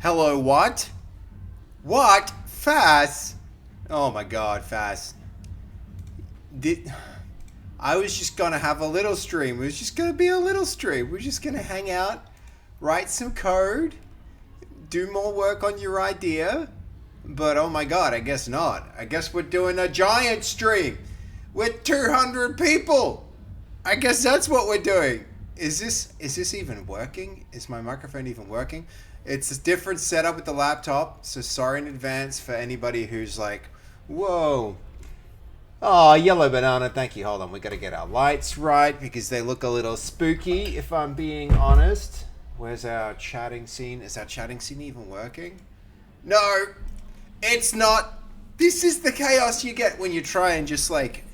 Hello, what? What? Fast? Oh my god, Fast. Did I was just gonna have a little stream. It was just gonna be a little stream. We're just gonna hang out, write some code, do more work on your idea. But oh my god, I guess not. I guess we're doing a giant stream with 200 people. I guess that's what we're doing. Is this even working? Is my microphone even working? It's a different setup with the laptop, so sorry in advance for anybody who's like, whoa. Oh, yellow banana, thank you. Hold on, we gotta get our lights right because they look a little spooky, if I'm being honest. Where's our chatting scene? Is our chatting scene even working? No, it's not. This is the chaos you get when you try and just like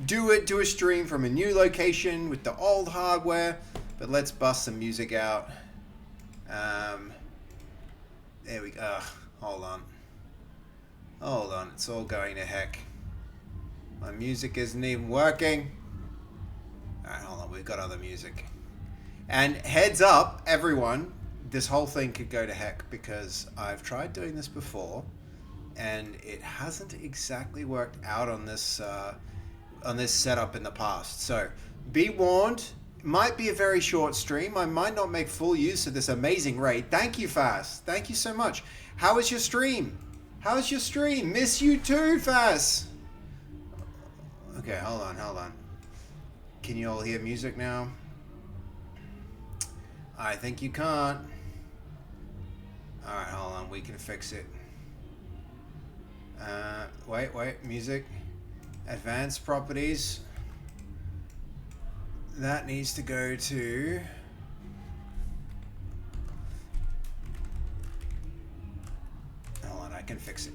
do a stream from a new location with the old hardware. But let's bust some music out. There we go. Hold on. Hold on, it's all going to heck. My music isn't even working. Alright, hold on, we've got other music. And heads up, everyone, this whole thing could go to heck because I've tried doing this before and it hasn't exactly worked out on this setup in the past. So be warned, it might be a very short stream. I might not make full use of this amazing raid. Thank you, Fast. Thank you so much. How was your stream? How was your stream? Miss you too, Fast. Okay, hold on. Can you all hear music now? I think you can't. Alright, hold on, we can fix it. Wait, music. Advanced properties. That needs to go to... Hold on, I can fix it.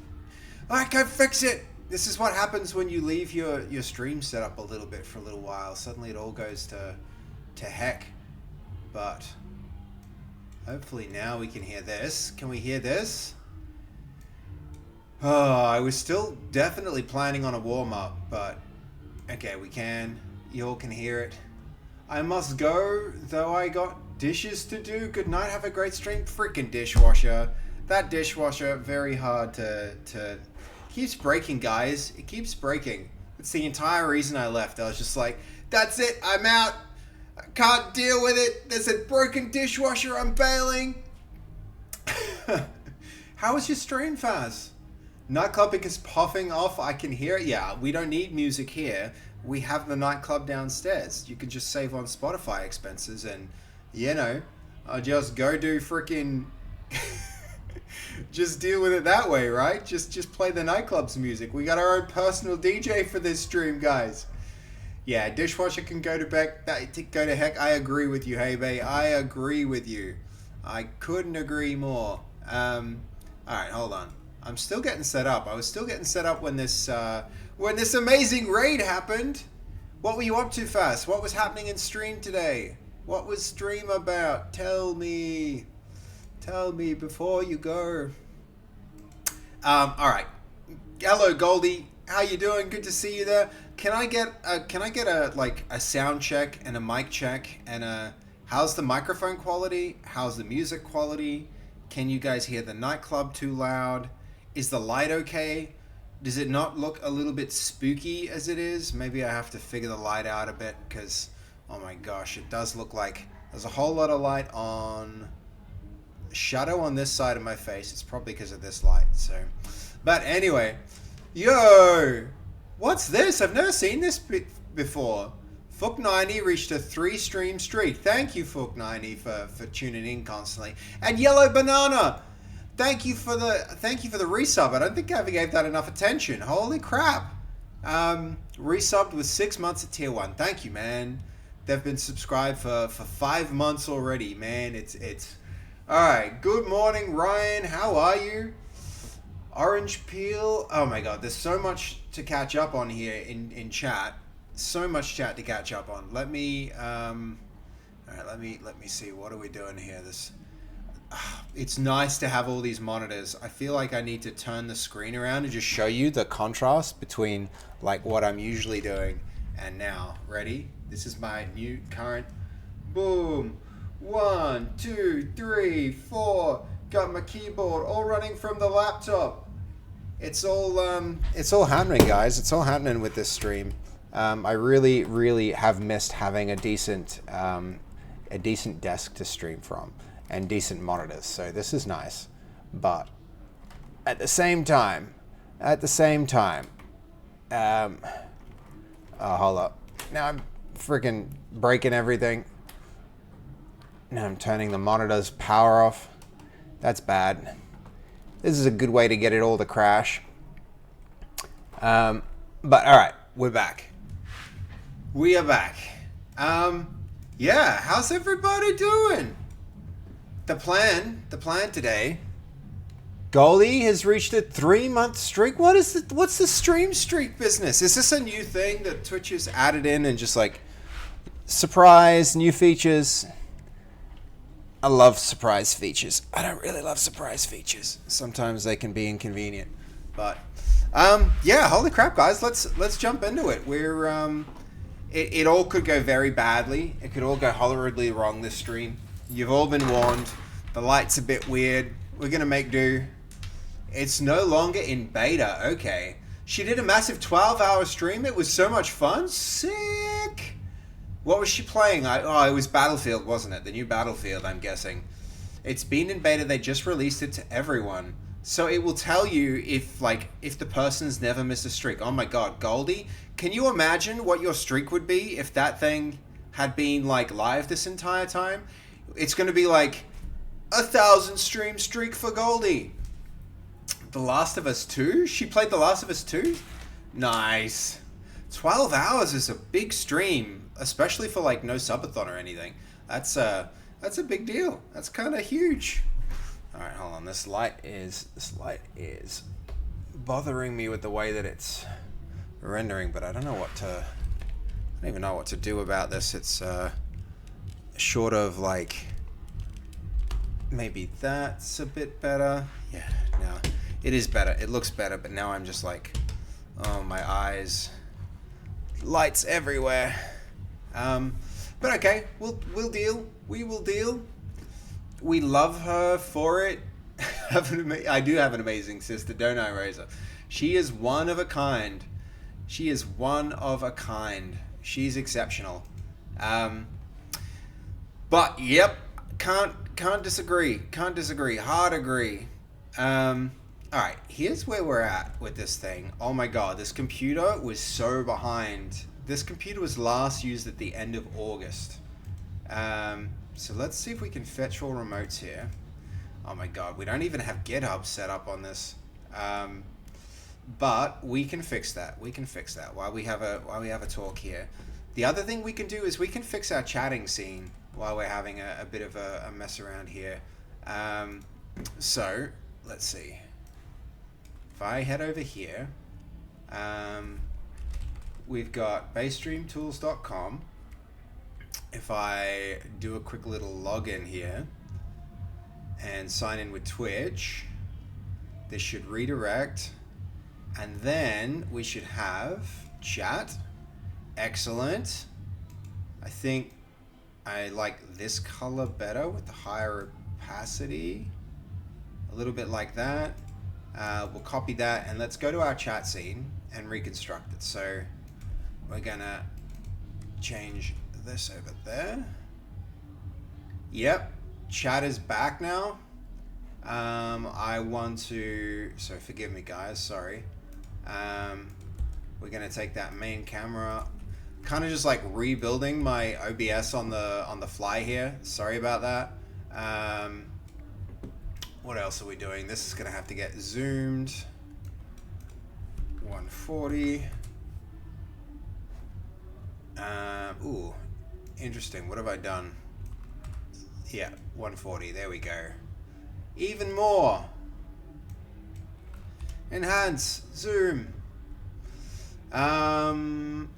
I can fix it! This is what happens when you leave your stream set up a little bit for a little while. Suddenly it all goes to heck. But hopefully now we can hear this. Can we hear this? Oh, I was still definitely planning on a warm-up, but okay, we can. You all can hear it. I must go, though I got dishes to do. Good night, have a great stream. Freaking dishwasher. That dishwasher, very hard to... Keeps breaking, guys. It keeps breaking. It's the entire reason I left. I was just like, that's it, I'm out. I can't deal with it. There's a broken dishwasher, I'm bailing. How was your stream, Faz? Nightclubbing is puffing off. I can hear it. Yeah, we don't need music here. We have the nightclub downstairs. You can just save on Spotify expenses and, you know, I'll just go do freaking... just deal with it that way, right? Just play the nightclub's music. We got our own personal DJ for this stream, guys. Yeah, dishwasher can go to heck. I agree with you, hey bae. I agree with you. I couldn't agree more. All right, hold on. I'm still getting set up. I was still getting set up when this amazing raid happened. What were you up to, Fast? What was happening in stream today? What was stream about? Tell me. Tell me before you go. All right. Hello, Goldie. How you doing? Good to see you there. Can I get a sound check and a mic check and how's the microphone quality? How's the music quality? Can you guys hear the nightclub too loud? Is the light okay? Does it not look a little bit spooky as it is? Maybe I have to figure the light out a bit because, oh my gosh, it does look like there's a whole lot of light on... shadow on this side of my face. It's probably because of this light. So, but anyway, yo, what's this? I've never seen this before. Fook90 reached a 3-stream streak. Thank you, Fook90, for tuning in constantly. And Yellow Banana, thank you for the resub. I don't think I ever gave that enough attention. Holy crap! Resubbed with 6 months at tier 1. Thank you, man. They've been subscribed for 5 months already, man. It's Alright, good morning, Ryan. How are you? Orange Peel. Oh my god, there's so much to catch up on here in chat. So much chat to catch up on. Let me alright, let me see. What are we doing here? It's nice to have all these monitors. I feel like I need to turn the screen around and just show you the contrast between like what I'm usually doing and now. Ready? This is my new current. Boom. 1, 2, 3, 4. got my keyboard, all running from the laptop. It's all happening, guys. It's all happening with this stream. I really, really have missed having a decent desk to stream from and decent monitors. So this is nice, but at the same time, oh, hold up. Now I'm freaking breaking everything. Now I'm turning the monitor's power off. That's bad. This is a good way to get it all to crash. But all right, we're back. We are back. Yeah, how's everybody doing? The plan today. Goldie has reached a 3-month streak. What's the stream streak business? Is this a new thing that Twitch has added in and just like surprise, new features? I love surprise features. I don't really love surprise features. Sometimes they can be inconvenient. But yeah, holy crap, guys, let's jump into it. We're it all could go very badly. It could all go horribly wrong this stream. You've all been warned. The light's a bit weird. We're gonna make do. It's no longer in beta. Okay. She did a massive 12-hour stream. It was so much fun. Sick. What was she playing? It was Battlefield, wasn't it? The new Battlefield, I'm guessing. It's been in beta. They just released it to everyone. So it will tell you if the person's never missed a streak. Oh my god, Goldie, can you imagine what your streak would be if that thing had been like live this entire time? It's going to be like 1,000 stream streak for Goldie. The Last of Us 2? She played The Last of Us 2? Nice. 12 hours is a big stream, especially for like no subathon or anything. That's a big deal. That's kind of huge. All right, hold on. This light is bothering me with the way that it's rendering, but I don't even know what to do about this. It's short of like maybe that's a bit better. Yeah, no, it is better. It looks better, but now I'm just like, oh, my eyes, lights everywhere. But okay, we'll deal. We will deal. We love her for it. I do have an amazing sister, don't I, Rosa? She is one of a kind. She's exceptional. But yep, can't disagree. Hard agree. All right, here's where we're at with this thing. Oh my god, this computer was so behind. This computer was last used at the end of August. So let's see if we can fetch all remotes here. Oh my god, we don't even have GitHub set up on this. But we can fix that. While we have a talk here. The other thing we can do is we can fix our chatting scene while we're having a bit of a mess around here. So let's see. If I head over here, we've got basestreamtools.com. If I do a quick little login here and sign in with Twitch, this should redirect, and then we should have chat. Excellent. I think I like this color better with the higher opacity. A little bit like that. We'll copy that and let's go to our chat scene and reconstruct it. So we're gonna change this over there. Yep, chat is back now. I want to, so forgive me guys, sorry. We're gonna take that main camera, kind of just like rebuilding my OBS on the fly here. Sorry about that. What else are we doing? This is gonna have to get zoomed. 140. Ooh, interesting. What have I done? Yeah, 140. There we go. Even more. Enhance. Zoom.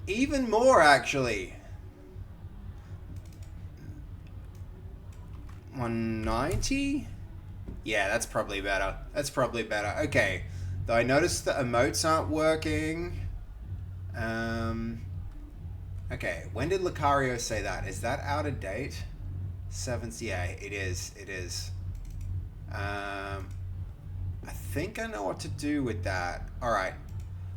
Even more, actually. 190? Yeah, that's probably better. Okay. Though I noticed the emotes aren't working. Okay, when did Lucario say that? Is that out of date? 7th, yeah, it is. Um, I think I know what to do with that. All right,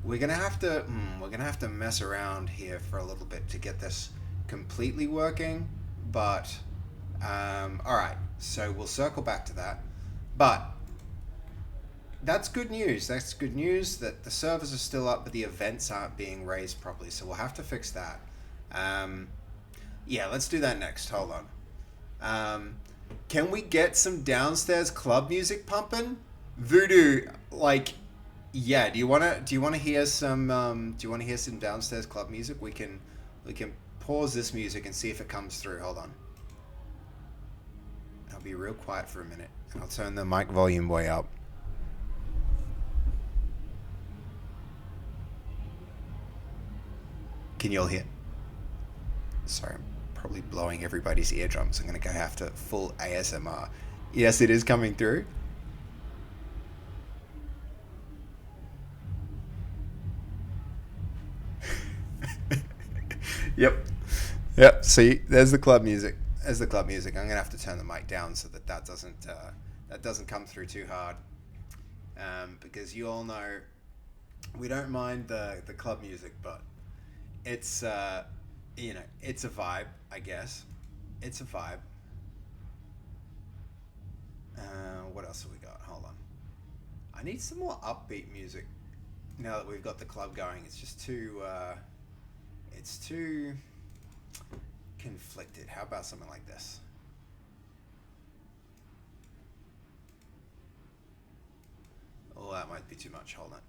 we're gonna have to mess around here for a little bit to get this completely working. But all right, so we'll circle back to that. But that's good news. That's good news that the servers are still up, but the events aren't being raised properly. So we'll have to fix that. Um, yeah, let's do that next. Hold on. Can we get some downstairs club music pumping? Voodoo, like, yeah. Do you wanna hear some downstairs club music? We can pause this music and see if it comes through. Hold on. I'll be real quiet for a minute, and I'll turn the mic volume way up. Can you all hear? Sorry, I'm probably blowing everybody's eardrums. I'm gonna go have to full ASMR. Yes, it is coming through. Yep. Yep. See, there's the club music. There's the club music. I'm gonna have to turn the mic down so that doesn't come through too hard. Because you all know we don't mind the club music, but it's it's a vibe, I guess. It's a vibe. What else have we got? Hold on. I need some more upbeat music now that we've got the club going. It's just too it's too conflicted. How about something like this? Oh, that might be too much. Hold on.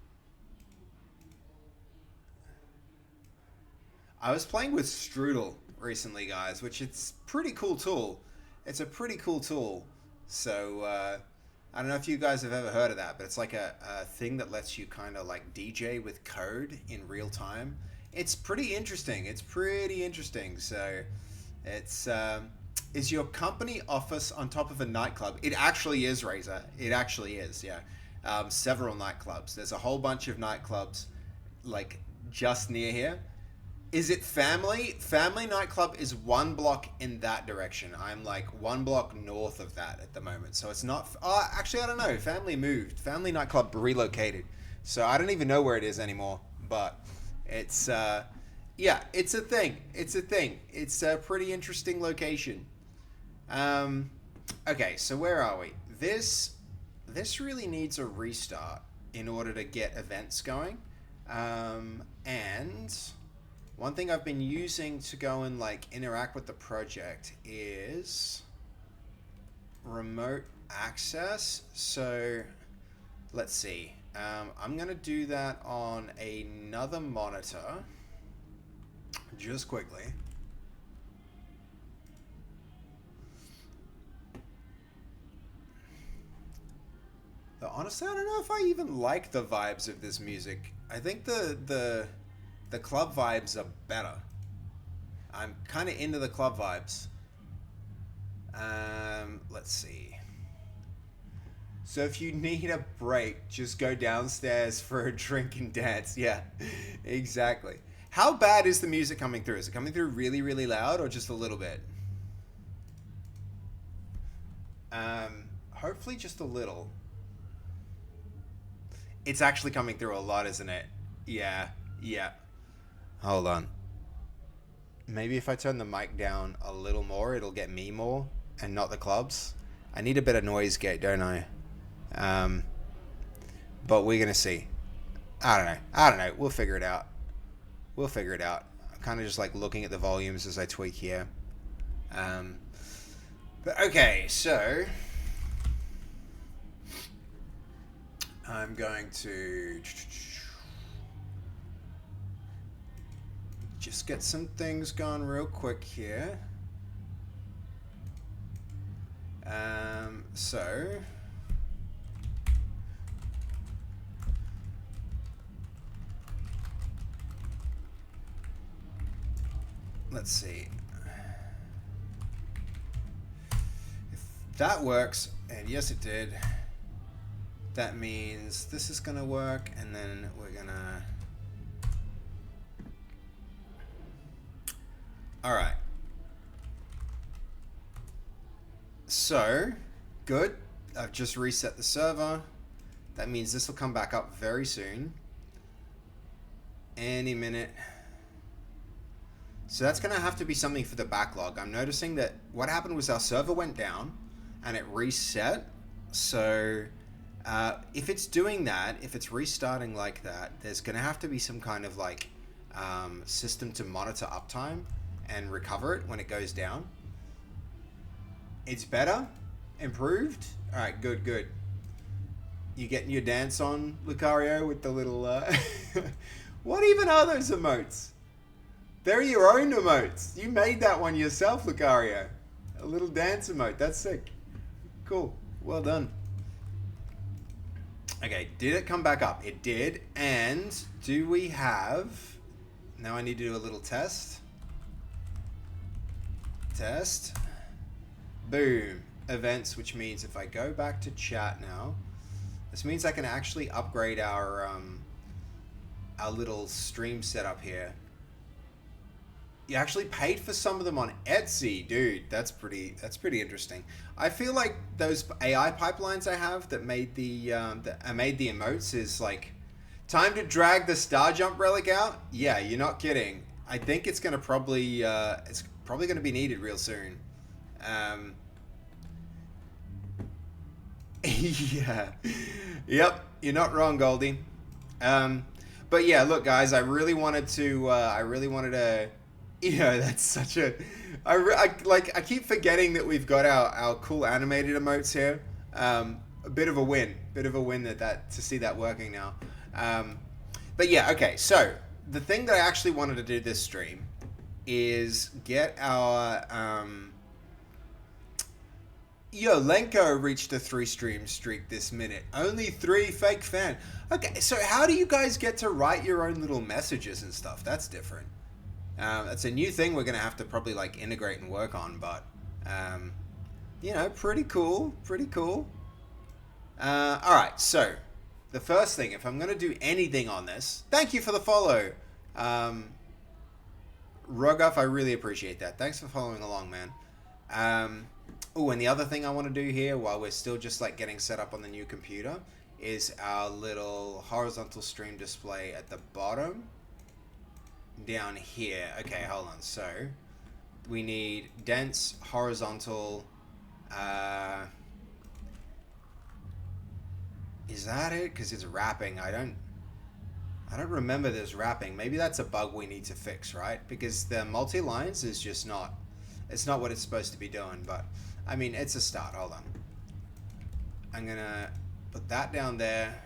I was playing with Strudel recently, guys, which it's pretty cool tool. It's a pretty cool tool. So I don't know if you guys have ever heard of that, but it's like a thing that lets you kind of like DJ with code in real time. It's pretty interesting. It's pretty interesting. So it's is your company office on top of a nightclub? It actually is, Razor. It actually is. Yeah, several nightclubs. There's a whole bunch of nightclubs like just near here. Is it Family? Family nightclub is one block in that direction. I'm like one block north of that at the moment. So it's not. Oh, actually, I don't know. Family moved. Family nightclub relocated. So I don't even know where it is anymore. But it's yeah, it's a thing. It's a thing. It's a pretty interesting location. Um, okay, so where are we? This really needs a restart in order to get events going. And one thing I've been using to go and like interact with the project is remote access. So let's see. I'm gonna do that on another monitor just quickly. Though honestly, I don't know if I even like the vibes of this music. I think the club vibes are better. I'm kind of into the club vibes. Let's see. So if you need a break, just go downstairs for a drink and dance. Yeah, exactly. How bad is the music coming through? Is it coming through really, really loud or just a little bit? Hopefully just a little. It's actually coming through a lot, isn't it? Yeah, yeah. Hold on. Maybe if I turn the mic down a little more, it'll get me more and not the clubs. I need a bit of noise gate, don't I? Um, but we're gonna see. I don't know. I don't know. We'll figure it out. We'll figure it out. I'm kind of just like looking at the volumes as I tweak here. Um, but okay, so I'm going to just get some things going real quick here. So let's see if that works, and yes it did. That means this is gonna work, and then we're gonna all right. So, good. I've just reset the server. That means this will come back up very soon. Any minute. So that's going to have to be something for the backlog. I'm noticing that what happened was our server went down and it reset. So if it's doing that, if it's restarting like that, there's going to have to be some kind of like system to monitor uptime and recover it when it goes down. It's better, improved. All right, good, good. You getting your dance on, Lucario, with the little... What even are those emotes? They're your own emotes. You made that one yourself, Lucario. A little dance emote. That's sick. Cool. Well done. Okay, did it come back up? It did. And do we have... Now I need to do a little test. Test. Boom. Events, which means if I go back to chat now, this means I can actually upgrade our little stream setup here. You actually paid for some of them on Etsy, dude. That's pretty interesting. I feel like those AI pipelines I have that made the emotes is like time to drag the Star Jump relic out. Yeah, you're not kidding. I think it's gonna probably gonna be needed real soon. Yeah. Yep. You're not wrong, Goldie. But yeah, look, guys. I really wanted to. You know, that's such a. I keep forgetting that we've got our cool animated emotes here. A bit of a win. That to see that working now. But yeah, okay. So the thing that I actually wanted to do this stream is get our. Yo, Lenko reached a 3-stream streak this minute. Only 3 fake fan. Okay, so how do you guys get to write your own little messages and stuff? That's different. That's a new thing we're going to have to probably like integrate and work on, but you know, pretty cool. All right, so the first thing, if I'm going to do anything on this, thank you for the follow. Rogoff, I really appreciate that. Thanks for following along, man. Oh, and the other thing I want to do here while we're still just like getting set up on the new computer is our little horizontal stream display at the bottom down here. Okay, hold on. So we need dense horizontal. Is that it? Because it's wrapping. I don't remember this wrapping. Maybe that's a bug we need to fix, right? Because the multi-lines is just not. It's not what it's supposed to be doing, but I mean, it's a start. Hold on. I'm gonna put that down there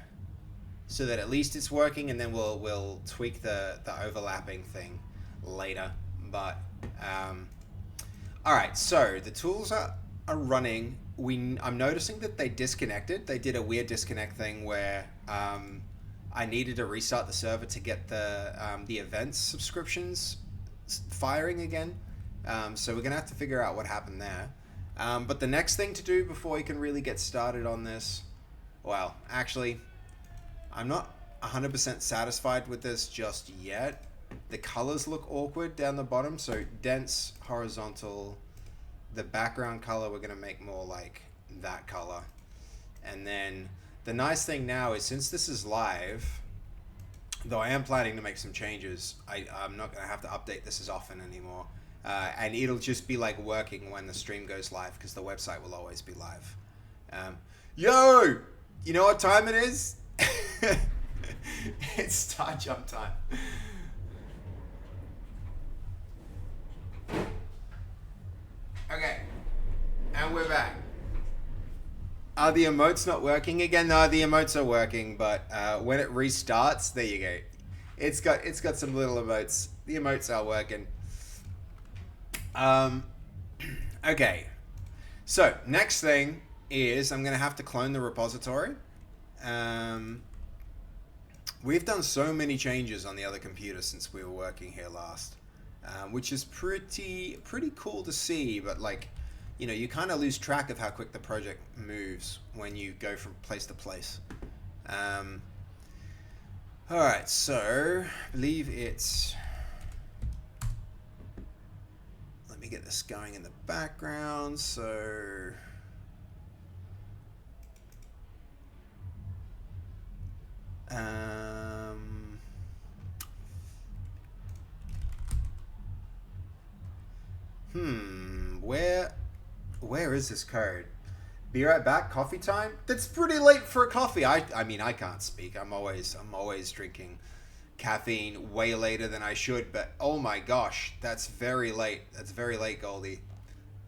so that at least it's working, and then we'll tweak the overlapping thing later. But all right. So the tools are running. I'm noticing that they disconnected. They did a weird disconnect thing where I needed to restart the server to get the events subscriptions firing again. So we're gonna have to figure out what happened there. But the next thing to do before you can really get started on this, well, actually, I'm not 100% satisfied with this just yet. The colors look awkward down the bottom, so dense, horizontal. The background color we're gonna make more like that color. And then the nice thing now is, since this is live, though I am planning to make some changes, I'm not gonna have to update this as often anymore. And it'll just be like working when the stream goes live, because the website will always be live. Yo, you know what time it is? It's Star Jump time. Okay, and we're back. Are the emotes not working again? No, the emotes are working, but when it restarts, there you go. It's got some little emotes. The emotes are working. Okay, so next thing is I'm gonna have to clone the repository. We've done so many changes on the other computer since we were working here last, which is pretty cool to see, but like, you know, you kind of lose track of how quick the project moves when you go from place to place. All right, so I believe it's. Let me get this going in the background. So Um, where is this code? Be right back. Coffee time. That's pretty late for a coffee. I mean, I can't speak. I'm always drinking caffeine way later than I should. But oh my gosh, that's very late. That's very late, Goldie.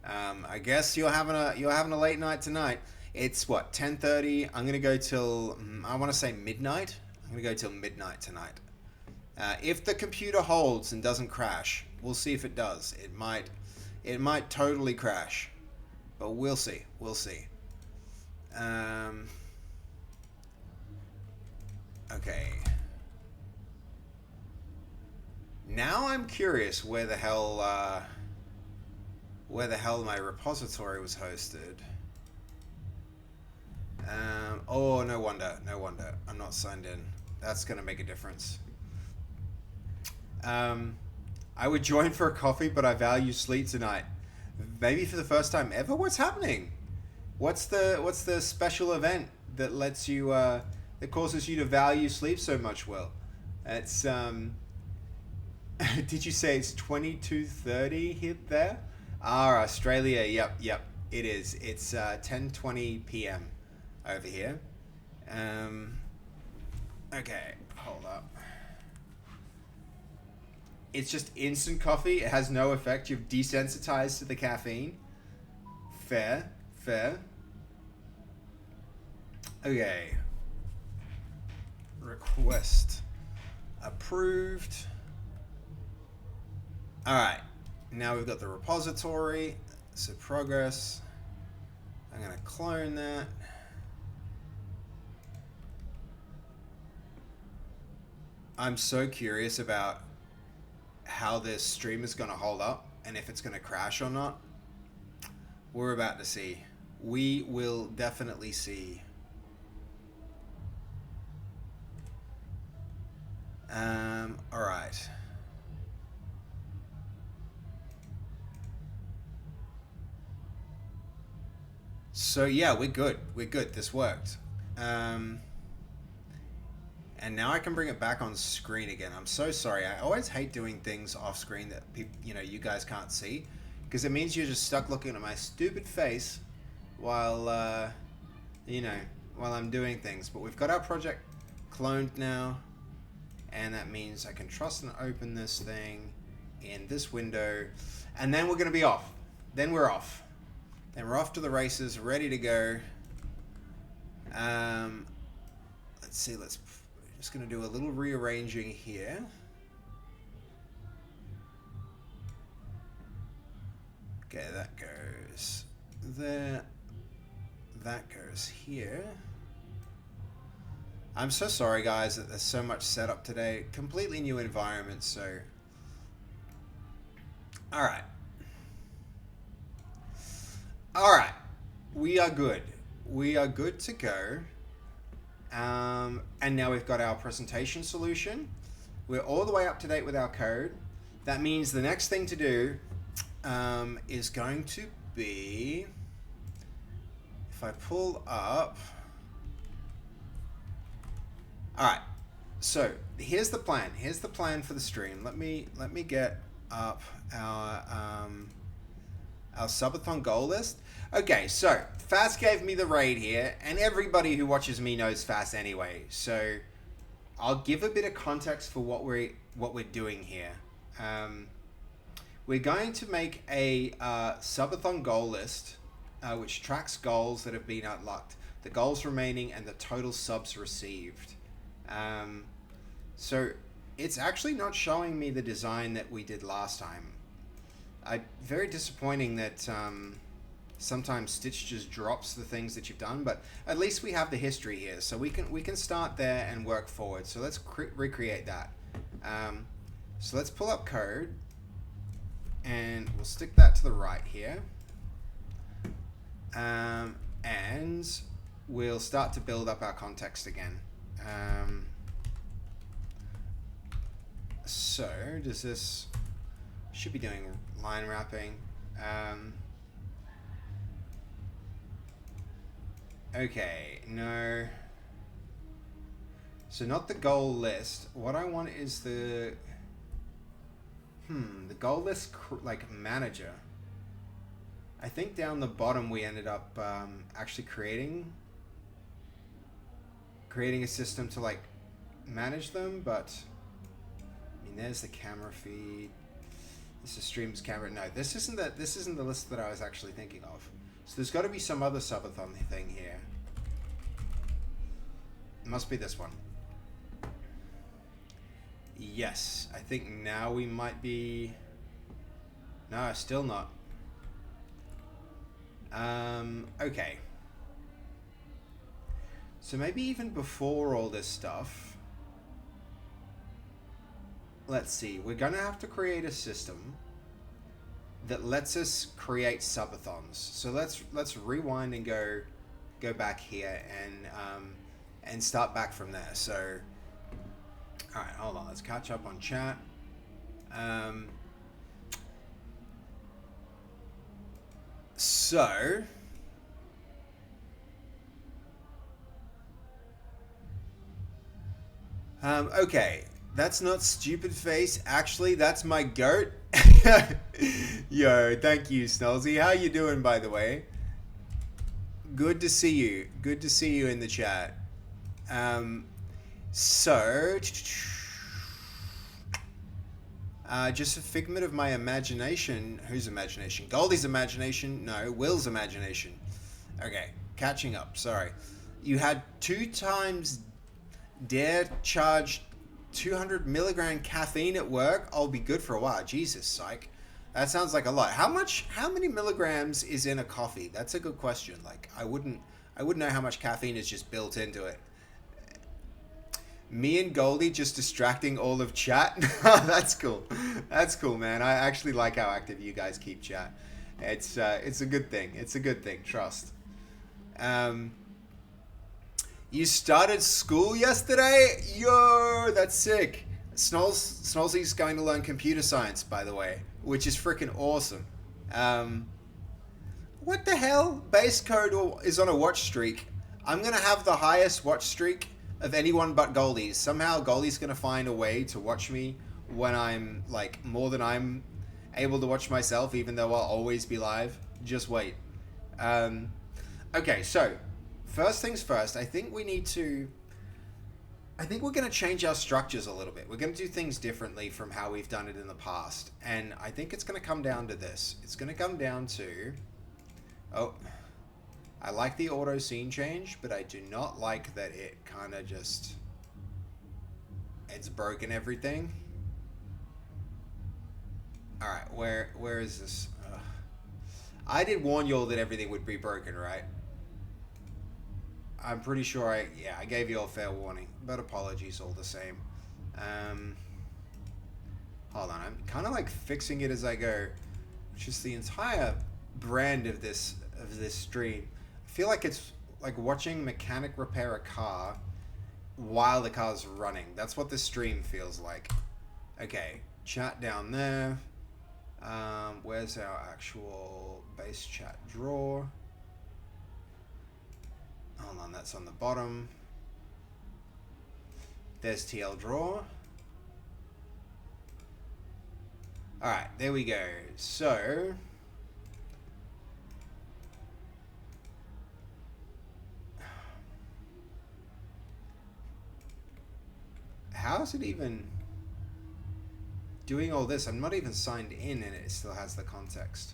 I guess you're having a late night tonight. It's what 10:30. I'm gonna go till I want to say midnight. I'm gonna go till midnight tonight. If the computer holds and doesn't crash, we'll see if it does. It might totally crash, but we'll see. We'll see. Okay. Now I'm curious where the hell my repository was hosted. Oh, no wonder. I'm not signed in. That's gonna make a difference. I would join for a coffee, but I value sleep tonight. Maybe for the first time ever. What's happening? What's the special event that lets you that causes you to value sleep so much? Will, it's did you say it's 22:30 here there? Australia. Yep. It is. It's 10:20 p.m. over here. Okay, hold up. It's just instant coffee. It has no effect. You've desensitized to the caffeine. Fair. Okay. Request approved. Alright. Now we've got the repository. So progress. I'm going to clone that. I'm so curious about how this stream is going to hold up and if it's going to crash or not. We're about to see. We will definitely see. All right. So yeah, we're good. This worked. And now I can bring it back on screen again. I'm so sorry. I always hate doing things off screen that people, you guys can't see, because it means you're just stuck looking at my stupid face while while I'm doing things. But we've got our project cloned now, and that means I can trust and open this thing in this window, and then we're going to be off. Then we're off. Then we're off to the races, ready to go. Let's see. Just going to do a little rearranging here. Okay, that goes there. That goes here. I'm so sorry, guys, that there's so much setup today. Completely new environment, so... Alright. Alright. We are good. We are good to go. And now we've got our presentation solution. We're all the way up to date with our code. That means the next thing to do is going to be, if I pull up, all right. So here's the plan. Here's the plan for the stream. Let me get up our Subathon goal list. Okay, so Fast gave me the raid here, and everybody who watches me knows Fast anyway. So I'll give a bit of context for what we're doing here. We're going to make a Subathon goal list, which tracks goals that have been unlocked, the goals remaining, and the total subs received. So it's actually not showing me the design that we did last time. Very disappointing that sometimes Stitch just drops the things that you've done, but at least we have the history here, so we can start there and work forward. So let's recreate that. So let's pull up code, and we'll stick that to the right here, and we'll start to build up our context again. So does this should be doing line wrapping. Okay, no. So not the goal list. What I want is the goal list like manager. I think down the bottom we ended up actually creating a system to like manage them, but I mean there's the camera feed. This is streams camera. No, this isn't the list that I was actually thinking of. So there's got to be some other subathon thing here. It must be this one. Yes, I think now we might be... No, still not. Okay. So maybe even before all this stuff, let's see, we're gonna have to create a system that lets us create subathons. So let's rewind and go back here and start back from there. So all right, hold on, let's catch up on chat. Okay, that's not stupid face. Actually, that's my goat. Yo, thank you, Snellsy. How you doing, by the way? Good to see you. Good to see you in the chat. Just a figment of my imagination. Whose imagination? Goldie's imagination? No, Will's imagination. Okay, catching up. Sorry. You had 2 times dare charge 200 milligram caffeine at work. I'll be good for a while. Jesus, psych. That sounds like a lot. How many milligrams is in a coffee? That's a good question. Like, I wouldn't know how much caffeine is just built into it. Me and Goldie just distracting all of chat. That's cool. That's cool, man. I actually like how active you guys keep chat. It's a good thing. It's a good thing. Trust. You started school yesterday? Yo, that's sick. Snolzy's going to learn computer science, by the way, which is freaking awesome. What the hell? Base code is on a watch streak. I'm going to have the highest watch streak of anyone but Goldie's. Somehow Goldie's going to find a way to watch me when I'm like more than I'm able to watch myself, even though I'll always be live. Just wait. Okay, so first things first, I think we're going to change our structures a little bit. We're going to do things differently from how we've done it in the past. And I think it's going to come down to this. It's going to come down to... Oh, I like the auto scene change, but I do not like that it kind of just... It's broken everything. Alright, where is this? I did warn you all that everything would be broken, right? I'm pretty sure I gave you all fair warning, but apologies all the same. Hold on, I'm kind of like fixing it as I go, which is the entire brand of this stream. I feel like it's like watching a mechanic repair a car while the car's running. That's what this stream feels like. Okay, chat down there. Where's our actual base chat drawer? Hold on, that's on the bottom. There's TL drawer. Alright, there we go. So... how is it even doing all this? I'm not even signed in and it still has the context.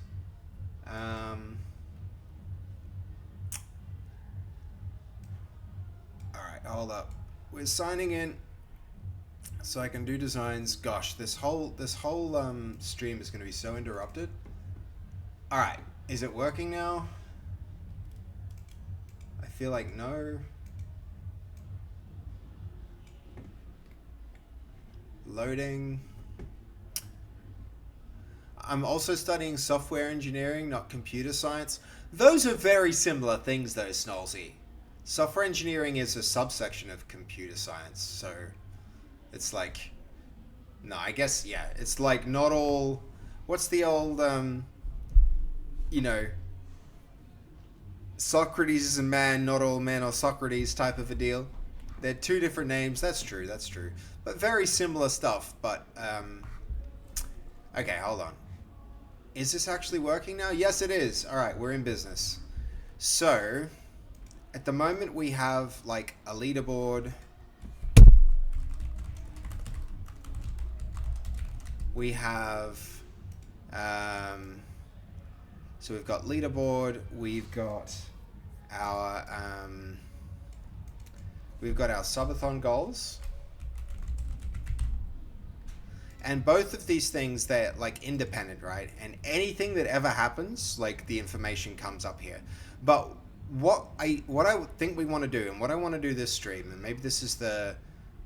Alright, hold up. We're signing in so I can do designs. Gosh, this whole stream is going to be so interrupted. Alright, is it working now? I feel like no. Loading. I'm also studying software engineering, not computer science. Those are very similar things though, Snolzy. Software engineering is a subsection of computer science, so it's like, no, I guess, yeah, it's like not all, what's the old, you know, Socrates is a man, not all men are Socrates type of a deal. They're two different names. That's true. That's true. But very similar stuff. But okay, hold on. Is this actually working now? Yes, it is. All right, we're in business. So at the moment we have like a leaderboard. We have so we've got leaderboard. We've got our subathon goals. And both of these things, they're like independent, right? And anything that ever happens, like the information comes up here. But what I think we want to do, and what I want to do this stream, and maybe this is the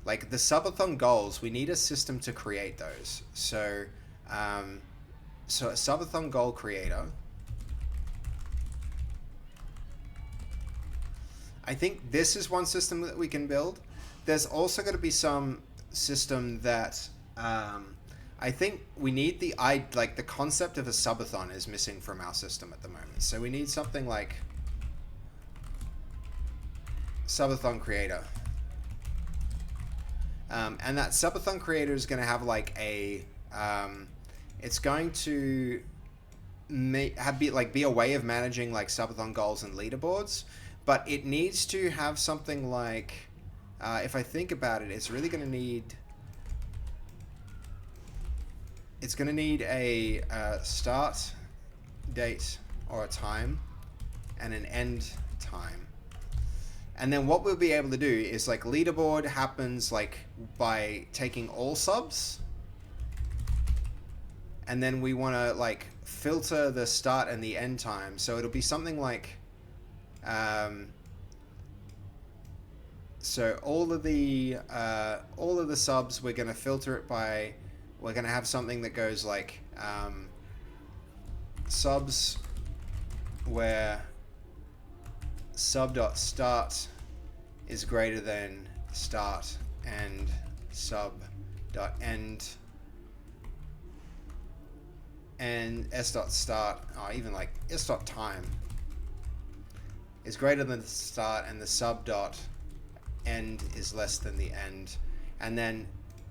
subathon goals, we need a system to create those. So so a subathon goal creator. I think this is one system that we can build. There's also going to be some system that I think we need the concept of a subathon is missing from our system at the moment. So we need something like subathon creator. And that subathon creator is going to have like a it's going to be a way of managing like subathon goals and leaderboards, but it needs to have something like if I think about it, it's really going to need a start date or a time and an end time. And then what we'll be able to do is like leaderboard happens like by taking all subs, and then we want to like filter the start and the end time. So it'll be something like so all of the subs, we're going to filter it by, we're going to have something that goes like subs where sub.start is greater than start and sub.end and s.start, or even like s.time is greater than the start and the sub.end is less than the end. And then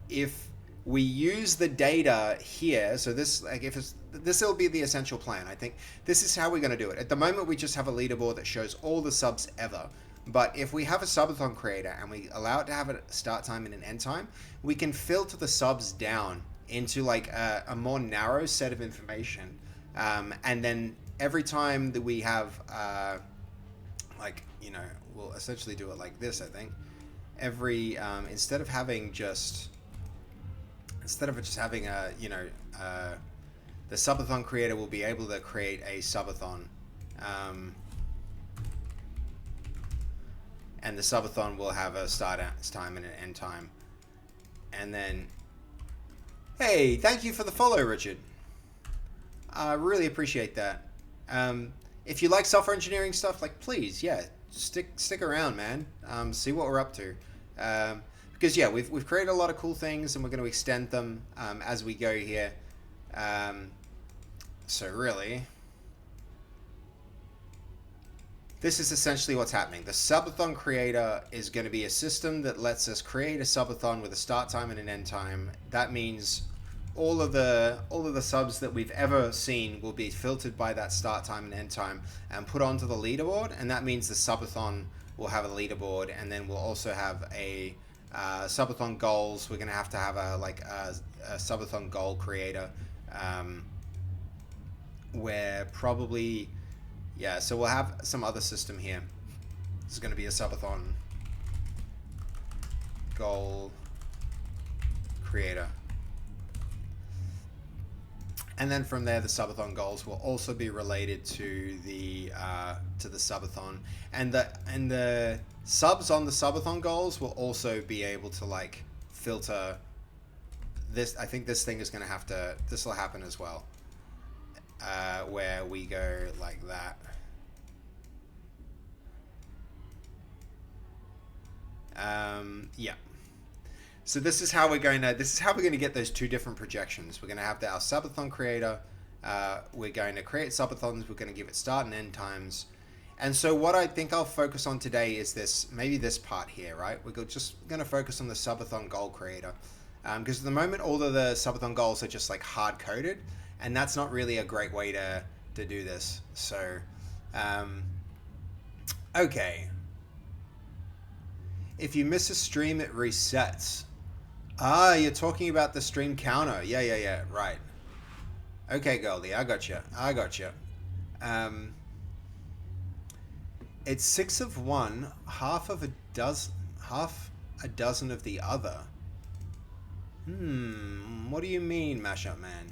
if we use the data here, so this, like if it's, this will be the essential plan. I think this is how we're going to do it. At the moment, we just have a leaderboard that shows all the subs ever. But if we have a subathon creator and we allow it to have a start time and an end time, we can filter the subs down into like a more narrow set of information. And then every time that we have, we'll essentially do it like this, I think. Every, instead of just having the subathon creator will be able to create a subathon, and the subathon will have a start time and an end time. And then, hey, thank you for the follow, Richard. I really appreciate that. If you like software engineering stuff, like please, yeah, stick around, man. See what we're up to. Because yeah, we've created a lot of cool things, and we're going to extend them as we go here. So really, this is essentially what's happening. The subathon creator is going to be a system that lets us create a subathon with a start time and an end time. That means all of the subs that we've ever seen will be filtered by that start time and end time and put onto the leaderboard. And that means the subathon will have a leaderboard, and then we'll also have a subathon goals. We're going to have a subathon goal creator, where probably, yeah, so we'll have some other system here. This is going to be a subathon goal creator. And then from there, the subathon goals will also be related to the subathon, and the subs on the subathon goals will also be able to like filter this. I think this thing is going to have to. This will happen as well, where we go like that. Yeah. So this is how we're going to get those two different projections. We're going to have our subathon creator. We're going to create subathons. We're going to give it start and end times, And so what I think I'll focus on today is maybe this part here, right? We're just going to focus on the Subathon goal creator. Because at the moment, all of the Subathon goals are just like hard-coded, and that's not really a great way to do this. So, okay. If you miss a stream, it resets. Ah, you're talking about the stream counter. Yeah, right. Okay, Goldie, I gotcha. It's 6 of one, half a dozen of the other. What do you mean, Mashup Man?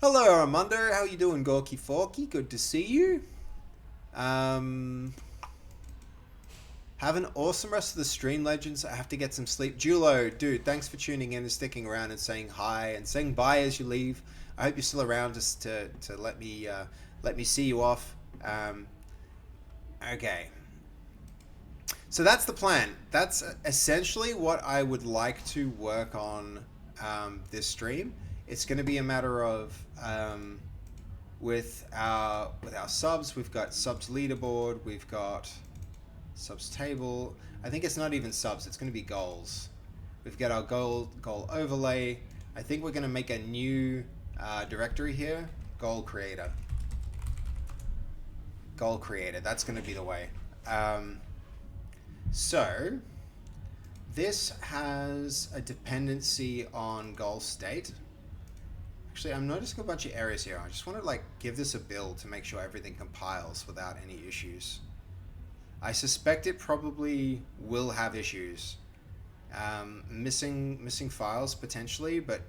Hello, Armando. How you doing, Gorky Forky? Good to see you. Have an awesome rest of the stream, legends. I have to get some sleep. Julo, dude, thanks for tuning in and sticking around and saying hi and saying bye as you leave. I hope you're still around just to let me see you off. Okay. So that's the plan. That's essentially what I would like to work on this stream. It's going to be a matter of with our subs. We've got subs leaderboard. We've got subs table. I think it's not even subs. It's going to be goals. We've got our goal overlay. I think we're going to make a new directory here. Goal creator. Goal creator. That's going to be the way. So this has a dependency on goal state. Actually, I'm noticing a bunch of errors here. I just want to give this a build to make sure everything compiles without any issues. I suspect it probably will have issues. Missing files potentially, but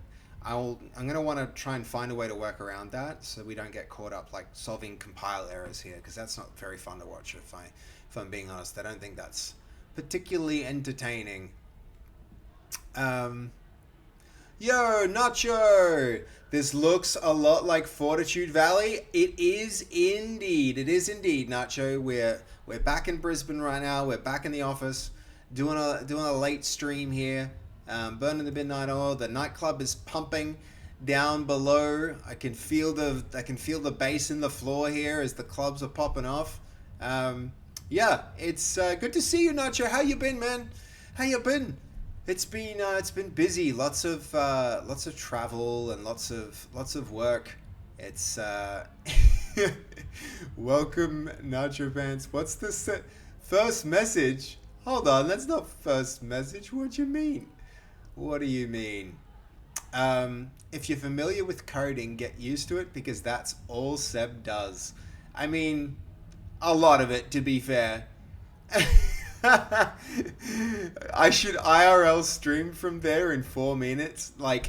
I'm going to want to try and find a way to work around that so we don't get caught up solving compile errors here, because that's not very fun to watch if I'm being honest. I don't think that's particularly entertaining. Yo, Nacho! This looks a lot like Fortitude Valley. It is indeed, Nacho. We're back in Brisbane right now. We're back in the office, doing a late stream here, burning the midnight oil. The nightclub is pumping down below. I can feel the bass in the floor here as the clubs are popping off. Yeah, it's good to see you, Nacho. How you been, man? How you been? It's been busy. Lots of travel and lots of work. It's welcome, Nacho fans. What's this first message? Hold on, that's not first message. What do you mean? What do you mean? If you're familiar with coding, get used to it, because that's all Seb does. I mean, a lot of it, to be fair. I should IRL stream from there in 4 minutes. I'm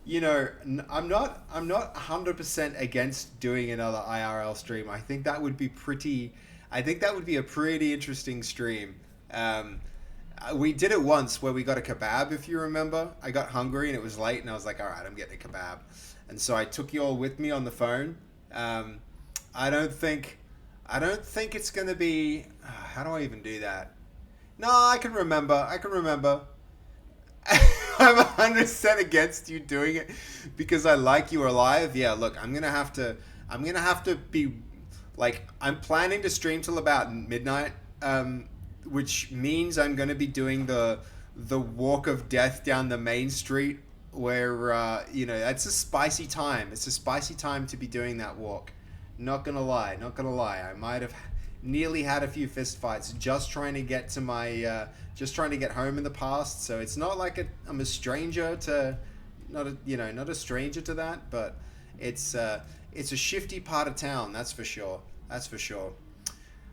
not 100% against doing another IRL stream. I think that would be a pretty interesting stream. We did it once where we got a kebab, if you remember. I got hungry and it was late and I was like, all right, I'm getting a kebab. And so I took you all with me on the phone. I don't think it's going to be... how do I even do that? No, I can remember. I'm 100% against you doing it because I like you alive. Yeah, look, I'm gonna have to be I'm planning to stream till about midnight, which means I'm gonna be doing the walk of death down the main street where that's a spicy time. It's a spicy time to be doing that walk. Not gonna lie. I might have nearly had a few fist fights just trying to get to home in the past. So it's not like I'm a stranger to not a stranger to that, but it's a shifty part of town, that's for sure. All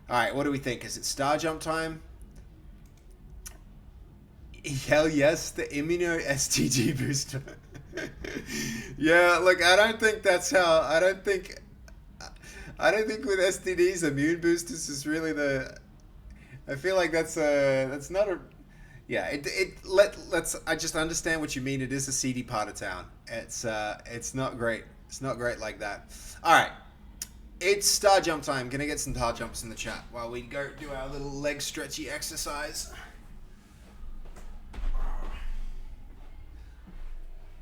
right, what do we think? Is it star jump time? Hell yes, the immuno STG booster. Yeah, look, I don't think with STDs, immune boosters is really I feel like that's not a... Yeah, I just understand what you mean. It is a seedy part of town. It's not great. It's not great like that. All right. It's star jump time. Gonna get some star jumps in the chat while we go do our little leg stretchy exercise.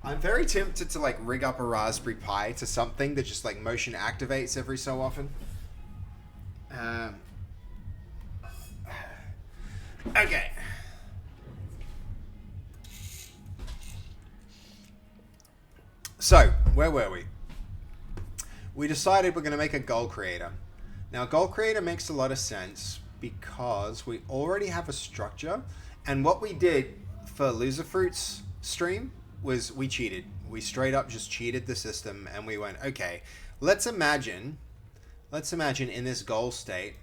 I'm very tempted to rig up a Raspberry Pi to something that just motion activates every so often. Um, okay. So, where were we? We decided we're going to make a goal creator. Now, goal creator makes a lot of sense because we already have a structure. And what we did for Loser Fruit's stream was we cheated. We straight up just cheated the system and we went, okay, let's imagine in this goal state,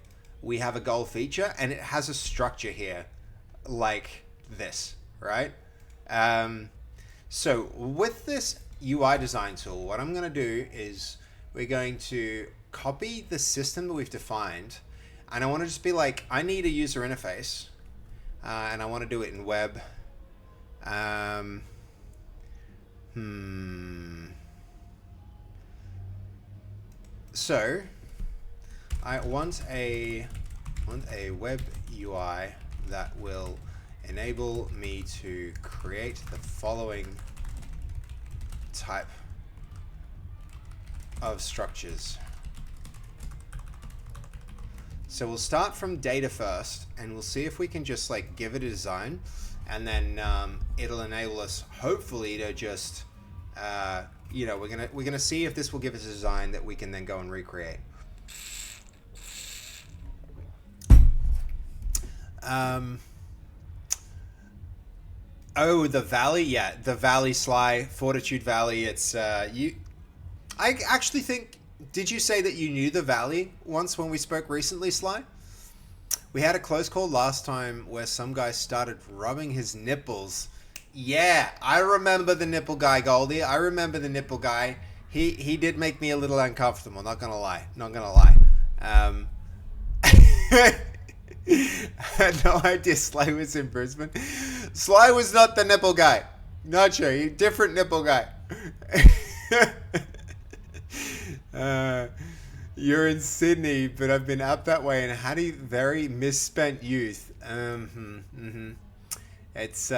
we have a goal feature and it has a structure here like this, right? So with this UI design tool, what I'm going to do is we're going to copy the system that we've defined, and I want to just be like, I need a user interface, and I want to do it in web. So I want a web UI that will enable me to create the following type of structures. So we'll start from data first, and we'll see if we can just like give it a design, and then it'll enable us hopefully to just you know, we're gonna see if this will give us a design that we can then go and recreate. Oh, the Valley, yeah, the Valley Sly, Fortitude Valley. It's you. I actually think. Did you say that you knew the Valley once when we spoke recently, Sly? We had a close call last time where some guy started rubbing his nipples. Yeah, I remember the nipple guy, Goldie. I remember the nipple guy. He did make me a little uncomfortable. Not gonna lie. Not gonna lie. I had no idea Sly was in Brisbane. Sly was not the nipple guy. Not sure. Different nipple guy. You're in Sydney, but I've been up that way and had a very misspent youth. It's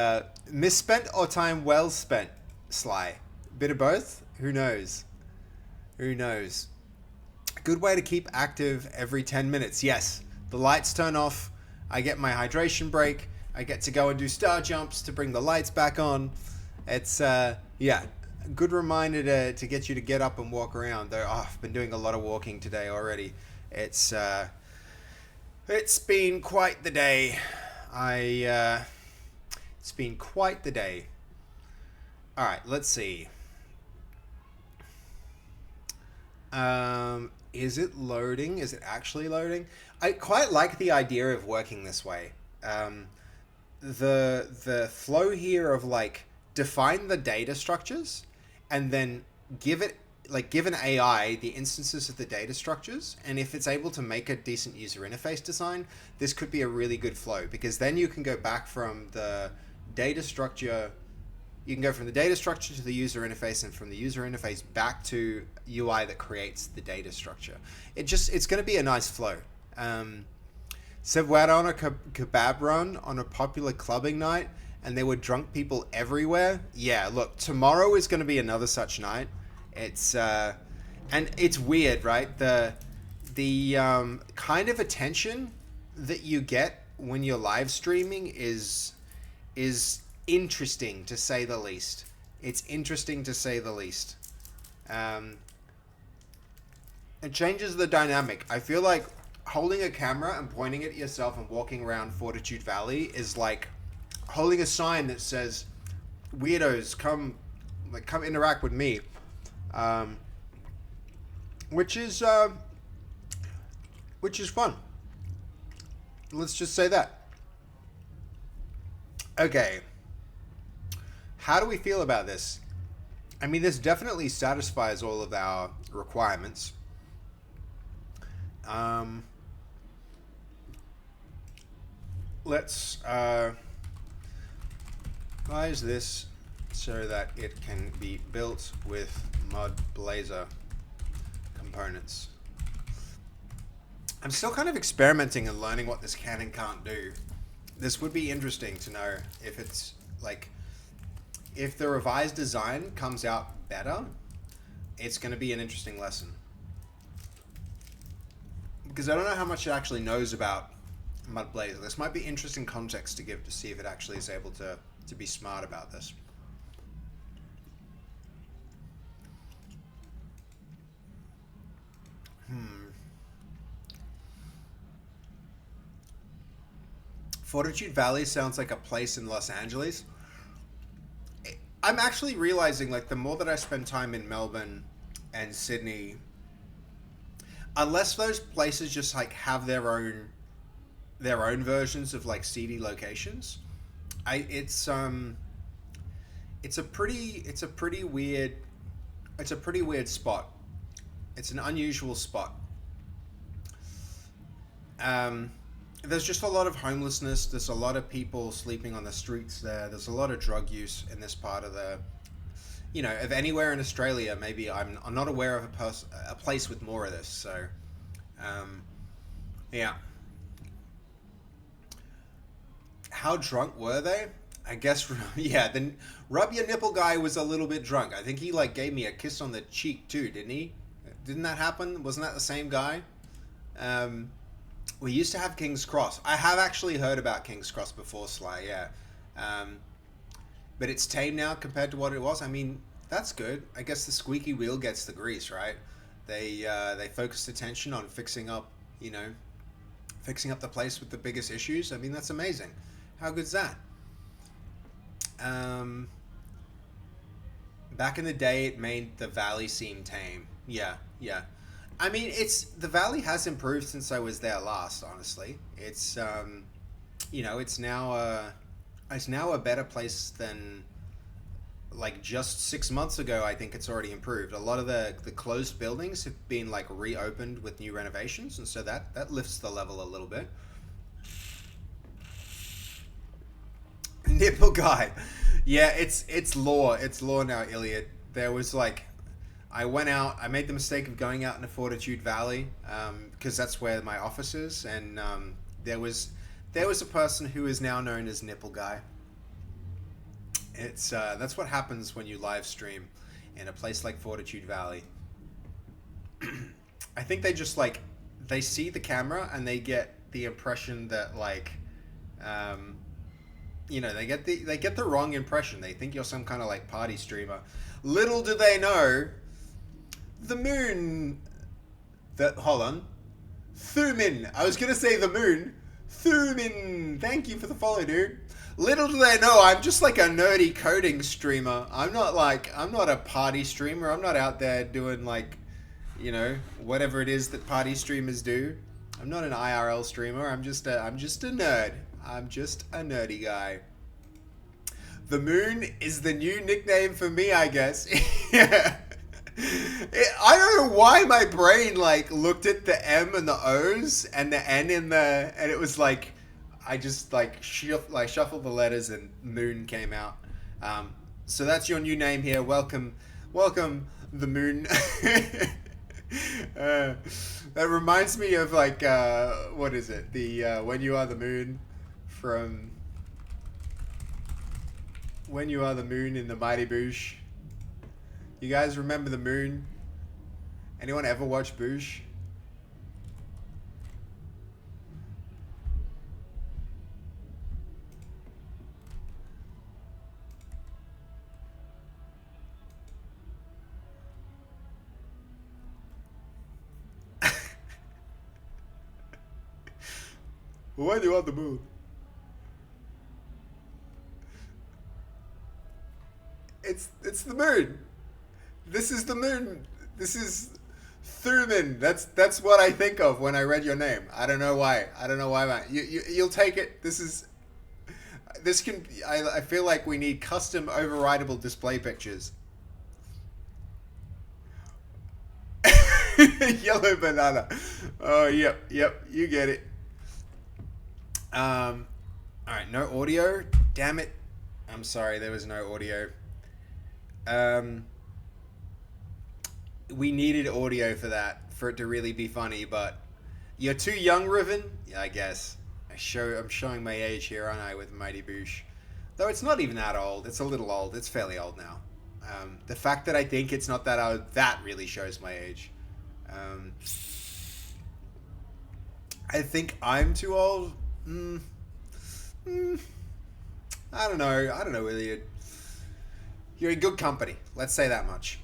misspent or time well spent, Sly. Bit of both? Who knows? Who knows? Good way to keep active every 10 minutes. Yes, the lights turn off. I get my hydration break. I get to go and do star jumps to bring the lights back on. It's, yeah, good reminder to get you to get up and walk around. Though I've been doing a lot of walking today already. It's been quite the day. It's been quite the day. All right, let's see. Is it loading? Is it actually loading? I quite like the idea of working this way. The flow here of like define the data structures and then give an AI the instances of the data structures, and if it's able to make a decent user interface design, this could be a really good flow, because then you can go back from the data structure. You can go from the data structure to the user interface, and from the user interface back to UI that creates the data structure. It's going to be a nice flow. Said we're on a kebab run on a popular clubbing night, and there were drunk people everywhere. Yeah, look, tomorrow is going to be another such night. It's and it's weird, right? The kind of attention that you get when you're live streaming is interesting, to say the least. It's interesting to say the least. It changes the dynamic. I feel like holding a camera and pointing it at yourself and walking around Fortitude Valley is like holding a sign that says, "Weirdos, come interact with me," which is fun. Let's just say that. Okay. How do we feel about this? I mean, this definitely satisfies all of our requirements. Let's size this so that it can be built with Blazor components. I'm still kind of experimenting and learning what this can and can't do. This would be interesting to know if it's like, if the revised design comes out better, it's going to be an interesting lesson. because I don't know how much it actually knows about Mud Blazor. This might be interesting context to give to see if it actually is able to be smart about this. Fortitude Valley sounds like a place in Los Angeles. I'm actually realizing, like, the more that I spend time in Melbourne and Sydney, unless those places just like have their own versions of like seedy locations, it's a pretty weird spot. It's an unusual spot. There's just a lot of homelessness. There's a lot of people sleeping on the streets there. There's a lot of drug use in this part of of anywhere in Australia. Maybe I'm not aware of a place with more of this. So, yeah. How drunk were they? I guess, yeah. The rub your nipple guy was a little bit drunk. I think he like gave me a kiss on the cheek too, didn't he? Didn't that happen? Wasn't that the same guy? We used to have King's Cross. I have actually heard about King's Cross before, Sly, yeah. But it's tame now compared to what it was. I mean, that's good. I guess the squeaky wheel gets the grease, right? They focused attention on fixing up the place with the biggest issues. I mean, that's amazing. How good's that? Back in the day, it made the valley seem tame. Yeah, yeah. I mean, the valley has improved since I was there last. Honestly, it's it's now a better place than like just 6 months ago. I think it's already improved. A lot of the closed buildings have been like reopened with new renovations, and so that lifts the level a little bit. Nipple guy, yeah, it's law. It's law now, Iliad. There was like. I made the mistake of going out into Fortitude Valley because that's where my office is, and there was a person who is now known as Nipple Guy. That's what happens when you live stream in a place like Fortitude Valley. I think they just like they see the camera and they get the impression that like they get the wrong impression. They think you're some kind of like party streamer. Little do they know. The moon. Hold on. Thumin. I was gonna say the moon. Thumin. Thank you for the follow, dude. Little do they know, I'm just like a nerdy coding streamer. I'm not a party streamer. I'm not out there doing like, whatever it is that party streamers do. I'm not an IRL streamer. I'm just a nerd. I'm just a nerdy guy. The moon is the new nickname for me, I guess. Yeah. I don't know why my brain like looked at the M and the O's and the N and it was like I just like shuffled the letters and moon came out. So that's your new name here. Welcome, the moon. That reminds me of like what is it? The When You Are the Moon from When You Are the Moon in the Mighty Boosh. You guys remember the moon? Anyone ever watch Boosh? When you on the moon? It's the moon. This is the moon. This is Thuman. That's what I think of when I read your name. I don't know why. Man. You'll take it. I feel like we need custom overrideable display pictures. Yellow banana. Oh, yep. You get it. All right. No audio. Damn it. I'm sorry. There was no audio. We needed audio for it to really be funny, but you're too young, Riven. Yeah, I guess. I'm showing my age here, aren't I, with Mighty Boosh? Though it's not even that old. It's a little old. It's fairly old now. The fact that I think it's not that old, that really shows my age. I think I'm too old. Mm, I don't know. I don't know whether you're in good company. Let's say that much.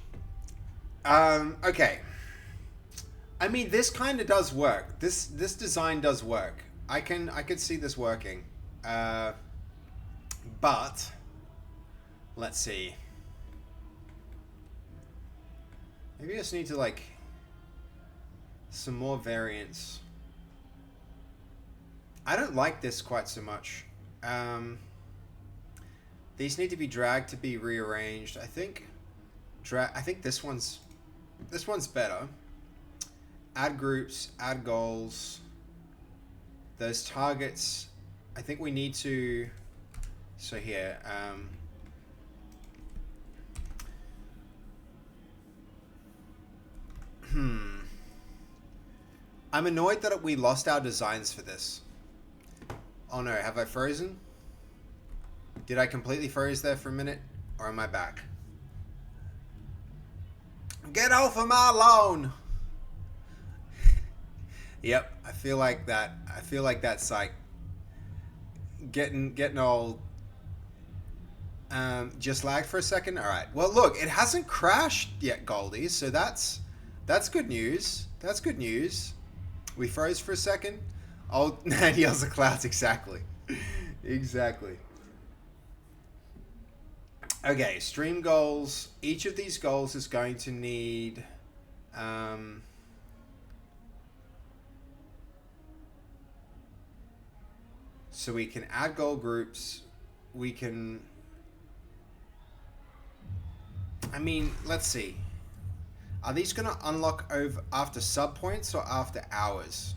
Okay. I mean, this kind of does work. This design does work. I could see this working. Uh, but let's see. Maybe I just need to like some more variants. I don't like this quite so much. Um, these need to be dragged to be rearranged. I think I think this one's better. Add groups, add goals. Those targets. I think we need to. So here. I'm annoyed that we lost our designs for this. Oh no, have I frozen? Did I completely froze there for a minute? Or am I back? Get off of my lawn! Yep, I feel like that. I feel like that's like getting all just lagged for a second. All right. Well, look, it hasn't crashed yet, Goldie. So that's good news. That's good news. We froze for a second. Oh, man, yells the clouds. Exactly. Exactly. Okay, stream goals. Each of these goals is going to need. Um, so we can add goal groups. We can. I mean, let's see. Are these going to unlock over after sub points or after hours?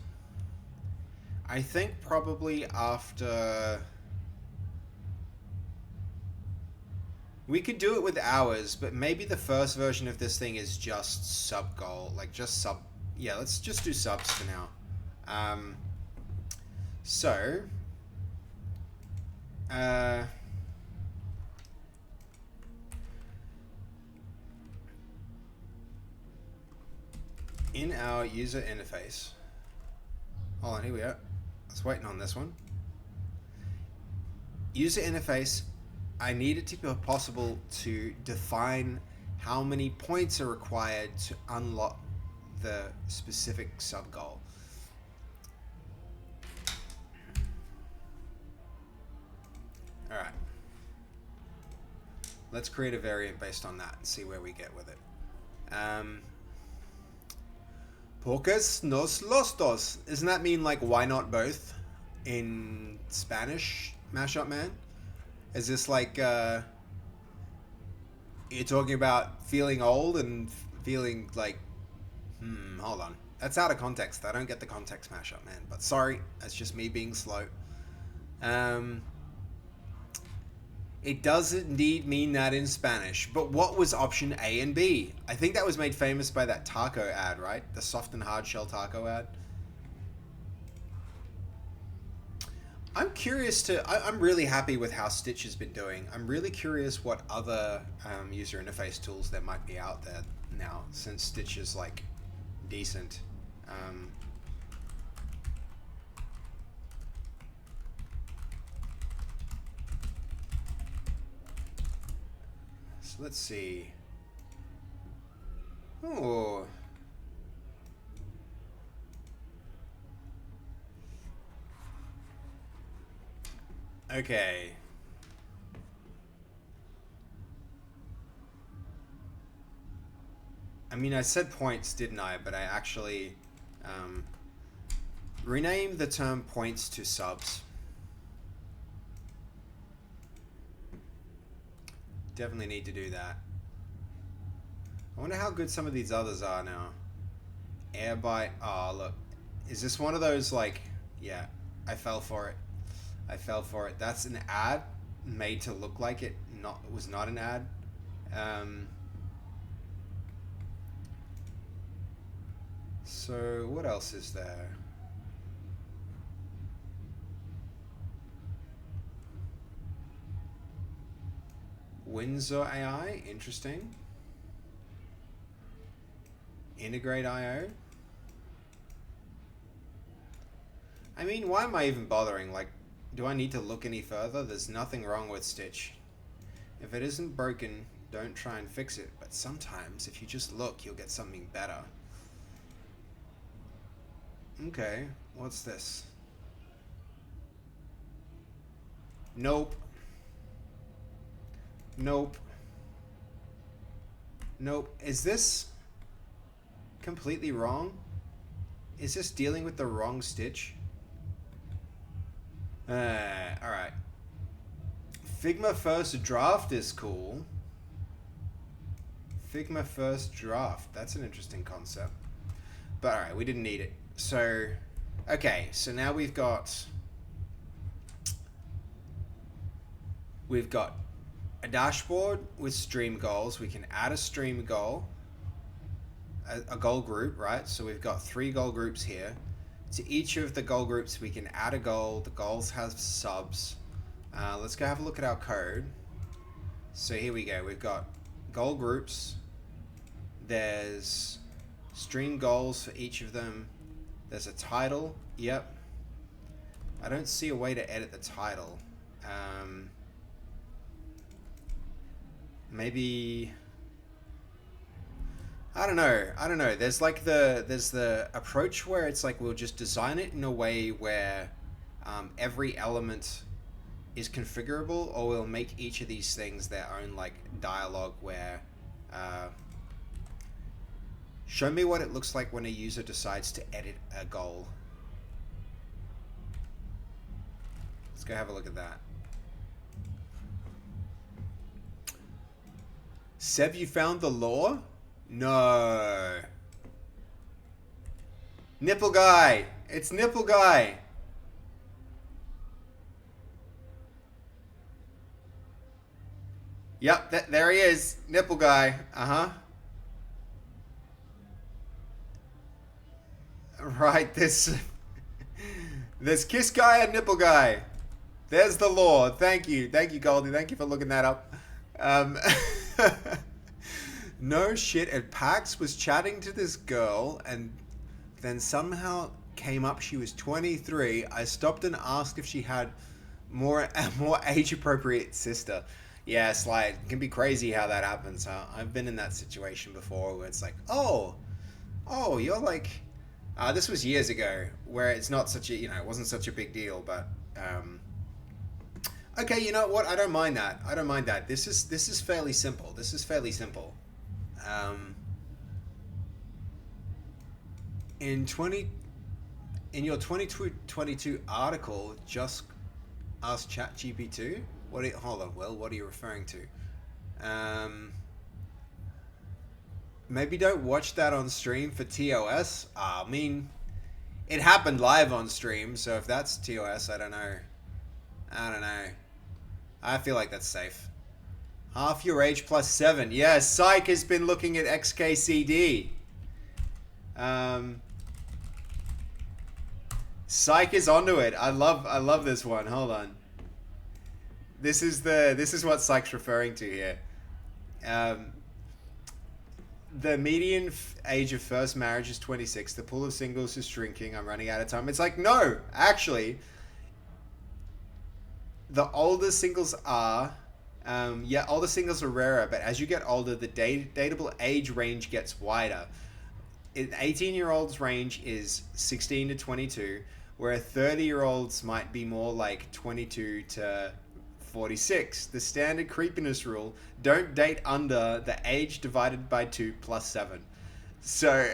I think probably after. We could do it with hours, but maybe the first version of this thing is just sub goal, like just sub. Yeah, let's just do subs for now. So, in our user interface. Hold on, here we are. I was waiting on this one. User interface. I need it to be possible to define how many points are required to unlock the specific sub goal. All right. Let's create a variant based on that and see where we get with it. Pocos nos los dos. Doesn't that mean like why not both in Spanish, Mashup Man? Is this like you're talking about feeling old and feeling like hold on. That's out of context. I don't get the context, Mashup Man. But sorry, that's just me being slow. It does indeed mean that in Spanish. But what was option A and B? I think that was made famous by that taco ad, right? The soft and hard shell taco ad. I'm curious to. I'm really happy with how Stitch has been doing. I'm really curious what other user interface tools there might be out there now, since Stitch is like decent. So let's see. Oh. Okay. I mean, I said points, didn't I? But I actually renamed the term points to subs. Definitely need to do that. I wonder how good some of these others are now. Airbite. Oh, look. Is this one of those, like... Yeah, I fell for it. I fell for it. That's an ad made to look like it was not an ad. So, what else is there? Windsor AI, interesting. Integrate IO. I mean, why am I even bothering? Like, do I need to look any further? There's nothing wrong with Stitch. If it isn't broken, don't try and fix it. But sometimes, if you just look, you'll get something better. Okay, what's this? Nope. Nope. Nope. Is this completely wrong? Is this dealing with the wrong Stitch? Alright. Figma First Draft is cool. Figma First Draft. That's an interesting concept. But alright, we didn't need it. So, okay. So now we've got a dashboard with stream goals. We can add a stream goal. A goal group, right? So we've got 3 goal groups here. To each of the goal groups, we can add a goal. The goals have subs. Let's go have a look at our code. So here we go. We've got goal groups. There's stream goals for each of them. There's a title. Yep. I don't see a way to edit the title. Maybe... I don't know. There's like there's the approach where it's like we'll just design it in a way where every element is configurable, or we'll make each of these things their own like dialogue where show me what it looks like when a user decides to edit a goal. Let's go have a look at that. Seb, you found the lore? No. Nipple guy. It's nipple guy. Yep, there he is. Nipple guy. Uh-huh. Right, this kiss guy and nipple guy. There's the lore. Thank you. Thank you, Goldie. Thank you for looking that up. No shit, at PAX was chatting to this girl and then somehow came up she was 23. I stopped and asked if she had a more age-appropriate sister. Yeah, Sly, it can be crazy how that happens, huh? I've been in that situation before where it's like, oh, you're like... this was years ago, where it's not such a, it wasn't such a big deal, but... okay, you know what? I don't mind that. This is fairly simple. In your 2022 article, just ask ChatGPT. Hold on, Will. What are you referring to? Maybe don't watch that on stream for TOS. I mean, it happened live on stream, so if that's TOS, I don't know. I feel like that's safe. Half your age plus 7. Yeah, Psych has been looking at XKCD. Psych is onto it. I love this one. Hold on. This is what Psych's referring to here. The median age of first marriage is 26. The pool of singles is shrinking. I'm running out of time. It's like, no, actually, the older singles are... older singles are rarer, but as you get older, the dateable age range gets wider. An 18-year-old's range is 16 to 22, where 30-year-olds might be more like 22 to 46. The standard creepiness rule, don't date under the age divided by 2 plus 7. So,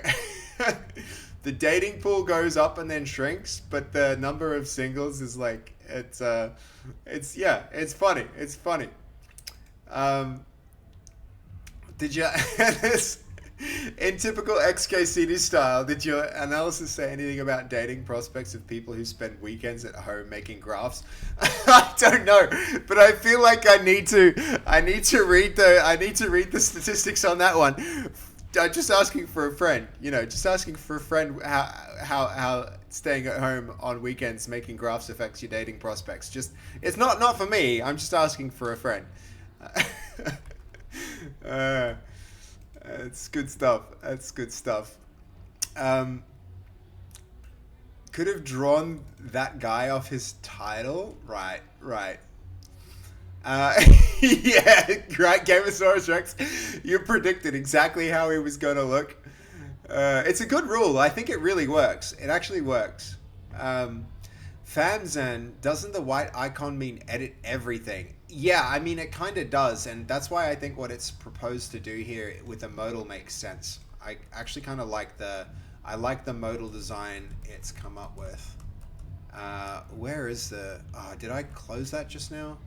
the dating pool goes up and then shrinks, but the number of singles is like, it's funny. It's funny. Did you, in typical XKCD style, did your analysis say anything about dating prospects of people who spend weekends at home making graphs? I don't know, but I feel like I need to read the statistics on that one. Just asking for a friend, how staying at home on weekends making graphs affects your dating prospects. Just, it's not for me. I'm just asking for a friend. It's good stuff. That's good stuff. Could have drawn that guy off his title. Right, right. Uh, yeah, right, Gamosaurus Rex. You predicted exactly how he was going to look. It's a good rule. I think it really works. It actually works. Um, Famzen, doesn't the white icon mean edit everything? Yeah, I mean, it kind of does. And that's why I think what it's proposed to do here with a modal makes sense. I actually kind of like I like the modal design it's come up with. Where is the... Oh, did I close that just now?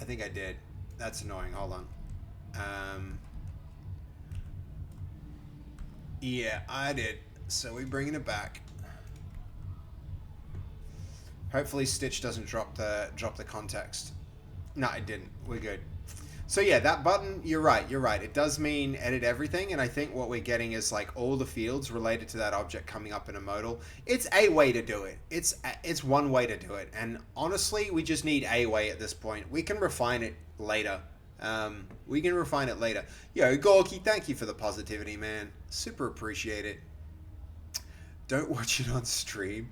I think I did. That's annoying. Hold on. Yeah, I did. So we're bringing it back. Hopefully Stitch doesn't drop the context. No, it didn't. We're good. So yeah, that button, you're right. It does mean edit everything, and I think what we're getting is like all the fields related to that object coming up in a modal. It's a way to do it. It's one way to do it, and honestly, we just need a way at this point. We can refine it later. Yo, Gorky, thank you for the positivity, man. Super appreciate it. Don't watch it on stream.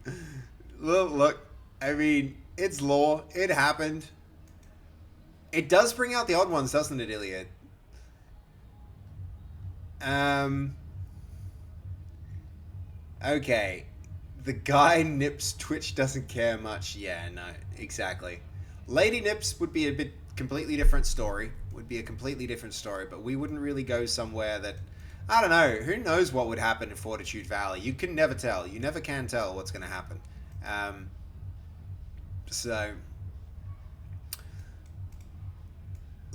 Look, I mean, it's lore. It happened. It does bring out the odd ones, doesn't it, Iliad? Okay. The guy Nips Twitch doesn't care much. Yeah, no, exactly. Lady Nips would be a completely different story. Would be a completely different story, but we wouldn't really go somewhere that... I don't know. Who knows what would happen in Fortitude Valley? You can never tell. You never can tell what's going to happen. So...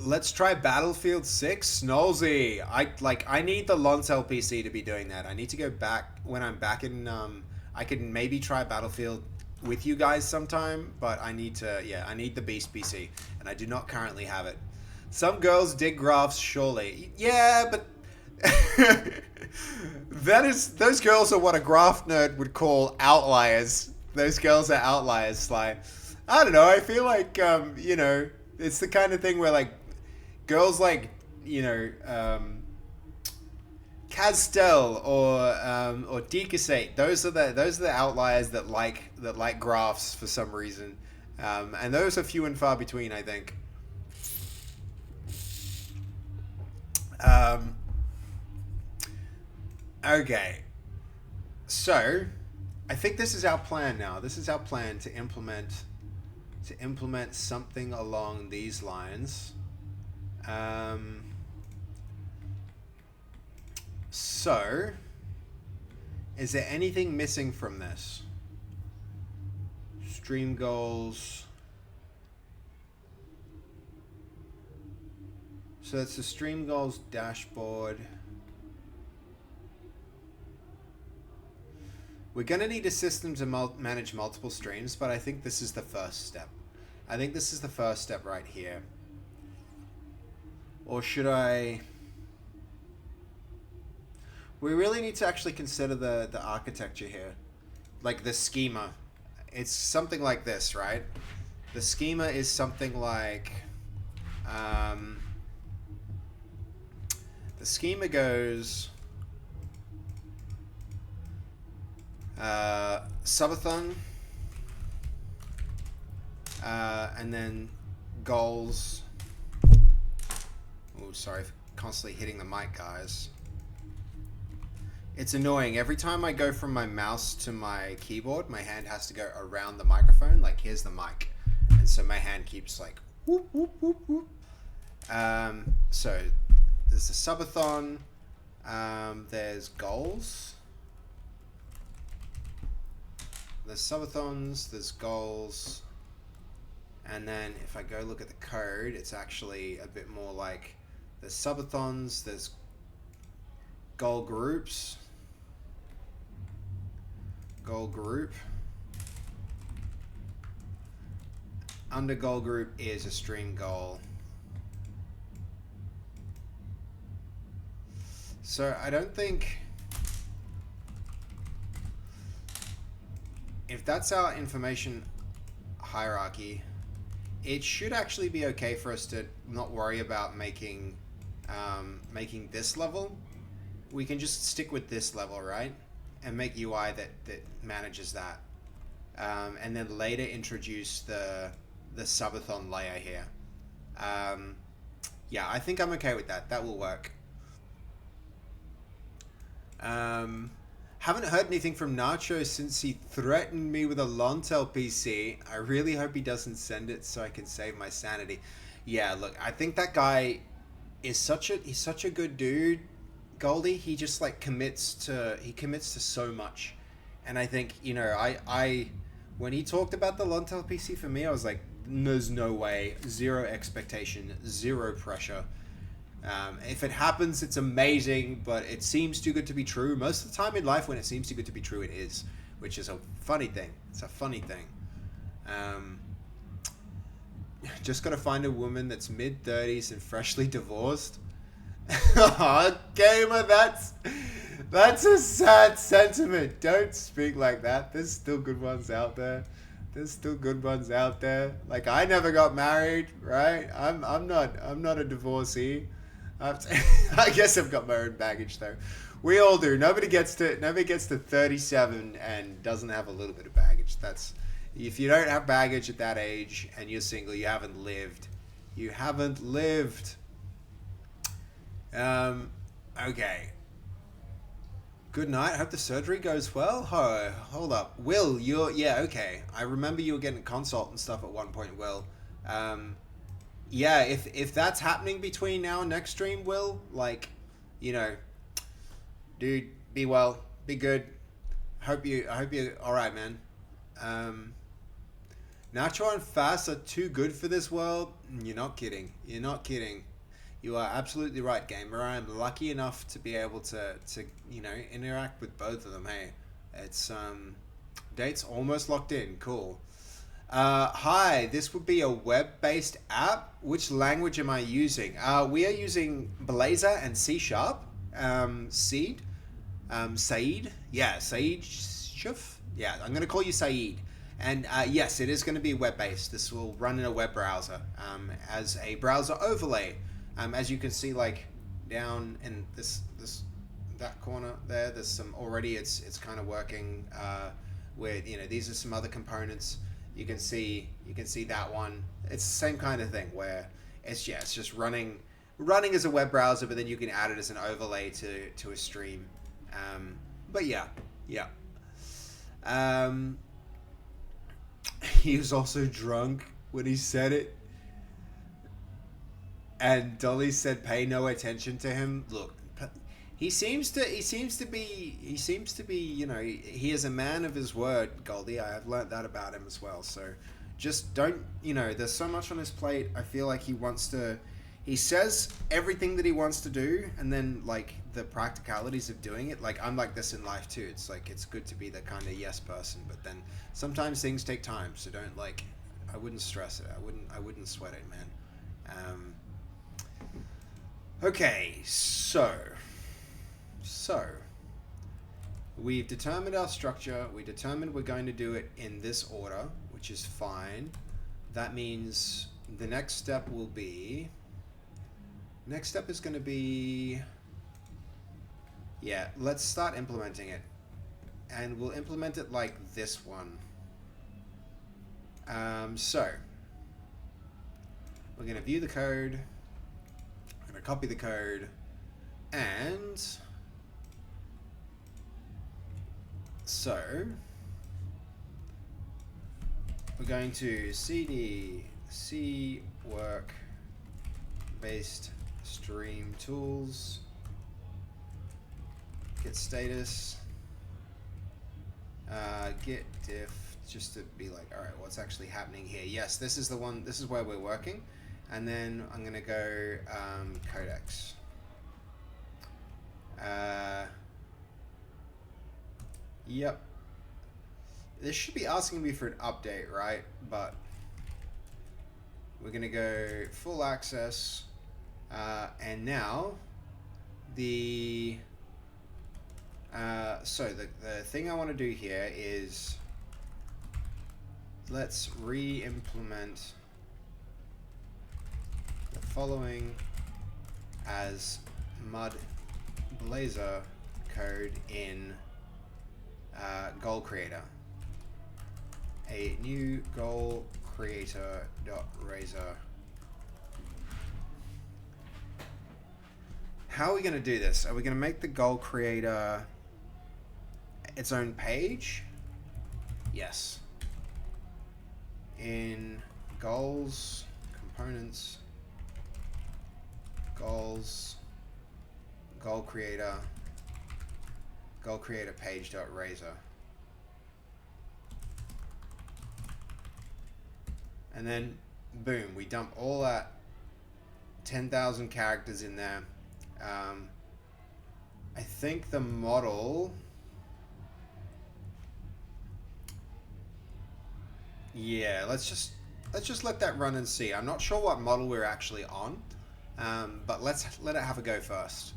Let's try Battlefield 6. Snolzy. I need the Lonsel PC to be doing that. I need to go back when I'm back in I can maybe try Battlefield with you guys sometime, but I need the Beast PC, and I do not currently have it. Some girls dig graphs, surely. Yeah, but those girls are what a graph nerd would call outliers. Those girls are outliers, Sly. I don't know, I feel like it's the kind of thing where like girls like, Castel or Decusate, those are the outliers that like graphs for some reason. And those are few and far between, I think. Okay. So, I think this is our plan now. This is our plan to implement something along these lines. So, is there anything missing from this? Stream goals. So that's the stream goals dashboard. We're going to need a system to manage multiple streams, but I think this is the first step. I think this is the first step right here. Or should I... We really need to actually consider the architecture here. Like the schema. It's something like this, right? The schema is something like... the schema goes... Subathon, and then goals. Oh, sorry for constantly hitting the mic, guys. It's annoying. Every time I go from my mouse to my keyboard, my hand has to go around the microphone. Like, here's the mic. And so my hand keeps like, whoop, whoop, whoop, whoop. So there's the subathon. There's goals. There's subathons, there's goals, and then if I go look at the code, it's actually a bit more like there's subathons, there's goal groups, goal group. Under goal group is a stream goal. So I don't think... If that's our information hierarchy, it should actually be okay for us to not worry about making this level. We can just stick with this level, right? UI that manages that, and then later introduce the Subathon layer here. Yeah, I think I'm okay with that. That will work. Haven't heard anything from Nacho since he threatened me with a Lontel PC. I really hope he doesn't send it so I can save my sanity. Yeah, look, I think that guy is he's such a good dude, Goldie. He just like commits to so much. And I think, I when he talked about the Lontel PC for me, I was like, there's no way, zero expectation, zero pressure. If it happens, it's amazing, but it seems too good to be true. Most of the time in life, when it seems too good to be true, it is, which is a funny thing. It's a funny thing. Just gotta find a woman that's mid-30s and freshly divorced. Gamer, that's a sad sentiment. Don't speak like that. There's still good ones out there. Like, I never got married, right? I'm not a divorcee. I guess I've got my own baggage though. We all do. Nobody gets to 37 and doesn't have a little bit of baggage. That's, if you don't have baggage at that age and you're single, you haven't lived. Okay. Good night. Hope the surgery goes well. Hold up. Will, okay. I remember you were getting a consult and stuff at one point, Will. Yeah, if that's happening between now and next stream, Will, like, dude, be well, be good. I hope you're all right, man. Nacho and Fast are too good for this world. You're not kidding. You are absolutely right, gamer. I am lucky enough to be able to interact with both of them. Hey, it's dates almost locked in. Cool. Hi, this would be a web-based app. Which language am I using? We are using Blazor and C#. Saeed. Yeah, Saeed Shuf. Yeah, I'm going to call you Saeed. And yes, it is going to be web-based. This will run in a web browser as a browser overlay. As you can see, like down in that corner there, there's some already. It's kind of working. Where these are some other components. You can see that one. It's the same kind of thing where it's just running as a web browser, but then you can add it as an overlay to a stream. But yeah. He was also drunk when he said it. And Dolly said, "Pay no attention to him." Look, he seems to be. He is a man of his word, Goldie. I have learnt that about him as well. So, just don't. There's so much on his plate. I feel like he wants to. He says everything that he wants to do, and then like the practicalities of doing it. Like, I'm like this in life too. It's like it's good to be the kind of yes person, but then sometimes things take time. So don't like. I wouldn't stress it. I wouldn't sweat it, man. Okay, so we've determined our structure. We determined we're going to do it in this order, which is fine. That means the next step will be. Next step is going to be. Yeah, let's start implementing it, and we'll implement it like this one. So we're going to view the code. Copy the code, and so we're going to cd c work based stream tools, git status, git diff, just to be like, all right, what's actually happening here? Yes, this is the one. This is where we're working. And then I'm going to go codecs. Yep. This should be asking me for an update, right? But we're going to go full access. And now the thing I want to do here is let's re-implement the following as mud Blazor code in goal creator. A new goal creator dot razor. How are we going to do this? Are we going to make the goal creator its own page? Yes. In goals, components, goals, goal creator page dot razor. And then boom, we dump all that 10,000 characters in there. I think the model, yeah, let's just let that run and see. I'm not sure what model we're actually on, but let's let it have a go first.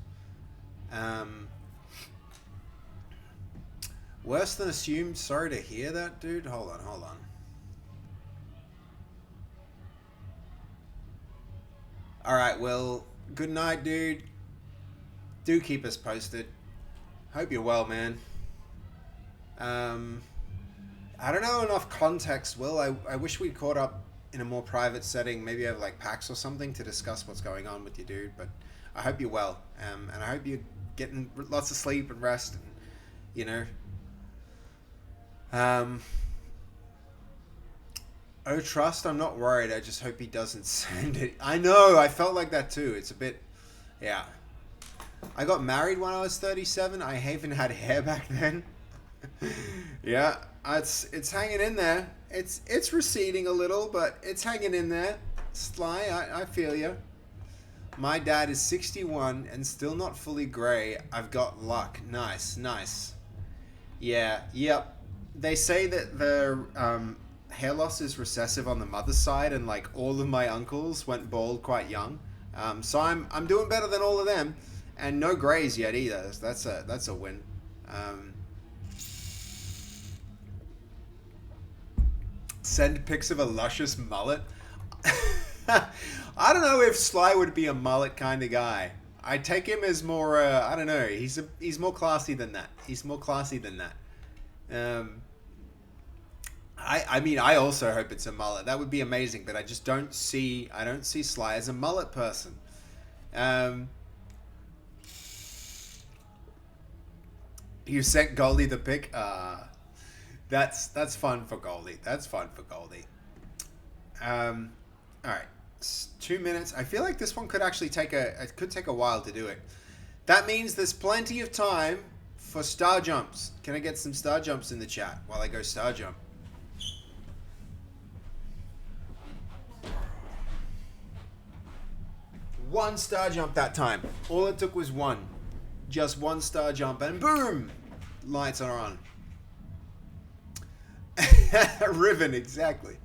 Worse than assumed. Sorry to hear that, dude. Hold on. All right, well, good night, dude. Do keep us posted. Hope you're well, man. I don't know enough context, Will. I wish we'd caught up in a more private setting, maybe over like PAX or something, to discuss what's going on with you, dude. But I hope you're well, and I hope you're getting lots of sleep and rest, and you know. Oh, trust, I'm not worried. I just hope he doesn't send it. I know, I felt like that too. It's a bit, yeah. I got married when I was 37. I even had hair back then. Yeah, it's hanging in there. It's receding a little, but it's hanging in there. Sly, I feel you. My dad is 61 and still not fully grey. I've got luck. Nice. Yeah, yep. They say that the hair loss is recessive on the mother's side, and like all of my uncles went bald quite young. So I'm doing better than all of them, and no greys yet either. That's a win. Send pics of a luscious mullet. I don't know if Sly would be a mullet kind of guy. I take him as more. I don't know. He's more classy than that. I mean, I also hope it's a mullet. That would be amazing, but I just don't see Sly as a mullet person. You sent Goldie the pic. That's fun for Goldie. All right, 2 minutes. I feel like this one could actually take a while to do it. That means there's plenty of time for star jumps. Can I get some star jumps in the chat while I go star jump? One star jump that time. All it took was one. Just one star jump and boom! Lights are on. Riven, exactly.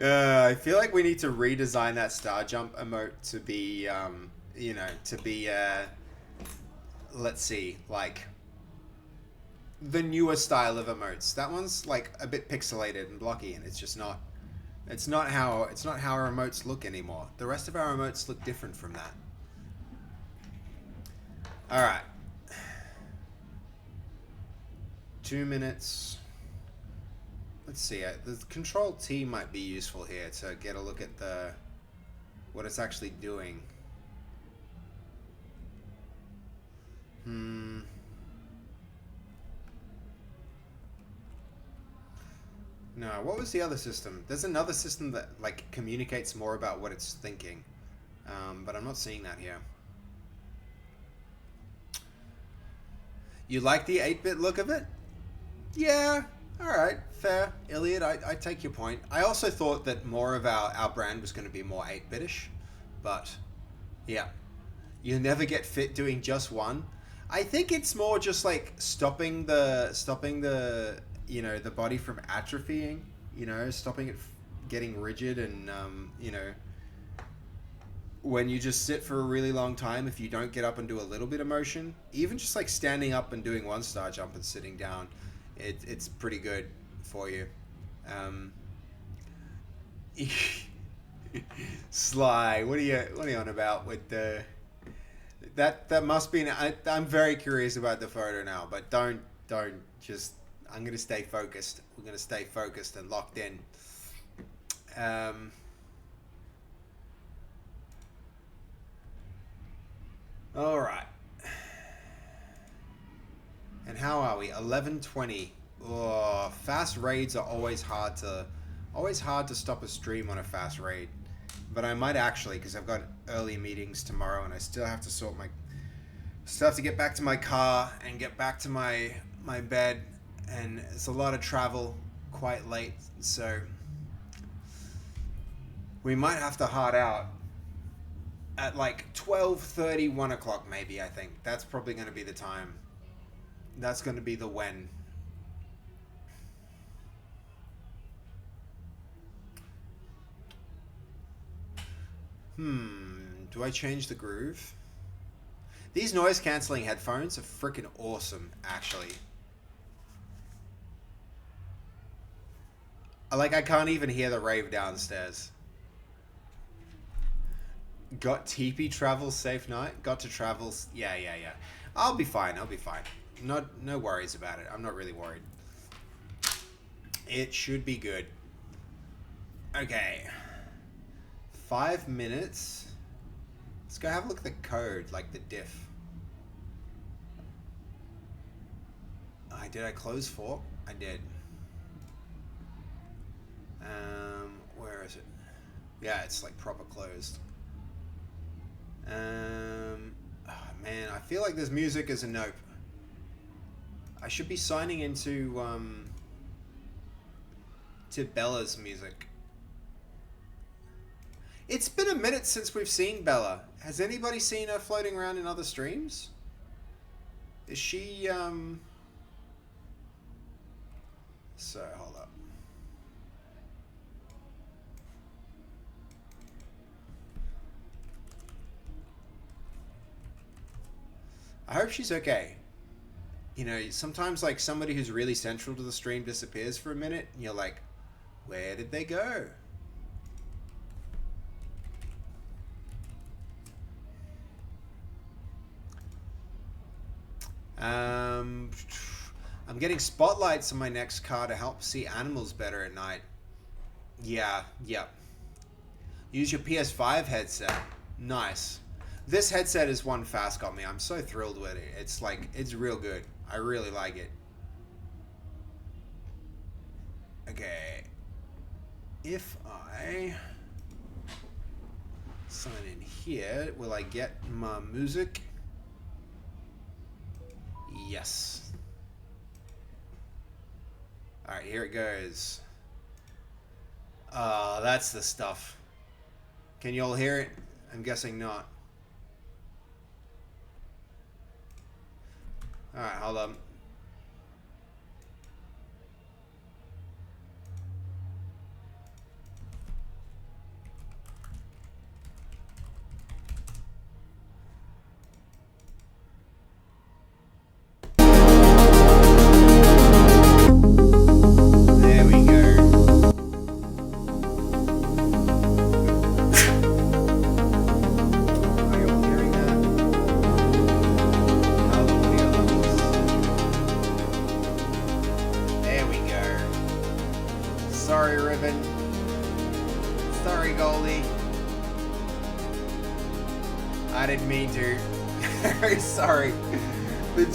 I feel like we need to redesign that star jump emote to be, let's see, like the newer style of emotes. That one's like a bit pixelated and blocky, and it's just not. It's not how our emotes look anymore. The rest of our emotes look different from that. All right. 2 minutes. Let's see. The Control T might be useful here to get a look at what it's actually doing. No, what was the other system? There's another system that like communicates more about what it's thinking, but I'm not seeing that here. You like the 8-bit look of it? Yeah, alright, fair. Iliad, I take your point. I also thought that more of our brand was going to be more 8-bitish, but yeah. You'll never get fit doing just one. I think it's more just like stopping the the body from atrophying, stopping it getting rigid, and when you just sit for a really long time, if you don't get up and do a little bit of motion, even just like standing up and doing one star jump and sitting down, it's pretty good for you. Sly, what are you on about with the that must be I'm very curious about the photo now, but don't Don't just... I'm going to stay focused. We're going to stay focused and locked in. All right. And how are we? 11:20. Oh, fast raids are always hard to stop a stream on a fast raid. But I might actually, because I've got early meetings tomorrow, and I still have to still have to get back to my car and get back to my bed, and it's a lot of travel quite late, so we might have to hard out at like 12:30, 1 o'clock maybe. I think that's probably going to be the time. That's going to be the when. Do I change the groove? These noise cancelling headphones are freaking awesome, actually. I can't even hear the rave downstairs. Got TP travel safe night? Got to travel... Yeah. I'll be fine. No worries about it. I'm not really worried. It should be good. Okay. 5 minutes. Let's go have a look at the code, like the diff. Did I close fork? I did. Where is it? Yeah, it's like proper closed. Oh man, I feel like this music is a nope. I should be signing into to Bella's music. It's been a minute since we've seen Bella. Has anybody seen her floating around in other streams? Is she So, hold up. I hope she's okay. You know, sometimes like somebody who's really central to the stream disappears for a minute and you're like, where did they go? I'm getting spotlights on my next car to help see animals better at night. Yeah. Use your PS5 headset. Nice. This headset is one Fast got me. I'm so thrilled with it. It's like, it's real good. I really like it. Okay. If I sign in here, will I get my music? Yes. Alright, here it goes. That's the stuff. Can you all hear it? I'm guessing not. Alright, hold on.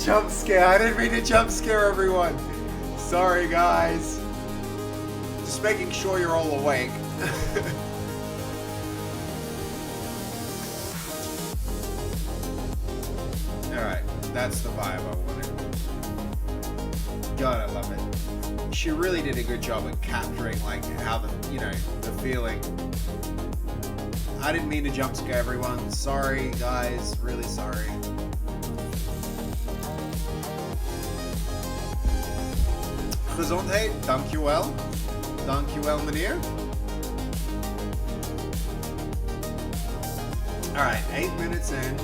Jump scare. I didn't mean to jump scare everyone. Sorry, guys. Just making sure you're all awake. Alright, that's the vibe I wanted. God, I love it. She really did a good job at capturing, like, how the feeling. I didn't mean to jump scare everyone. Sorry, guys. Really sorry. Gezondheid, dankjewel. Dankjewel, meneer. Alright, 8 minutes in.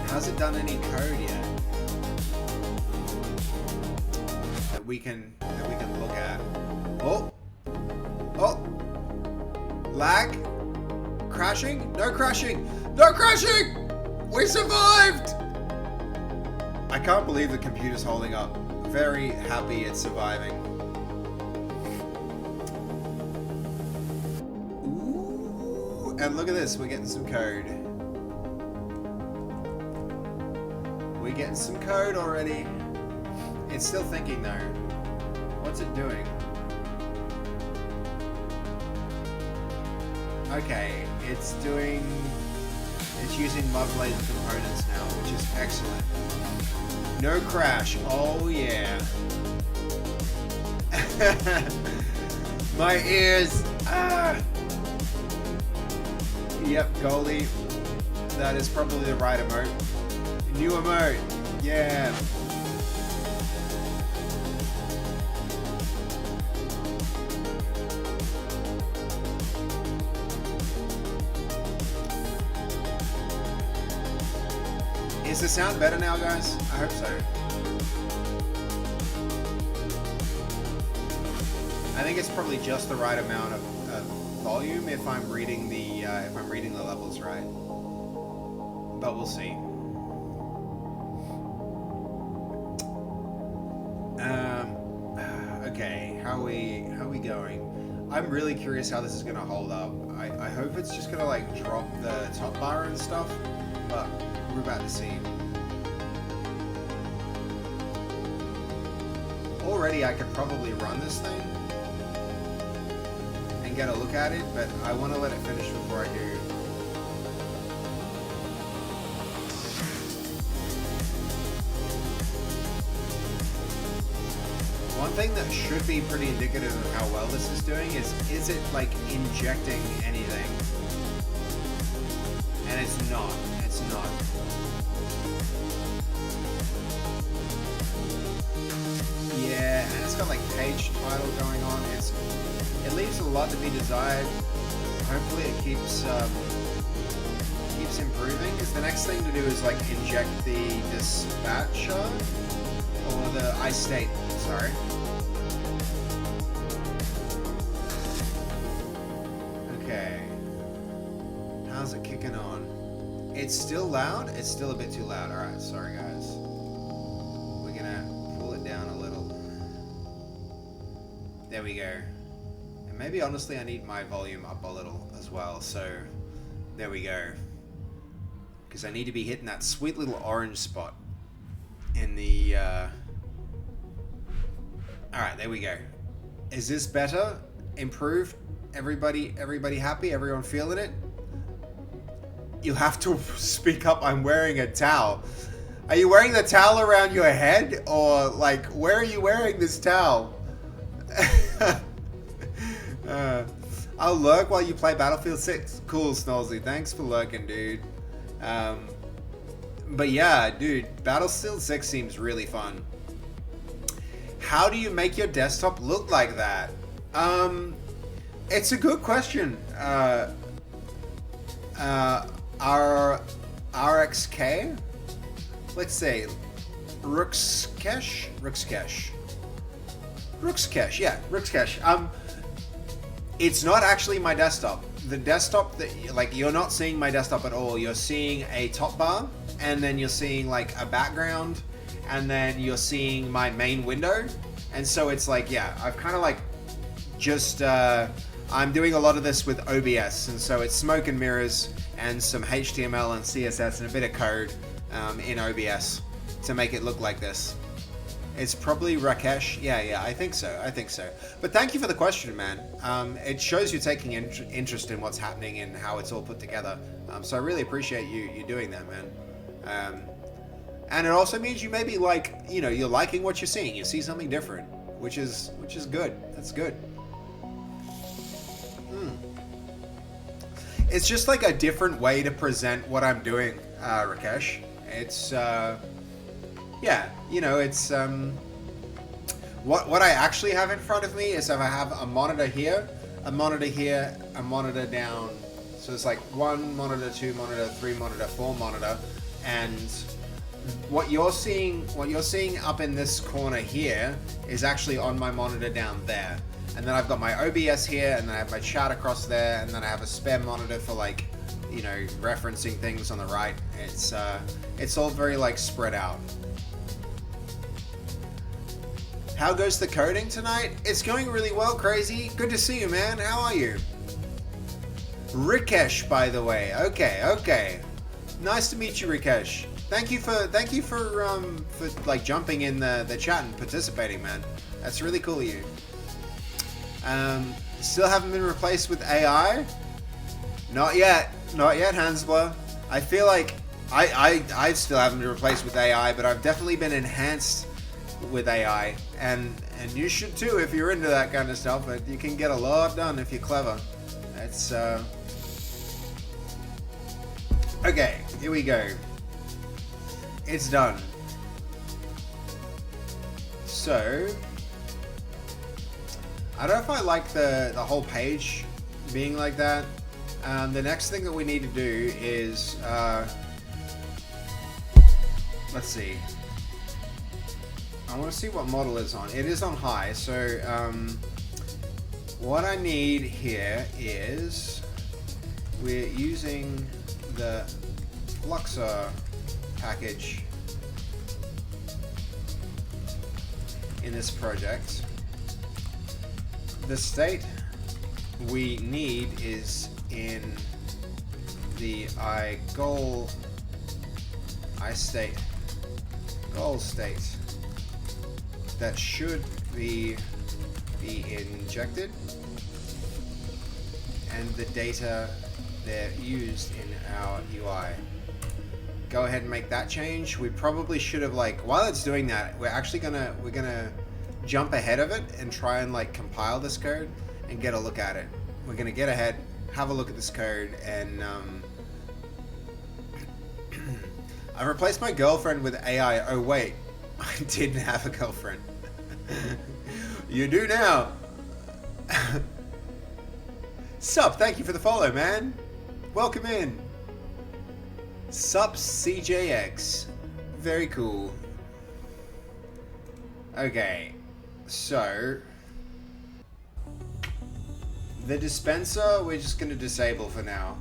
Hasn't done any code yet that we can look at. Oh. Lag? Crashing? No crashing! No crashing! We survived! I can't believe the computer's holding up. Very happy it's surviving. Ooh, and look at this, we're getting some code. We're getting some code already. It's still thinking though. What's it doing? Okay, it's using Blazor components now, which is excellent. No crash, oh yeah. My ears, ah! Yep, Goldie, that is probably the right emote. New emote, yeah. Is the sound better now, guys? I hope so. I think it's probably just the right amount of volume if I'm reading the levels right. But we'll see. Okay, how are we going? I'm really curious how this is gonna hold up. I hope it's just gonna like drop the top bar and stuff, but we're about to see. Already I could probably run this thing and get a look at it, but I want to let it finish before I do. One thing that should be pretty indicative of how well this is doing is it like injecting anything? And it's not. It's not. Yeah, and it's got like page title going on. It leaves a lot to be desired. Hopefully it keeps improving. Is the next thing to do is like inject the dispatcher or the iState. Sorry. Okay. How's it kicking on? It's still loud? It's still a bit too loud. Alright, sorry guys. We're gonna pull it down a little. There we go. And maybe honestly I need my volume up a little as well, so there we go. Because I need to be hitting that sweet little orange spot in the... Alright, there we go. Is this better? Improved? Everybody happy? Everyone feeling it? You have to speak up. I'm wearing a towel. Are you wearing the towel around your head? Or, like, where are you wearing this towel? I'll lurk while you play Battlefield 6. Cool, Snolzy. Thanks for lurking, dude. But yeah, dude, Battlefield 6 seems really fun. How do you make your desktop look like that? It's a good question. RXK? Let's say Rookskesh, yeah, Rookskesh. It's not actually my desktop. The desktop that, like, you're not seeing my desktop at all. You're seeing a top bar, and then you're seeing like a background, and then you're seeing my main window. And so it's like, yeah, I've kind of like just, I'm doing a lot of this with OBS, and so it's smoke and mirrors and some HTML and CSS and a bit of code in OBS to make it look like this. It's probably Rakesh. Yeah, I think so. But thank you for the question, man. It shows you're taking interest in what's happening and how it's all put together. So I really appreciate you doing that, man. And it also means you maybe like, you know, you're liking what you're seeing. You see something different, which is good. That's good. It's just like a different way to present what I'm doing, Rakesh. It's, yeah, you know, it's, what I actually have in front of me is if I have a monitor here, a monitor down. So it's like 1 monitor, 2 monitor, 3 monitor, 4 monitor, and what you're seeing up in this corner here is actually on my monitor down there. And then I've got my OBS here, and then I have my chat across there, and then I have a spare monitor for, like, you know, referencing things on the right. It's all very like spread out. How goes the coding tonight? It's going really well, Crazy. Good to see you, man. How are you? Rikesh, by the way. Okay. Nice to meet you, Rikesh. Thank you for like jumping in the chat and participating, man. That's really cool of you. Still haven't been replaced with AI? Not yet, Hansbler. I feel like I still haven't been replaced with AI, but I've definitely been enhanced with AI, and you should too if you're into that kind of stuff. But you can get a lot done if you're clever. It's okay. Here we go. It's done. So I don't know if I like the whole page being like that. The next thing that we need to do is let's see. I want to see what model is on. It is on high, so what I need here is we're using the Blazor package in this project. The state we need is in the goal state. That should be injected, and the data they're used in our UI. Go ahead and make that change. We probably should have, like, while it's doing that, we're gonna jump ahead of it and try and like compile this code and get a look at it. We're gonna get ahead, have a look at this code, and I replaced my girlfriend with AI. Oh wait, I didn't have a girlfriend. You do now. Sup, thank you for the follow, man. Welcome in. Sup, CJX. Very cool. Okay, so the dispenser we're just going to disable for now.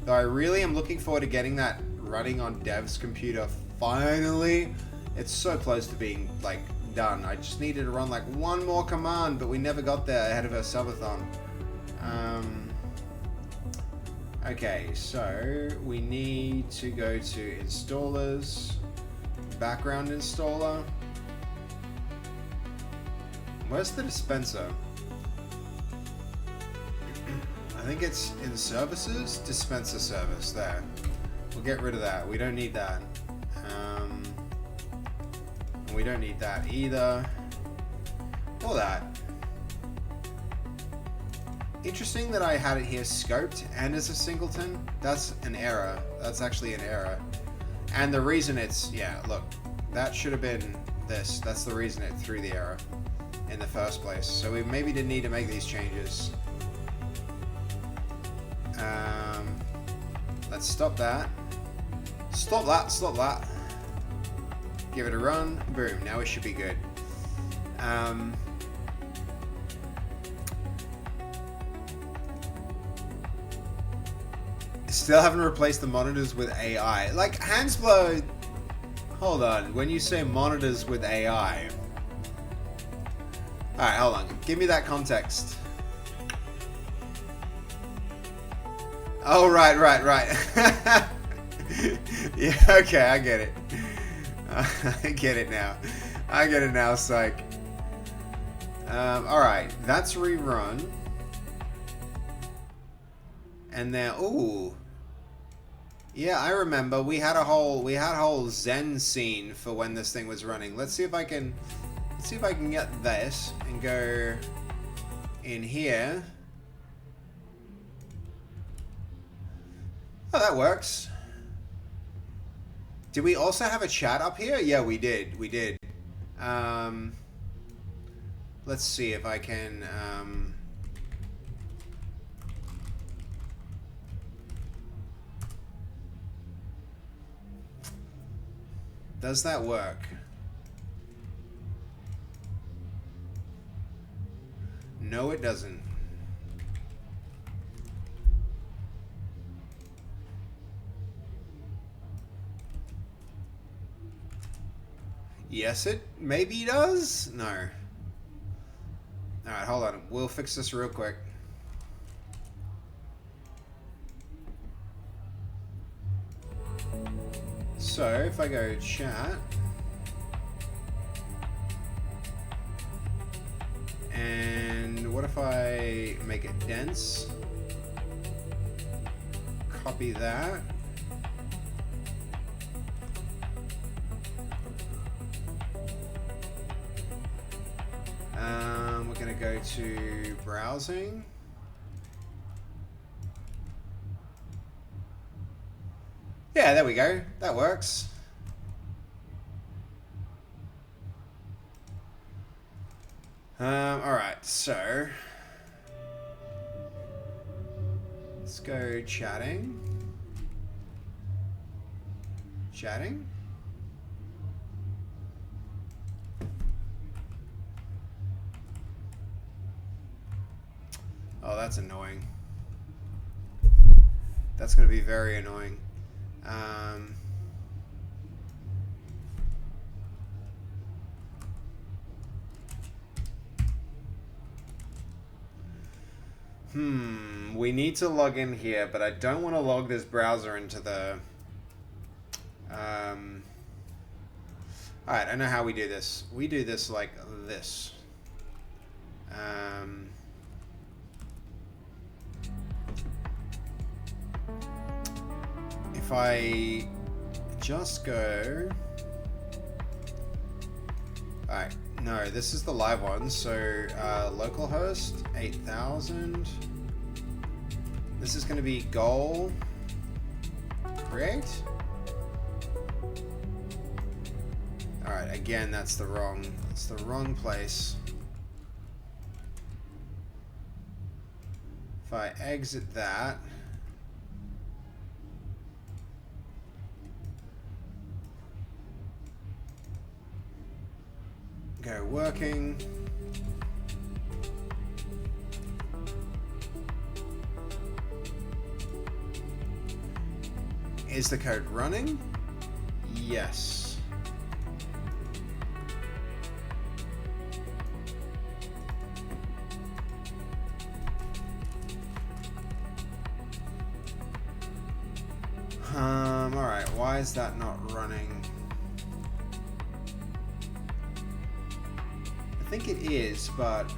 Though I really am looking forward to getting that running on Dev's computer finally. It's so close to being like done. I just needed to run like one more command, but we never got there ahead of our subathon. Okay, so we need to go to installers, background installer. Where's the dispenser? I think it's in services, dispenser service, there. We'll get rid of that, we don't need that. We don't need that either, or that. Interesting that I had it here scoped and as a singleton. That's an error, that's actually an error. And the reason it's, yeah, look, that should have been this. That's the reason it threw the error in the first place. So we maybe didn't need to make these changes. Let's stop that. Stop that. Give it a run. Boom. Now we should be good. Still haven't replaced the monitors with AI. Like, Hansblow... Hold on. When you say monitors with AI... Alright, hold on. Give me that context. Oh, right. Yeah, okay, I get it. I get it now, psych. Alright, that's rerun. And then, ooh. Yeah, I remember. We had a whole Zen scene for when this thing was running. Let's see if I can get this and go in here. Oh, that works. Did we also have a chat up here? Yeah, we did. Let's see if I can... Does that work? No, it doesn't. Yes, it maybe does? No. Alright, hold on. We'll fix this real quick. So, if I go chat... And what if I make it dense? Copy that. We're going to go to browsing. Yeah, there we go. That works. Alright, so let's go chatting. Chatting? Oh, that's annoying. That's going to be very annoying. We need to log in here, but I don't want to log this browser into the... Alright, I know how we do this. We do this like this. If I just go... Alright, no, this is the live one. So, localhost, 8000. This is going to be goal, create. Alright, again, that's the wrong place. If I exit that, go working. Is the code running? Yes. Alright, why is that not running? I think it is, but...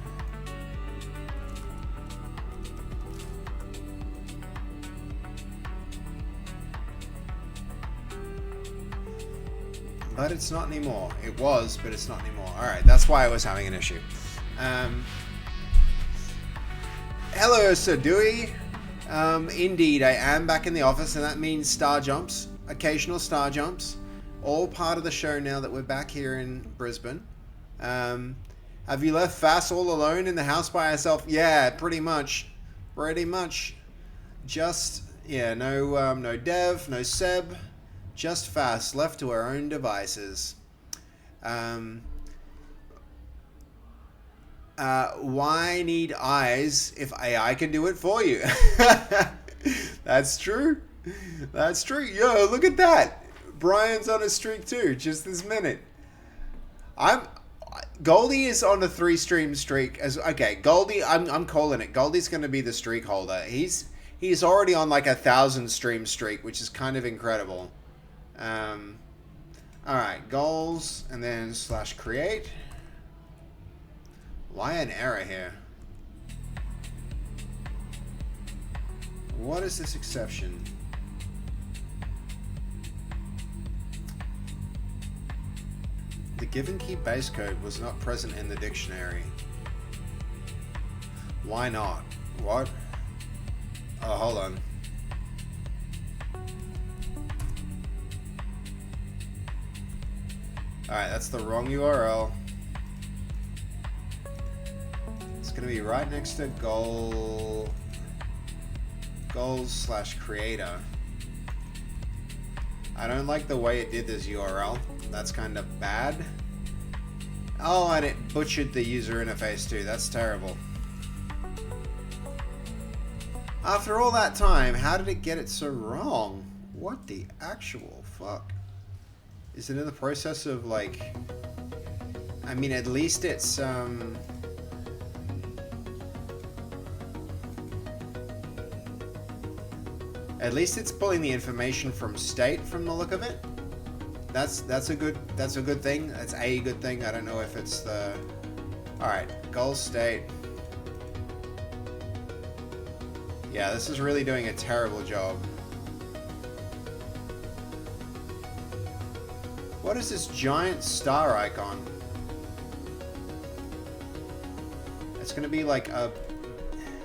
But it's not anymore. It was, but it's not anymore. Alright, that's why I was having an issue. Hello, Sir Dewey. Indeed, I am back in the office, and that means star jumps. Occasional star jumps. All part of the show now that we're back here in Brisbane. Have you left Fass all alone in the house by herself? Yeah, pretty much. Pretty much. Just, yeah, no Dev, no Seb. Just Fass, left to our own devices. Why need eyes if AI can do it for you? That's true. That's true. Yo, look at that. Brian's on a streak too, just this minute. Goldie is on a 3-stream streak. Okay, Goldie, I'm calling it. Goldie's going to be the streak holder. He's already on like 1,000 stream streak, which is kind of incredible. Alright, goals, and then /create. Why an error here? What is this exception? The given key base code was not present in the dictionary. Why not? What? Oh, hold on. Alright, that's the wrong URL. It's going to be right next to goals/creator. I don't like the way it did this URL. That's kind of bad. Oh, and it butchered the user interface too. That's terrible. After all that time, how did it get it so wrong? What the actual fuck? Is it in the process of like I mean, at least it's at least it's pulling the information from state from the look of it. That's a good thing. That's a good thing. I don't know if it's the... Alright, goal state. Yeah, this is really doing a terrible job. What is this giant star icon? It's gonna be like a...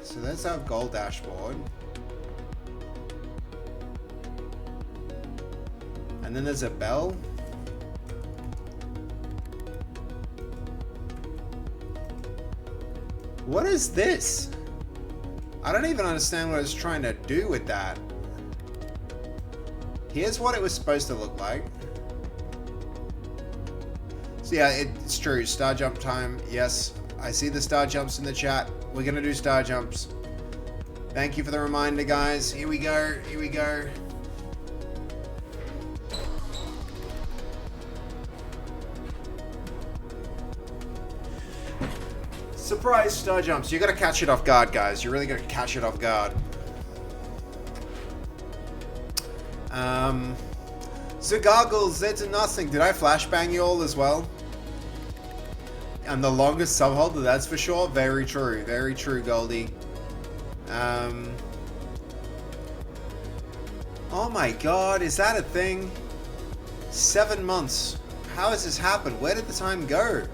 So that's our goal dashboard. And then there's a bell. What is this? I don't even understand what it's trying to do with that. Here's what it was supposed to look like. So yeah, it's true. Star jump time. Yes, I see the star jumps in the chat. We're gonna do star jumps. Thank you for the reminder, guys. Here we go. Here we go. Surprise star jumps. You gotta catch it off guard, guys. You really gotta catch it off guard. So goggles, that's nothing. Did I flashbang you all as well? And the longest sub holder, that's for sure. Very true, Goldie. Oh my god, is that a thing? 7 months. How has this happened? Where did the time go?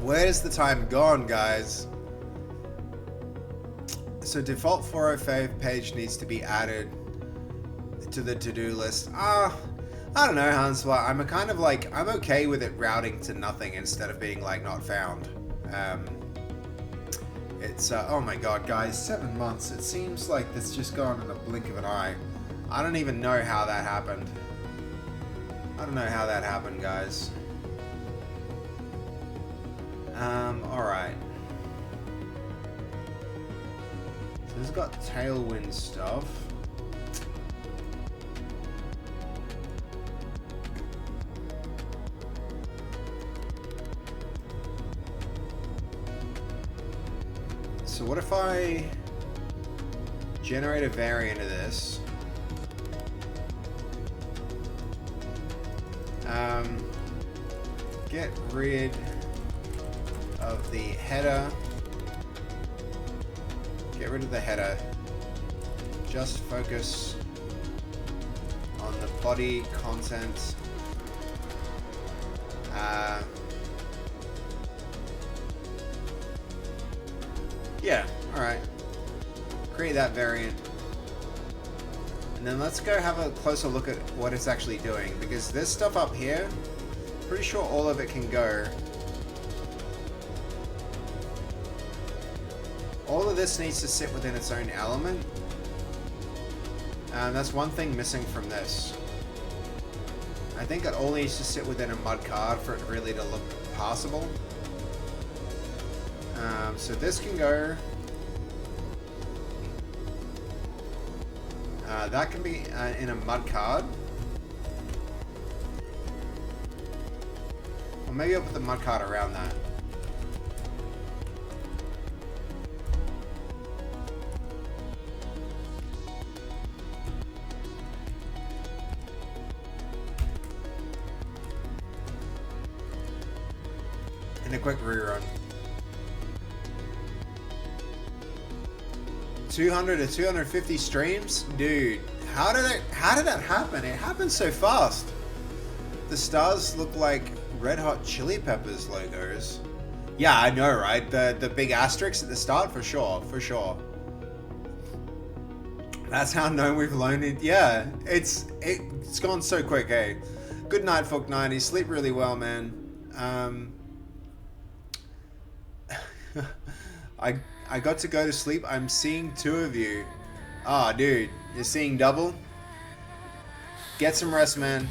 Where is the time gone, guys? So default 405 page needs to be added to the to-do list. I don't know, Hansla. I'm kind of like, I'm okay with it routing to nothing instead of being like not found. It's, oh my god, guys, 7 months. It seems like it's just gone in a blink of an eye. I don't even know how that happened. I don't know how that happened, guys. Alright. So this has got Tailwind stuff. So what if I generate a variant of this? Get rid of the header. Get rid of the header. Just focus on the body content. Yeah, alright. Create that variant. And then let's go have a closer look at what it's actually doing. Because this stuff up here, pretty sure all of it can go. All of this needs to sit within its own element. And that's one thing missing from this. I think it all needs to sit within a mud card for it really to look passable. So this can go. That can be in a mud card. Or maybe I'll put the mud card around that. And a quick rerun. 200 to 250 streams? Dude, how did that happen? It happened so fast. The stars look like Red Hot Chili Peppers logos. Yeah, I know, right? The big asterisks at the start, for sure, for sure. That's how known we've loaned it. Yeah, it's gone so quick, eh? Good night, Folk90. Sleep really well, man. I got to go to sleep. I'm seeing 2 of you. Ah, dude, you're seeing double? Get some rest, man.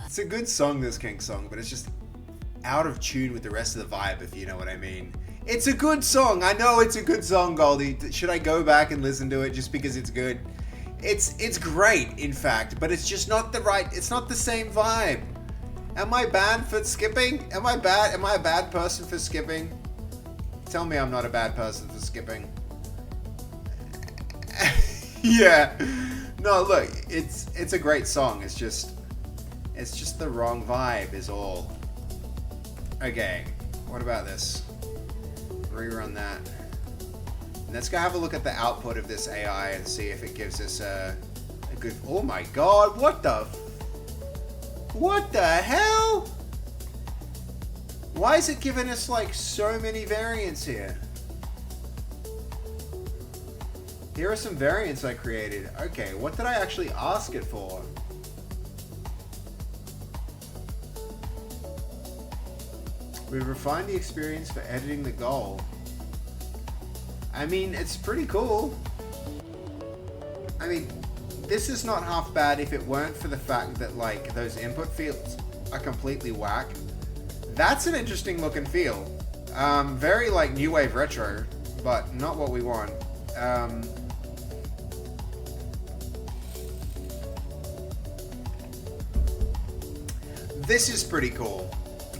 It's a good song, this Kink song, but it's just out of tune with the rest of the vibe, if you know what I mean. It's a good song. I know it's a good song, Goldie. Should I go back and listen to it just because it's good? It's great, in fact, but it's just not it's not the same vibe. Am I bad for skipping? Am I a bad person for skipping? Tell me I'm not a bad person for skipping. Yeah. No, look, it's a great song. It's just the wrong vibe is all. Okay, what about this? Rerun that. And let's go have a look at the output of this AI and see if it gives us a good... Oh my god, what the hell? Why is it giving us like so many variants here? Here are some variants I created. Okay, what did I actually ask it for? We've refined the experience for editing the goal. I mean, it's pretty cool. I mean, this is not half bad if it weren't for the fact that, like, those input fields are completely whack. That's an interesting look and feel. Very, like, new wave retro, but not what we want. This is pretty cool.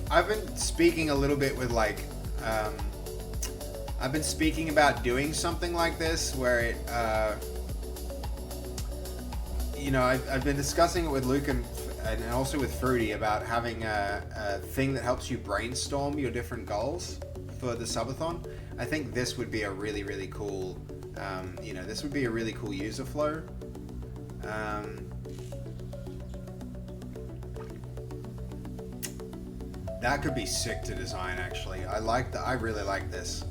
I've been speaking a little bit with, like, I've been speaking about doing something like this where it, you know, I've been discussing it with Luke and also with Fruity about having a thing that helps you brainstorm your different goals for the Subathon. I think this would be a really, really cool, you know, this would be a really cool user flow. That could be sick to design, actually. I really like this.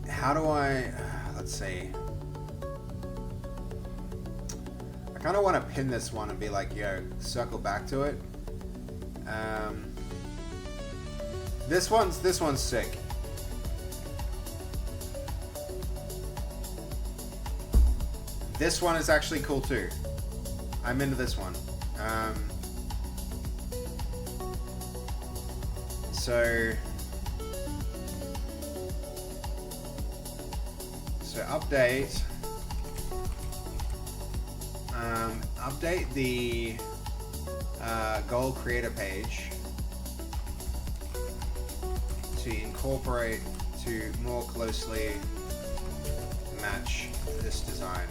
How do I... Let's see. I kind of want to pin this one and be like, yo, circle back to it. This one's sick. This one is actually cool too. I'm into this one. So update the goal creator page to incorporate to more closely match this design.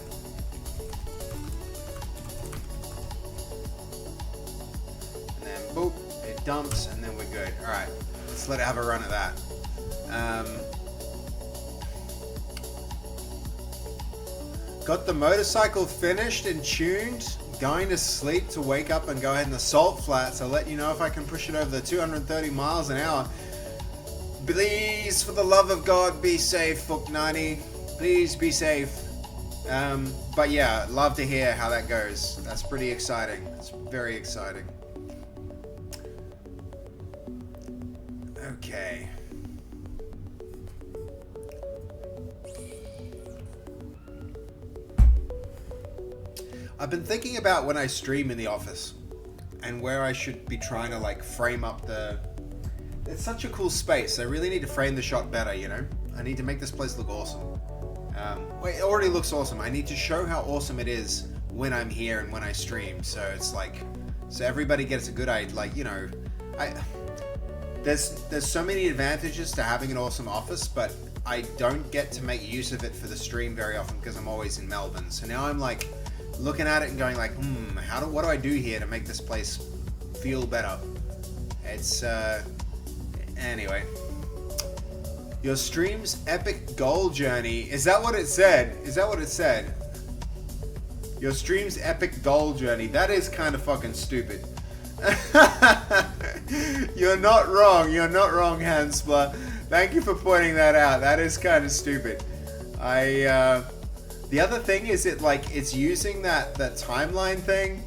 And then boop, it dumps, and then we're good. All right, let's let it have a run at that. Got the motorcycle finished and tuned. Going to sleep to wake up and go ahead and assault flats. I'll let you know if I can push it over the 230 miles an hour. Please, for the love of God, be safe, Fuck90. Please be safe. But yeah, love to hear how that goes. That's pretty exciting. It's very exciting. Okay. I've been thinking about when I stream in the office and where I should be trying to like frame up it's such a cool space. I really need to frame the shot better, you know? I need to make this place look awesome. Well, it already looks awesome. I need to show how awesome it is when I'm here and when I stream. So it's like, so everybody gets a good idea. Like, you know, there's so many advantages to having an awesome office, but I don't get to make use of it for the stream very often because I'm always in Melbourne. So now I'm like looking at it and going like, what do I do here to make this place feel better? It's anyway. Your stream's epic goal journey. Is that what it said? Is that what it said? Your stream's epic goal journey. That is kind of fucking stupid. You're not wrong. You're not wrong, Hansbla. Thank you for pointing that out. That is kind of stupid. The other thing is it's using that timeline thing.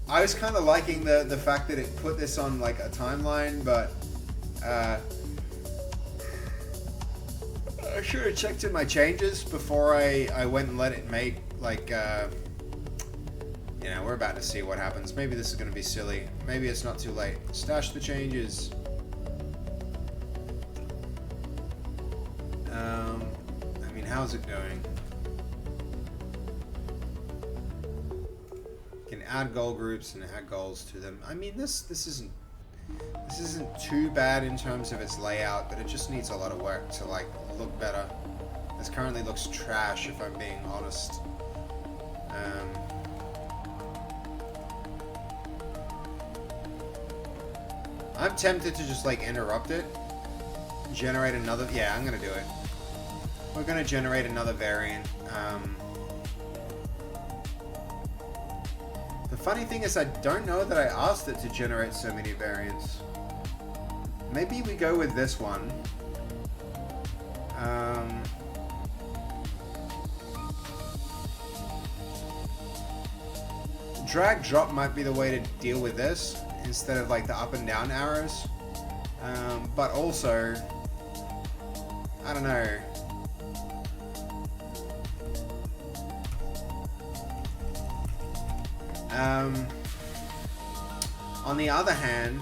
I was kind of liking the fact that it put this on like a timeline, but I should have checked in my changes before I went and let it make like You know, we're about to see what happens. Maybe this is going to be silly. Maybe it's not too late. Stash the changes. I mean, how's it going? Can add goal groups and add goals to them. I mean, this isn't too bad in terms of its layout, but it just needs a lot of work to like look better. This currently looks trash, if I'm being honest. I'm tempted to just like interrupt it, generate another. Yeah, I'm gonna do it. We're gonna generate another variant. The funny thing is, I don't know that I asked it to generate so many variants. Maybe we go with this one. Drag drop might be the way to deal with this instead of like the up and down arrows. But also, I don't know. On the other hand,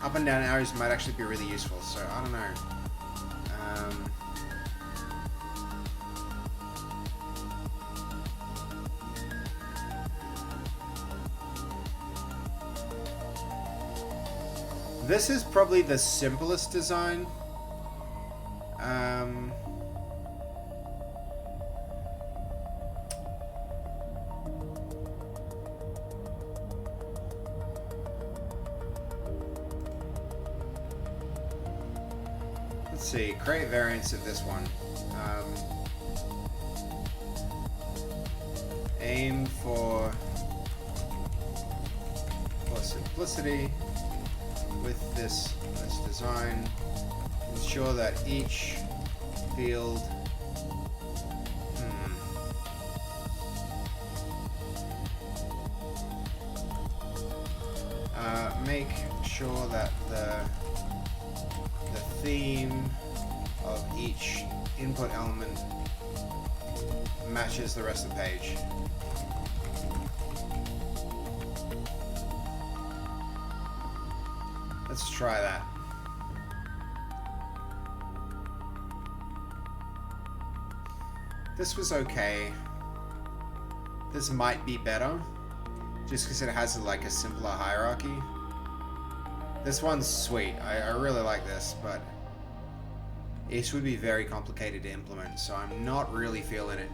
up and down arrows might actually be really useful, so I don't know. This is probably the simplest design. Let's see, create variants of this one. Aim for simplicity with this design. Ensure that each field make sure that the theme of each input element matches the rest of the page. Let's try that. This was okay. This might be better, just because it has like a simpler hierarchy. This one's sweet. I really like this, but it would be very complicated to implement, so I'm not really feeling it.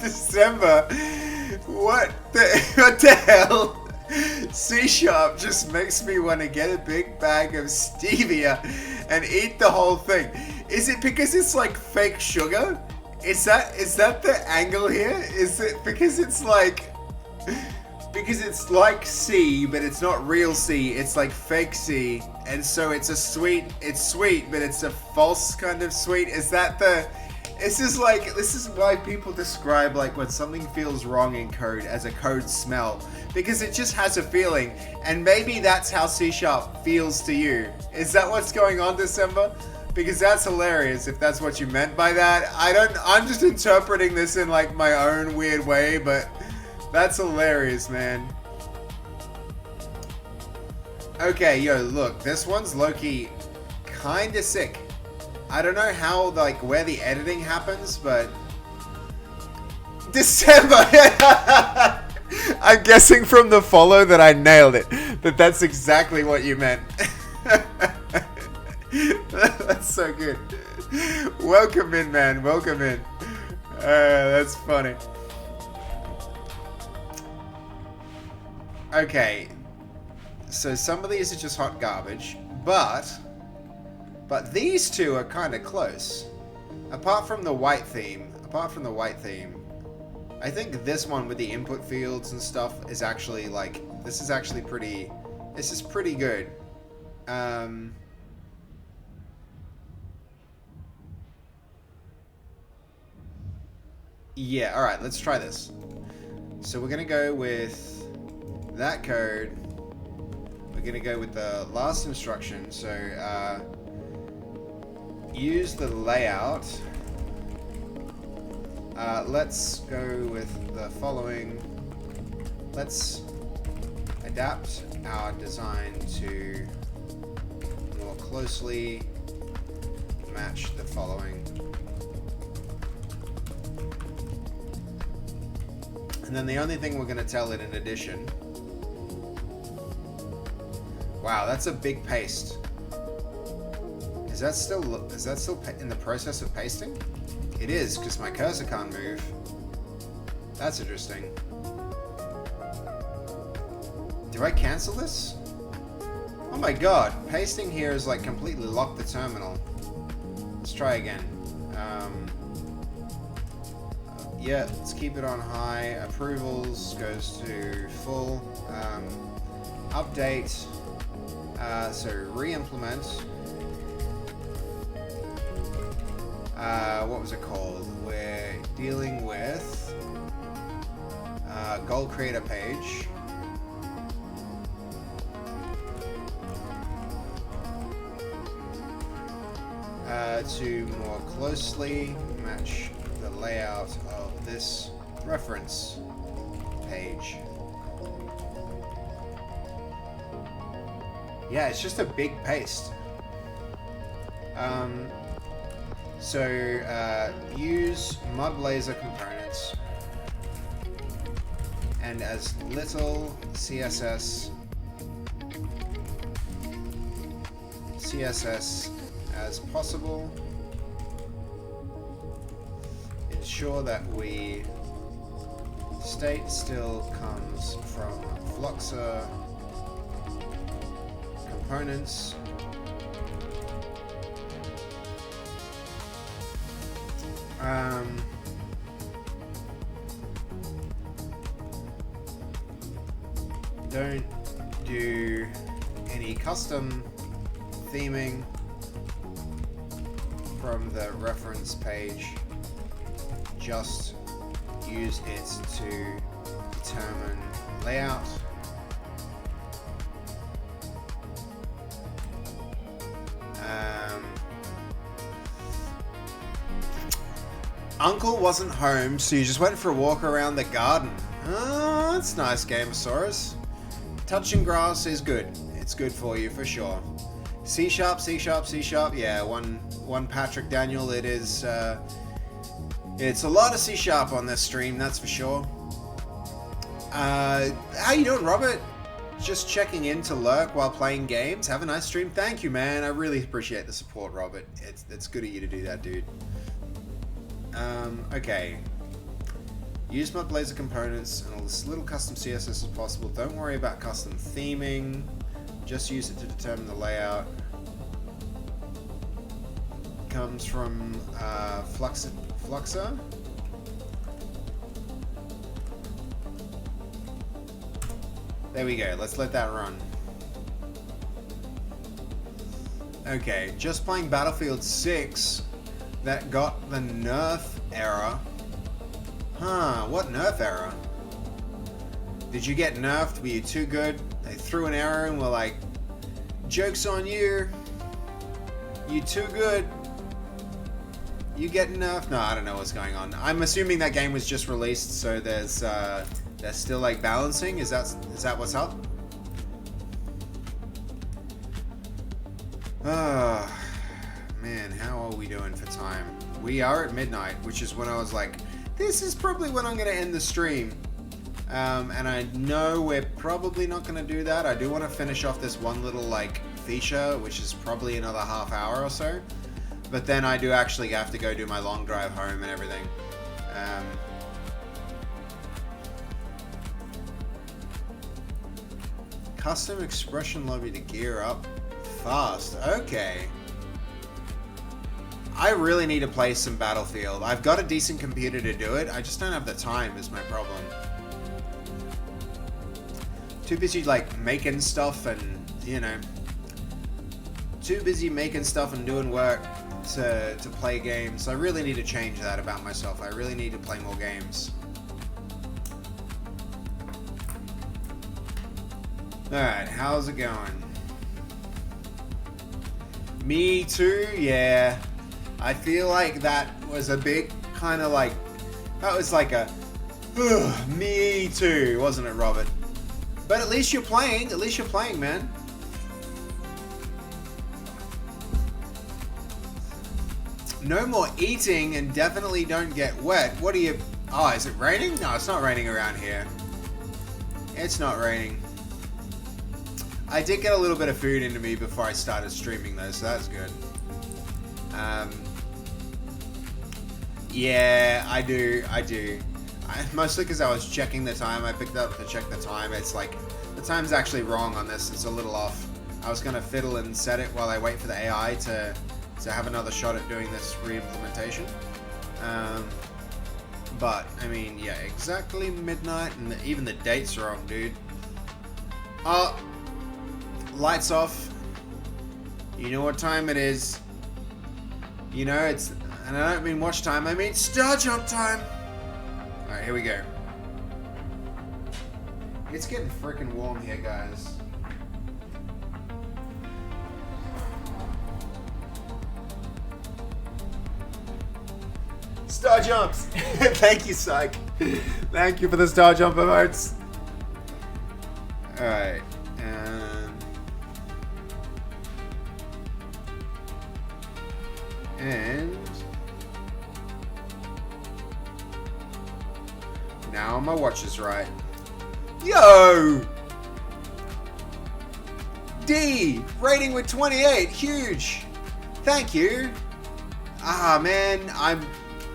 December. What the hell? C# just makes me want to get a big bag of stevia and eat the whole thing. Is it because it's like fake sugar? Is that the angle here? Is it because it's like C, but it's not real C, it's like fake C, and so it's sweet, but it's a false kind of sweet? Is that the... This is why people describe like when something feels wrong in code as a code smell, because it just has a feeling, and maybe that's how C# feels to you. Is that what's going on, December? Because that's hilarious if that's what you meant by that. I'm just interpreting this in like my own weird way, but that's hilarious, man. Okay, yo, look, this one's low-key kinda sick. I don't know how, like, where the editing happens, but... December! I'm guessing from the follow that I nailed it. That's exactly what you meant. That's so good. Welcome in, man. Welcome in. That's funny. Okay. So some of these are just hot garbage, but these two are kind of close. Apart from the white theme, apart from the white theme, I think this one with the input fields and stuff is actually like, this is pretty good. Yeah, alright, let's try this. So we're gonna go with that code. We're gonna go with the last instruction. So use the layout. Let's go with the following. Let's adapt our design to more closely match the following. And then the only thing we're going to tell it in addition. Wow, that's a big paste. Is that still in the process of pasting? It is, because my cursor can't move. That's interesting. Do I cancel this? Oh my god, pasting here is like completely locked the terminal. Let's try again. Yeah, let's keep it on high. Approvals goes to full. Update. So re-implement. What was it called? We're dealing with goal creator page. To more closely match the layout of this reference page. Yeah, it's just a big paste. Use Blazor components and as little CSS as possible. Ensure that state still comes from Blazor components. Don't do any custom theming from the reference page. Just use it to determine layout. Uncle wasn't home, so you just went for a walk around the garden. Oh, that's nice, Gamosaurus. Touching grass is good. It's good for you for sure. C sharp, C sharp, C sharp. Yeah, one Patrick Daniel. It is. It's a lot of C sharp on this stream, that's for sure. How you doing, Robert? Just checking in to lurk while playing games. Have a nice stream. Thank you, man. I really appreciate the support, Robert. It's good of you to do that, dude. Okay. Use my Blazor components and as little custom CSS as possible. Don't worry about custom theming. Just use it to determine the layout. Comes from Blazor. There we go. Let's let that run. Okay, just playing Battlefield 6 that got the nerf error. Huh, what nerf error? Did you get nerfed? Were you too good? They threw an error and were like, joke's on you. You too good. You get nerfed? No, I don't know what's going on. I'm assuming that game was just released, so there's still like balancing. Is that what's up? Man, how are we doing for time? We are at midnight, which is when I was like, this is probably when I'm going to end the stream. And I know we're probably not going to do that. I do want to finish off this one little like feature, which is probably another half hour or so. But then I do actually have to go do my long drive home and everything. Custom expression lobby to gear up fast. Okay. I really need to play some Battlefield. I've got a decent computer to do it. I just don't have the time is my problem. Too busy like making stuff and, you know, too busy making stuff and doing work to play games. I really need to change that about myself. I really need to play more games. Alright, how's it going? Me too, yeah. I feel like that was a big kind of like, that was like a, me too, wasn't it, Robert? But at least you're playing, man. No more eating and definitely don't get wet. What are you, oh, is it raining? No, it's not raining around here. It's not raining. I did get a little bit of food into me before I started streaming though, so that's good. Yeah, I do. Mostly because I was checking the time. I picked up to check the time. It's like, the time's actually wrong on this. It's a little off. I was going to fiddle and set it while I wait for the AI to have another shot at doing this re-implementation. But, I mean, yeah, exactly midnight, and even the date's wrong, dude. Lights off. You know what time it is. You know, it's, and I don't mean watch time, I mean star jump time. Alright, here we go. It's getting freaking warm here, guys. Star jumps! Thank you, Psych. Thank you for the star jump emotes. Alright. And now my watch is right. Yo! D! Rating with 28. Huge! Thank you. Ah, man.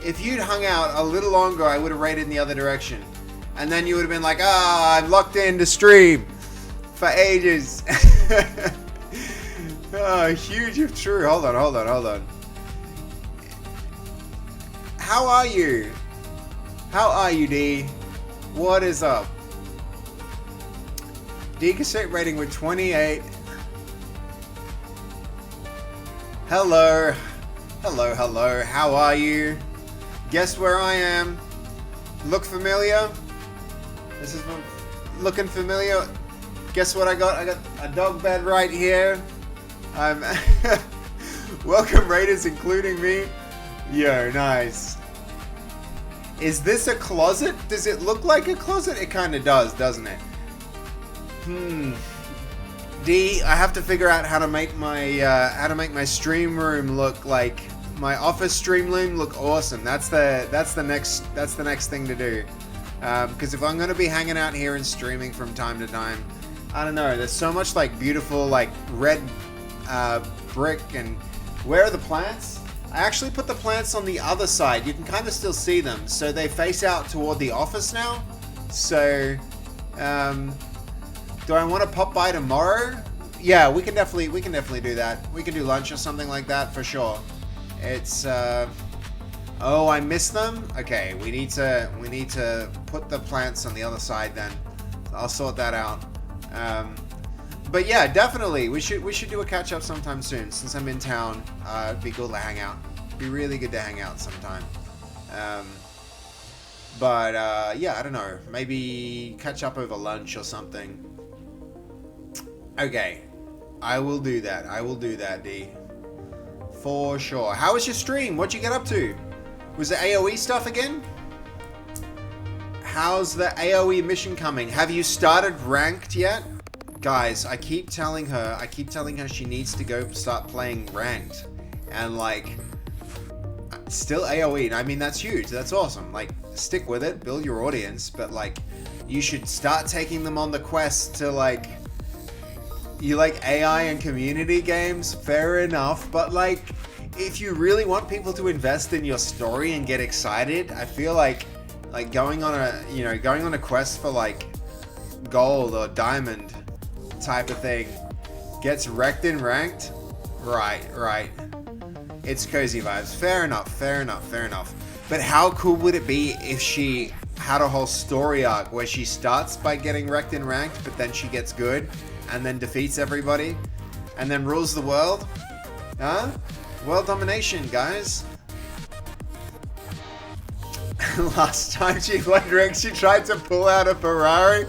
If you'd hung out a little longer, I would have rated in the other direction. And then you would have been like, I'm locked in to stream for ages. Oh, huge if true. Hold on. How are you? How are you, D? What is up? D cassette rating with 28. Hello. How are you? Guess where I am? Look familiar? This is looking familiar. Guess what I got? I got a dog bed right here. I'm welcome raiders, including me. Yo, nice. Is this a closet? Does it look like a closet? It kind of does, doesn't it? D, I have to figure out how to make my stream room look like my office stream room look awesome. That's the next thing to do. Because if I'm gonna be hanging out here and streaming from time to time, I don't know. There's so much like beautiful like red brick, and where are the plants? I actually put the plants on the other side. You can kind of still see them, so they face out toward the office now. So, do I want to pop by tomorrow? Yeah, we can definitely do that. We can do lunch or something like that for sure. It's oh, I missed them. Okay, we need to put the plants on the other side then. I'll sort that out. But yeah, definitely we should do a catch up sometime soon. Since I'm in town, it'd be good to hang out. It'd be really good to hang out sometime. But yeah, I don't know. Maybe catch up over lunch or something. Okay, I will do that, D. For sure. How was your stream? What'd you get up to? Was it AoE stuff again? How's the AoE mission coming? Have you started ranked yet? Guys, I keep telling her she needs to go start playing ranked. And like, still AoE. I mean, that's huge. That's awesome. Like, stick with it, build your audience, but like, you should start taking them on the quest to like, you like AI and community games, fair enough, but like, if you really want people to invest in your story and get excited, I feel like going on a quest for like gold or diamond type of thing gets wrecked in ranked. Right. It's cozy vibes. Fair enough, fair enough, fair enough. But how cool would it be if she had a whole story arc where she starts by getting wrecked in ranked, but then she gets good, and then defeats everybody, and then rules the world? Huh? World domination, guys. Last time she played ranked, she tried to pull out a Ferrari.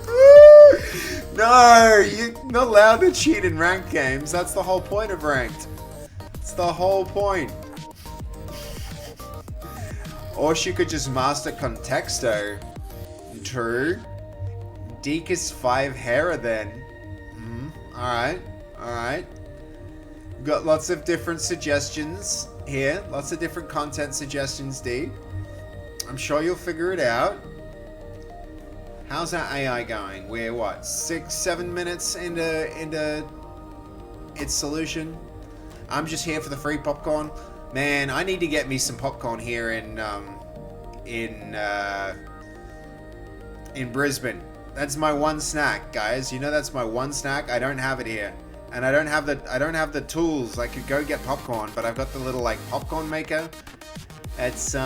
No, you're not allowed to cheat in ranked games. That's the whole point of ranked. It's the whole point. Or she could just master Contexto. True. Deakus 5 Hera then. Alright, alright. Got lots of different suggestions here. Lots of different content suggestions, D. I'm sure you'll figure it out. How's our AI going? We're what, 6-7 minutes into its solution? I'm just here for the free popcorn. Man, I need to get me some popcorn here in Brisbane. That's my one snack, guys. You know that's my one snack. I don't have it here, and I don't have the tools. I could go get popcorn, but I've got the little like popcorn maker. It's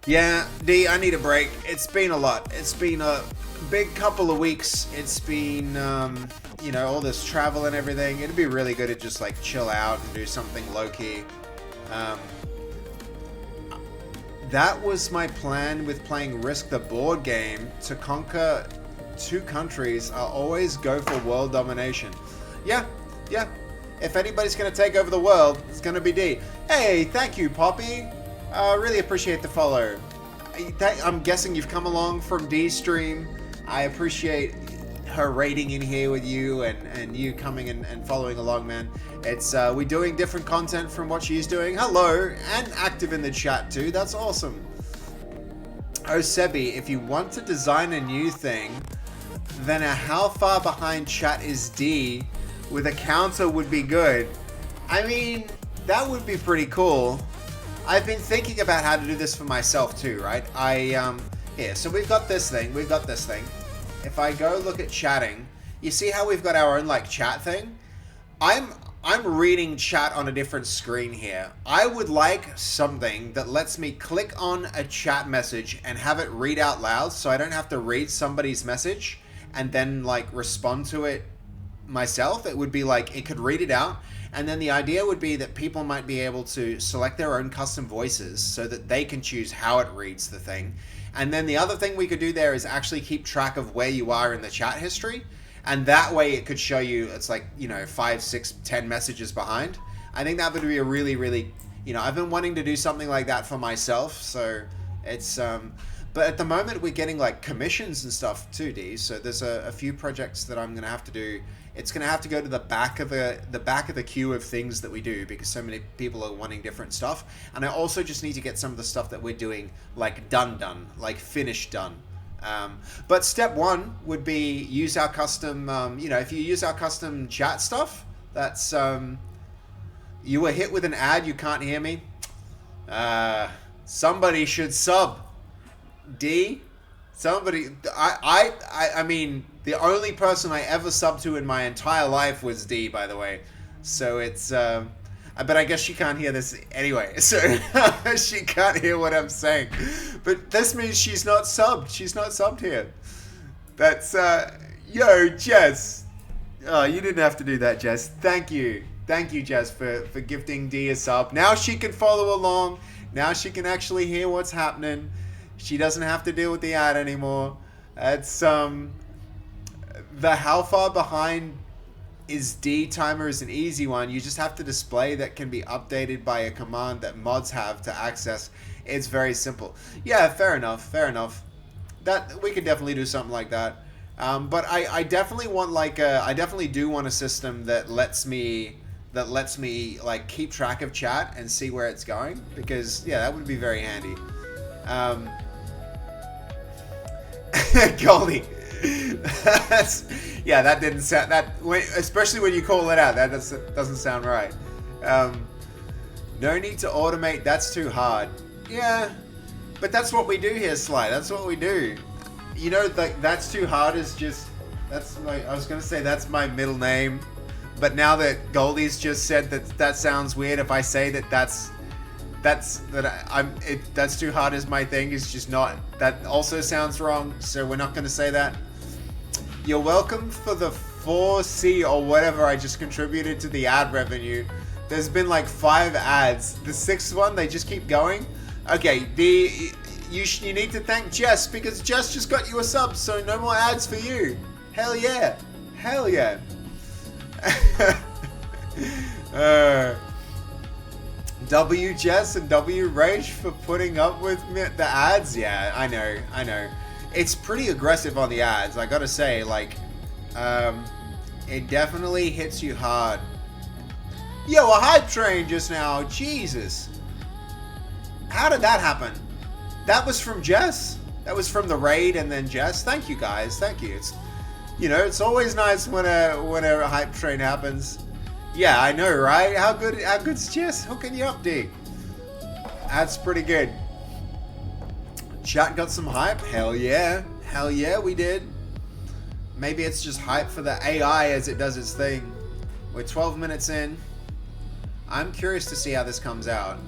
yeah, D, I need a break. It's been a lot. It's been a big couple of weeks. It's been, you know, all this travel and everything. It'd be really good to just, like, chill out and do something low-key. That was my plan with playing Risk the board game. To conquer 2 countries, I'll always go for world domination. Yeah, yeah. If anybody's going to take over the world, it's going to be D. Hey, thank you, Poppy. Really appreciate the follow. I'm guessing you've come along from D's stream. I appreciate her raiding in here with you and you coming and following along, man. It's we're doing different content from what she's doing. Hello, and active in the chat too. That's awesome. Oh, Sebi, if you want to design a new thing, then a how far behind chat is D with a counter would be good. I mean, that would be pretty cool. I've been thinking about how to do this for myself too, right? Here, so we've got this thing. If I go look at chatting, you see how we've got our own like chat thing? I'm reading chat on a different screen here. I would like something that lets me click on a chat message and have it read out loud, so I don't have to read somebody's message and then like respond to it myself. It would be like, it could read it out. And then the idea would be that people might be able to select their own custom voices so that they can choose how it reads the thing. And then the other thing we could do there is actually keep track of where you are in the chat history. And that way it could show you, it's like, you know, 5, 6, 10 messages behind. I think that would be a really, really, you know, I've been wanting to do something like that for myself. So it's, but at the moment we're getting like commissions and stuff too, D. So there's a few projects that I'm going to have to do. It's going to have to go to the back of the queue of things that we do because so many people are wanting different stuff. And I also just need to get some of the stuff that we're doing like done, like finished done. But step 1 would be use our custom, you know, if you use our custom chat stuff, that's, you were hit with an ad, you can't hear me. Somebody should sub. D? Somebody, I mean, the only person I ever subbed to in my entire life was D, by the way. So it's, but I guess she can't hear this anyway. So she can't hear what I'm saying. But this means she's not subbed. She's not subbed here. That's, yo, Jess. Oh, you didn't have to do that, Jess. Thank you. Thank you, Jess, for gifting D a sub. Now she can follow along. Now she can actually hear what's happening. She doesn't have to deal with the ad anymore. It's, the how far behind is D timer is an easy one. You just have to display that can be updated by a command that mods have to access. It's very simple. Yeah, fair enough. Fair enough. That we could definitely do something like that. But I definitely want like I definitely do want a system that lets me like keep track of chat and see where it's going, because yeah, that would be very handy. Goldie. Yeah, that didn't sound especially when you call it out. That doesn't sound right. No need to automate. That's too hard. Yeah, but that's what we do here, Sly. That's what we do. You know, like that's too hard is just I was gonna say that's my middle name, But now that Goldie's just said that sounds weird, if I say that's too hard is my thing, it's just not. That also sounds wrong, so we're not going to say that. You're welcome for the 4C or whatever I just contributed to the ad revenue. There's been like 5 ads. The 6th one, they just keep going. Okay, you need to thank Jess, because Jess just got you a sub, so no more ads for you. Hell yeah. Hell yeah. W Jess and W Rage for putting up with the ads. Yeah, I know. It's pretty aggressive on the ads, I gotta say. Like, it definitely hits you hard. Yo, a hype train just now. Jesus. How did that happen? That was from Jess? That was from the raid and then Jess? Thank you guys. Thank you. It's always nice when a hype train happens. Yeah, I know, right? How good's Jess hooking you up, D? That's pretty good. Chat got some hype? Hell yeah. Hell yeah, we did. Maybe it's just hype for the AI as it does its thing. We're 12 minutes in. I'm curious to see how this comes out.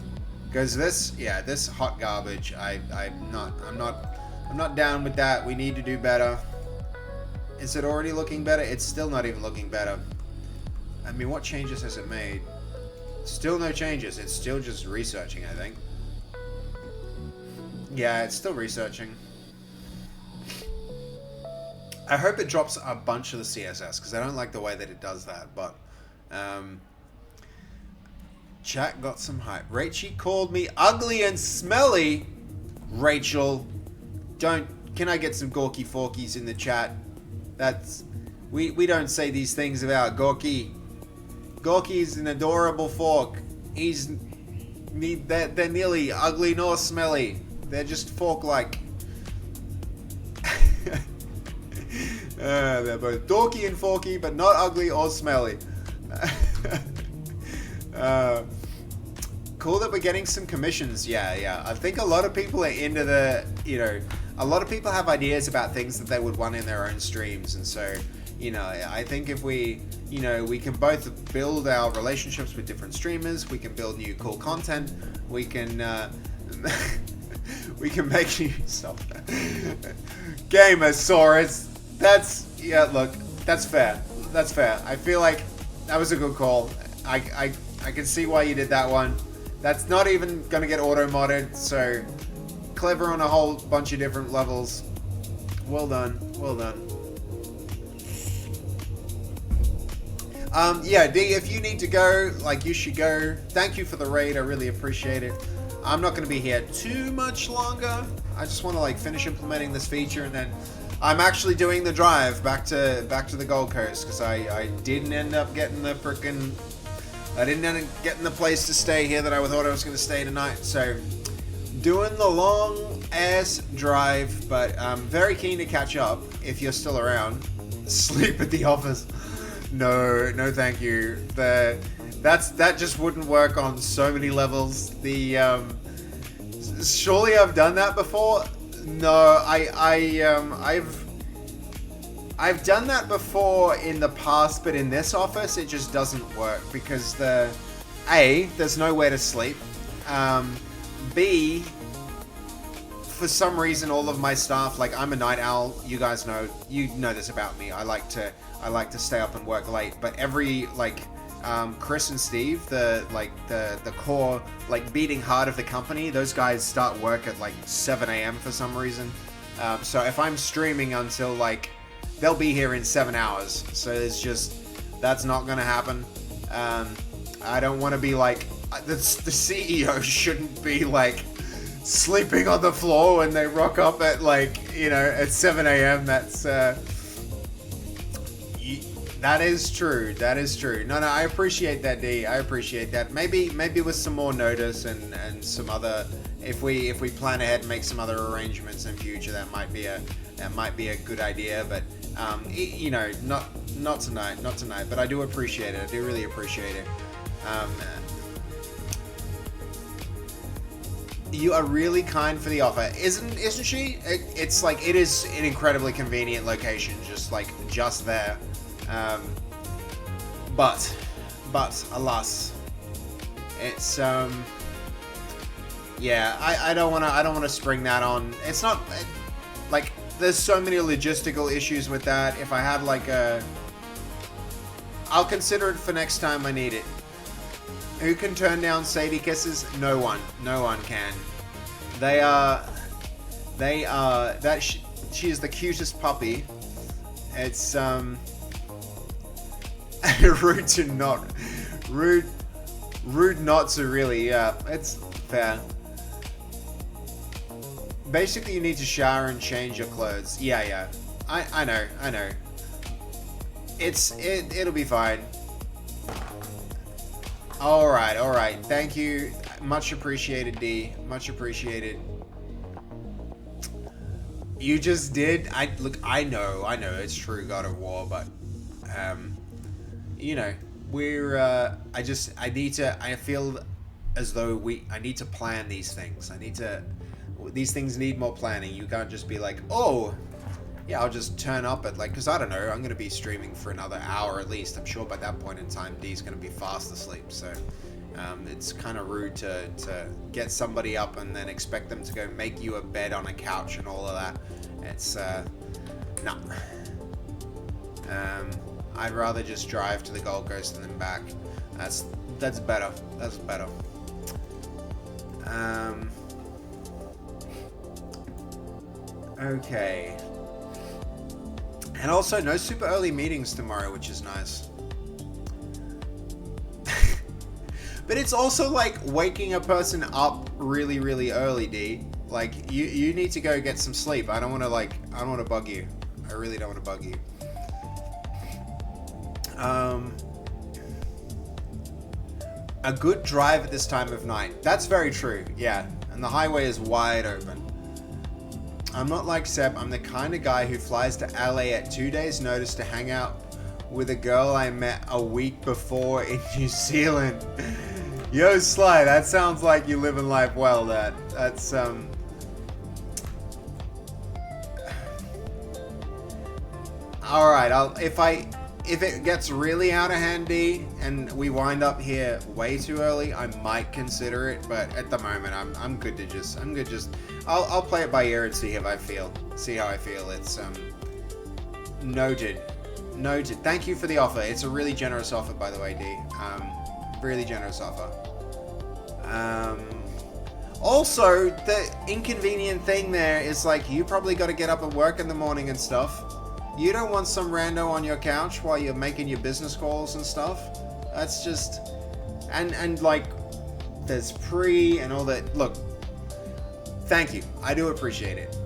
Because this hot garbage, I'm not down with that. We need to do better. Is it already looking better? It's still not even looking better. I mean, what changes has it made? Still no changes. It's still just researching, I think. Yeah, it's still researching. I hope it drops a bunch of the CSS, because I don't like the way that it does that, but... Chat got some hype. Rachie called me ugly and smelly. Rachel, can I get some Gorky Forkies in the chat? We don't say these things about Gorky. Gorky's an adorable fork. They're nearly ugly nor smelly. They're just fork-like. They're both dorky and forky, but not ugly or smelly. Cool that we're getting some commissions. Yeah. I think a lot of people are into a lot of people have ideas about things that they would want in their own streams, and so, I think if we can both build our relationships with different streamers, we can build new cool content, we can make new stuff. Gamersaurus. Look, that's fair. I feel like that was a good call. I can see why you did that one. That's not even gonna get auto-modded, so clever on a whole bunch of different levels. Well done. Yeah, D, if you need to go, you should go. Thank you for the raid, I really appreciate it. I'm not gonna be here too much longer. I just want to finish implementing this feature, and then I'm actually doing the drive back to the Gold Coast, because I didn't end up getting the place to stay here that I thought I was going to stay tonight. So, doing the long ass drive, but I'm very keen to catch up if you're still around. Sleep at the office. No, thank you. That just wouldn't work on so many levels. Surely I've done that before. No, I've done that before in the past, but in this office it just doesn't work, because there's nowhere to sleep. B, for some reason all of my staff, I'm a night owl, you guys know this about me. I like to stay up and work late, but every Chris and Steve, the core beating heart of the company, those guys start work at 7 a.m. for some reason. So if I'm streaming until they'll be here in 7 hours, so that's not gonna happen. I don't want to be the CEO shouldn't be sleeping on the floor when they rock up at at 7 a.m. That is true. No, I appreciate that, D. I appreciate that. Maybe with some more notice and some other, if we plan ahead and make some other arrangements in future, that might be a good idea. But not tonight. But I do appreciate it. I do really appreciate it. You are really kind for the offer, isn't she? It is an incredibly convenient location, just there. But alas, it's yeah, I don't wanna spring that on. It's not like there's so many logistical issues with that. If I had like I'll consider it for next time I need it. Who can turn down Sadie kisses? No one. No one can. They are she is the cutest puppy. It's rude to not rude not to really. Yeah, it's fair. Basically, you need to shower and change your clothes. Yeah. I know. It'll be fine. All right. Thank you. Much appreciated, D. Much appreciated. You just did. I know. It's true, God of War, but you know, we're. I feel as though I need to plan these things. These things need more planning. You can't just be like, oh, yeah, I'll just turn up at because I don't know, I'm going to be streaming for another hour at least. I'm sure by that point in time, D's going to be fast asleep. So it's kind of rude to get somebody up and then expect them to go make you a bed on a couch and all of that. It's, no. I'd rather just drive to the Gold Coast and then back. That's better. That's better. Okay. And also, no super early meetings tomorrow, which is nice. But it's also like waking a person up really, really early, D. Like, you need to go get some sleep. I don't want to bug you. I really don't want to bug you. A good drive at this time of night. That's very true, yeah. And the highway is wide open. I'm not like Seb. I'm the kind of guy who flies to LA at 2 days' notice to hang out with a girl I met a week before in New Zealand. Yo, Sly, that sounds like you living life well. That's all right. If it gets really out of hand, D, and we wind up here way too early, I might consider it. But at the moment, I'm good to just. I'll play it by ear and see how I feel. It's noted. Thank you for the offer. It's a really generous offer, by the way, D. Really generous offer. Also, the inconvenient thing there is like you probably got to get up and work in the morning and stuff. You don't want some rando on your couch while you're making your business calls and stuff. That's just and like there's pre and all that. Look, thank you. I do appreciate it.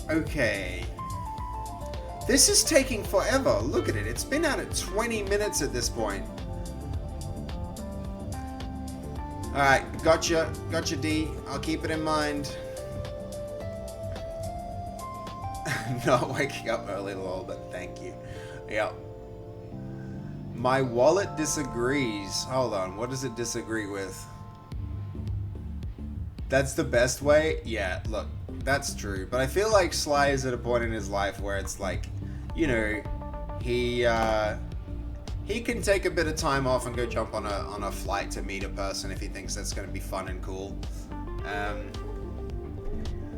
Okay. This is taking forever. Look at it. It's been out at 20 minutes at this point. Alright, gotcha. Gotcha, D. I'll keep it in mind. Not waking up early, lol, but thank you. Yep. My wallet disagrees. Hold on, what does it disagree with? That's the best way? Yeah, look, that's true. But I feel like Sly is at a point in his life where it's like, you know, he can take a bit of time off and go jump on a flight to meet a person if he thinks that's going to be fun and cool.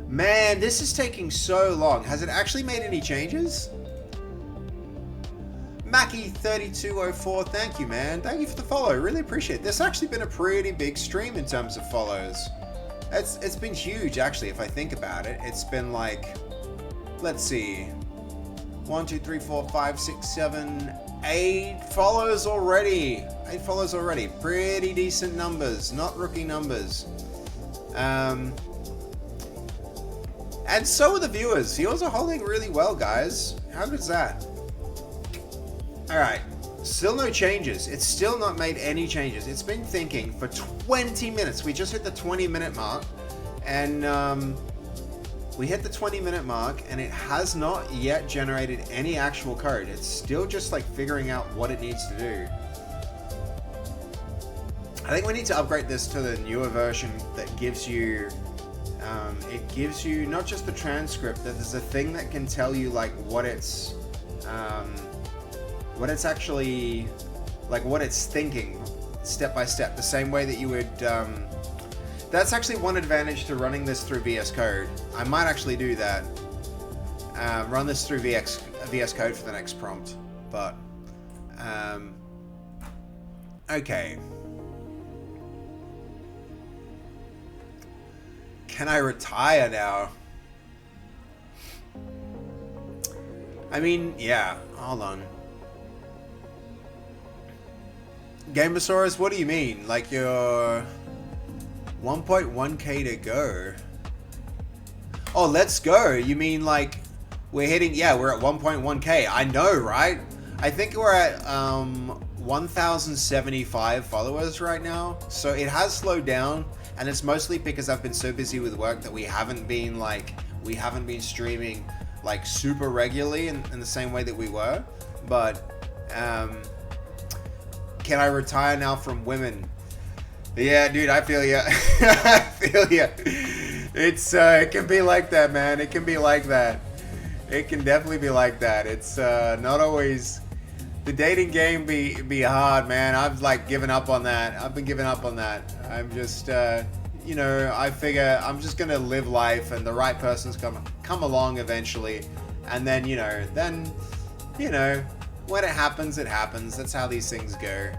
Man, this is taking so long. Has it actually made any changes? Mackie3204, thank you, man. Thank you for the follow. Really appreciate it. This has actually been a pretty big stream in terms of follows. It's been huge, actually, if I think about it. It's been like, let's see, 1, 2, 3, 4, 5, 6, 7, 8 follows already. 8 follows already. Pretty decent numbers, not rookie numbers. And so are the viewers. Viewers are holding really well, guys. How good is that? Alright. Still no changes. It's still not made any changes. It's been thinking for 20 minutes. We just hit the 20-minute mark. And we hit the 20-minute mark, and it has not yet generated any actual code. It's still just like figuring out what it needs to do. I think we need to upgrade this to the newer version that gives you... it gives you not just the transcript, that there's a thing that can tell you like what it's what it's actually, like what it's thinking step by step, the same way that you would, that's actually one advantage to running this through VS Code. I might actually do that. Run this through VS Code for the next prompt, but, okay. Can I retire now? I mean, yeah, hold on. Gamersaurus, what do you mean? Like you're 1.1k to go? Oh, let's go. You mean like we're hitting, yeah, we're at 1.1k. I know, right? I think we're at 1,075 followers right now. So it has slowed down, and it's mostly because I've been so busy with work that we haven't been streaming like super regularly in the same way that we were. But can I retire now from women? Yeah, dude, I feel ya. I feel ya. It's it can be like that, man. It can be like that. It can definitely be like that. It's not always, the dating game be hard, man. I've like given up on that. I've been giving up on that. I'm just you know, I figure I'm just gonna live life, and the right person's come along eventually, and then you know when it happens, it happens. That's how these things go.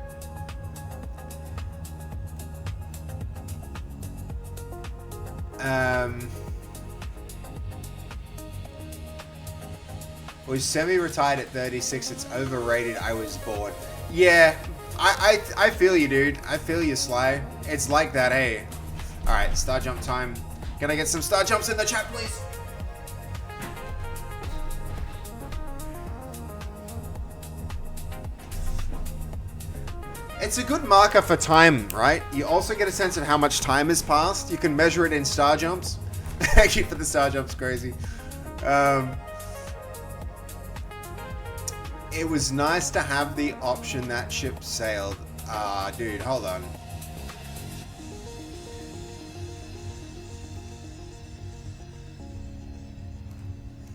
Was semi-retired at 36. It's overrated. I was bored. Yeah, I feel you, dude. I feel you, Sly. It's like that, hey. All right, star jump time. Can I get some star jumps in the chat, please? It's a good marker for time, right? You also get a sense of how much time has passed. You can measure it in star jumps. Thank you for the star jumps, crazy. It was nice to have the option that ship sailed. Dude, hold on.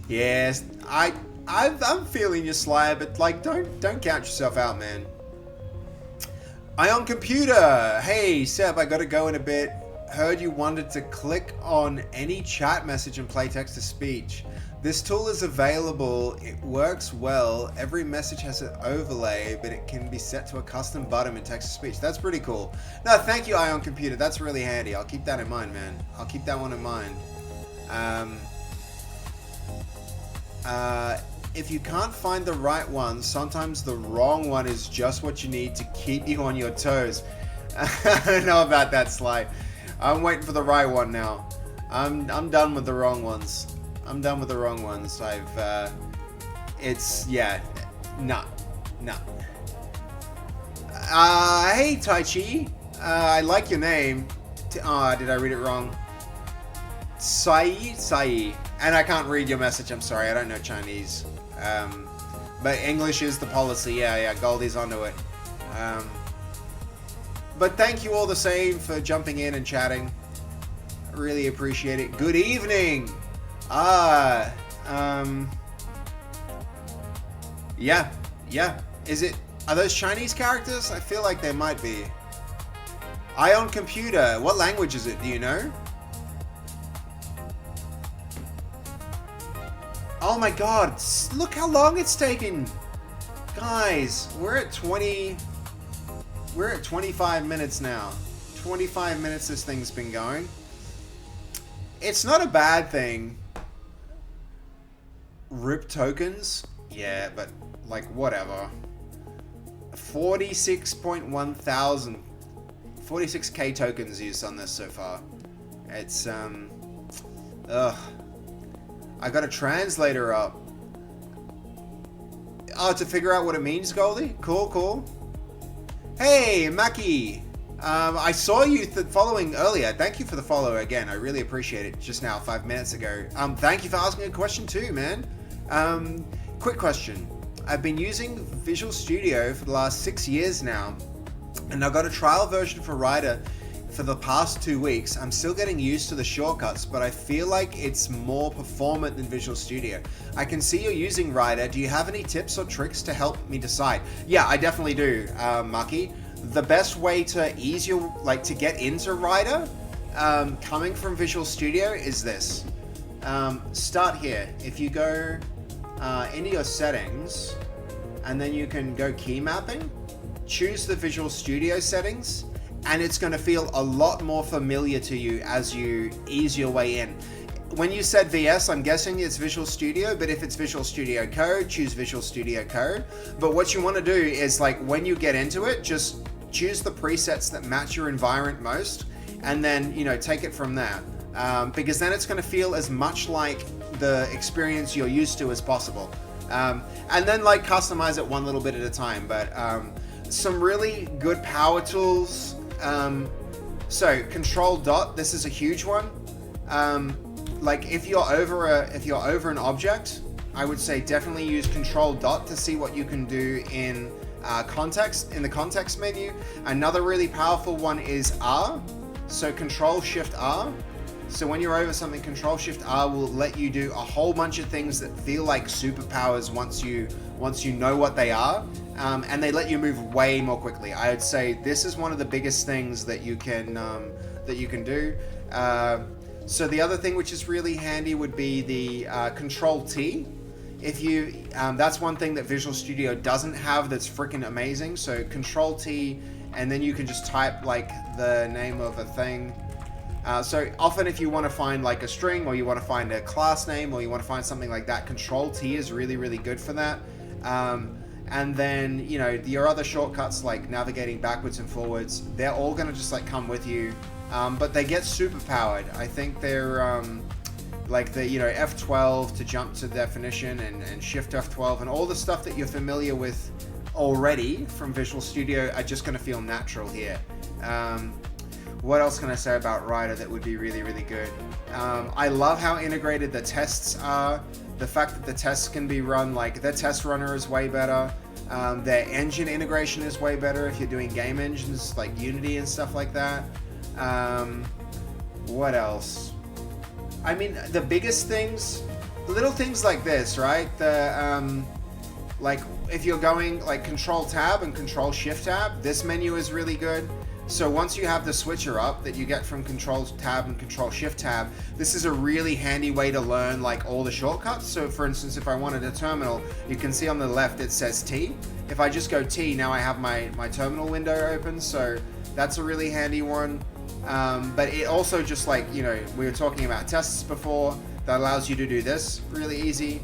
Yes, I'm feeling you, Slayer, but like, don't count yourself out, man. Ion Computer, hey Seb, I gotta go in a bit. Heard you wanted to click on any chat message and play text to speech. This tool is available. It works well. Every message has an overlay, but it can be set to a custom button in text to speech. That's pretty cool. No, thank you, Ion Computer. That's really handy. I'll keep that in mind, man. I'll keep that one in mind. If you can't find the right one, sometimes the wrong one is just what you need to keep you on your toes. I don't know about that, Sly. I'm waiting for the right one now. I'm done with the wrong ones. I'm done with the wrong ones. It's, yeah, nah. Hey, Tai Chi. I like your name. Did I read it wrong? Sai. And I can't read your message, I'm sorry, I don't know Chinese. But English is the policy, yeah, Goldie's onto it. But thank you all the same for jumping in and chatting. I really appreciate it. Good evening! Yeah. Are those Chinese characters? I feel like they might be. Ion Computer, what language is it, do you know? Oh my god, look how long it's taken. Guys, we're at 25 minutes now. 25 minutes this thing's been going. It's not a bad thing. RIP tokens? Yeah, but like whatever. 46k tokens used on this so far. It's I got a translator up. Oh, to figure out what it means, Goldie? Cool. Hey, Maki. I saw you following earlier. Thank you for the follow again. I really appreciate it. Just now, 5 minutes ago. Thank you for asking a question too, man. Quick question. I've been using Visual Studio for the last 6 years now, and I got a trial version for Rider for the past 2 weeks, I'm still getting used to the shortcuts, but I feel like it's more performant than Visual Studio. I can see you're using Rider. Do you have any tips or tricks to help me decide? Yeah, I definitely do, Maki. The best way to ease your, to get into Rider, coming from Visual Studio is this. Start here. If you go into your settings, and then you can go key mapping, choose the Visual Studio settings, and it's going to feel a lot more familiar to you as you ease your way in. When you said VS, I'm guessing it's Visual Studio, but if it's Visual Studio Code, choose Visual Studio Code. But what you want to do is, when you get into it, just choose the presets that match your environment most, and then, take it from there. Because then it's going to feel as much like the experience you're used to as possible. And then customize it one little bit at a time. But some really good power tools. So Control Dot, this is a huge one. If you're over an object, I would say definitely use Control Dot to see what you can do in the context menu. Another really powerful one is R. So Control Shift R. So when you're over something, Control Shift R will let you do a whole bunch of things that feel like superpowers once you know what they are, and they let you move way more quickly. I would say this is one of the biggest things that you can do. So the other thing which is really handy would be the Control T. If you that's one thing that Visual Studio doesn't have that's freaking amazing. So Control T, and then you can just type the name of a thing. So often if you want to find a string, or you want to find a class name, or you want to find something like that, Control T is really, really good for that. And then, your other shortcuts like navigating backwards and forwards, they're all going to just come with you. But they get super powered. I think they're F12 to jump to definition, and Shift F12, and all the stuff that you're familiar with already from Visual Studio are just going to feel natural here. What else can I say about Rider that would be really, really good? I love how integrated the tests are. The fact that the tests can be run, their test runner is way better. Their engine integration is way better if you're doing game engines like Unity and stuff like that. What else? I mean, the biggest things, little things like this, right? If you're going Control Tab and Control Shift Tab, this menu is really good. So once you have the switcher up that you get from Control Tab and Control Shift Tab, this is a really handy way to learn all the shortcuts. So for instance, if I wanted a terminal, you can see on the left it says T. If I just go T, now I have my terminal window open. So that's a really handy one. But it also just we were talking about tests before, that allows you to do this really easy.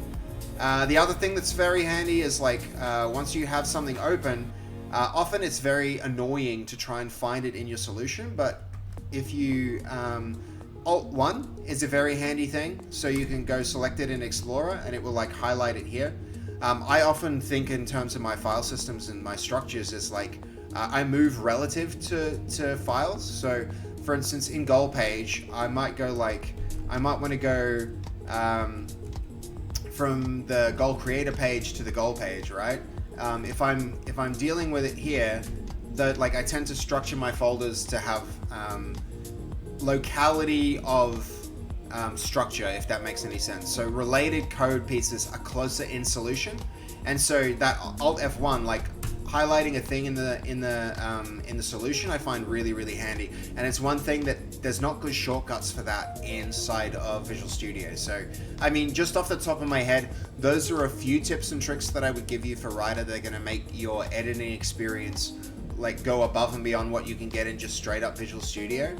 The other thing that's very handy is once you have something open, often it's very annoying to try and find it in your solution, but if you Alt-1 is a very handy thing, so you can go select it in Explorer and it will highlight it here. I often think in terms of my file systems and my structures as I move relative to files. So for instance, in goal page, I might want to go from the goal creator page to the goal page, right? If I'm dealing with it here, I tend to structure my folders to have locality of structure, if that makes any sense. So related code pieces are closer in solution, and so that Alt F1, highlighting a thing in the solution, I find really, really handy. And it's one thing that there's not good shortcuts for that inside of Visual Studio. So, I mean, just off the top of my head, those are a few tips and tricks that I would give you for Rider that are going to make your editing experience go above and beyond what you can get in just straight up Visual Studio.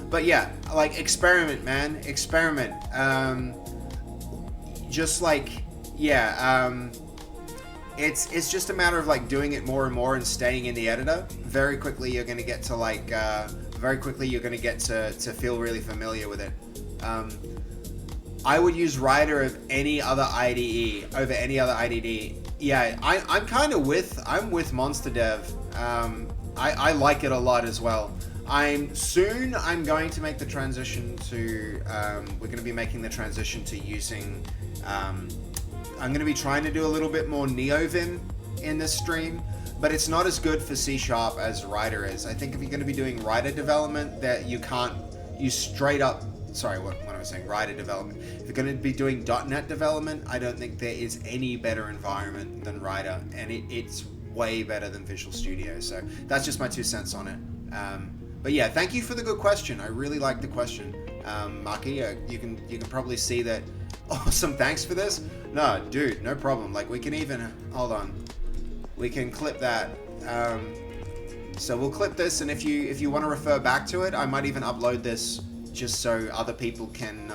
But yeah, experiment, man, experiment. It's just a matter of doing it more and more and staying in the editor. Very quickly you're going to get to feel really familiar with it. I would use Rider of any other IDE over any other IDE. Yeah, I'm with Monster Dev. I like it a lot as well. I'm going to make the transition to we're going to be making the transition to using I'm going to be trying to do a little bit more NeoVim in this stream. but it's not as good for C# as Rider is. I think if you're going to be doing Rider development, that you straight up, sorry, what am I saying? Rider development. If you're going to be doing .NET development, I don't think there is any better environment than Rider, and it's way better than Visual Studio. So that's just my 2 cents on it. But yeah, thank you for the good question. I really like the question, Maki. You can probably see that. Awesome, thanks for this. No, dude, no problem. Like, we can even hold on. We can clip that. So we'll clip this, and if you want to refer back to it, I might even upload this just so other people can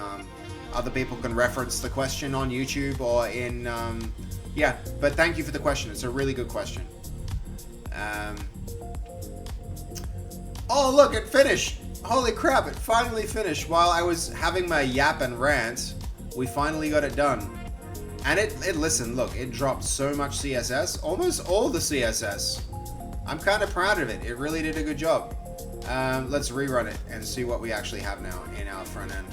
reference the question on YouTube or in yeah. But thank you for the question. It's a really good question. Oh, look, it finished. Holy crap, it finally finished. While I was having my yap and rant, we finally got it done. And listen, look, it dropped so much CSS, almost all the CSS. I'm kind of proud of it. It really did a good job. Let's rerun it and see what we actually have now in our front end.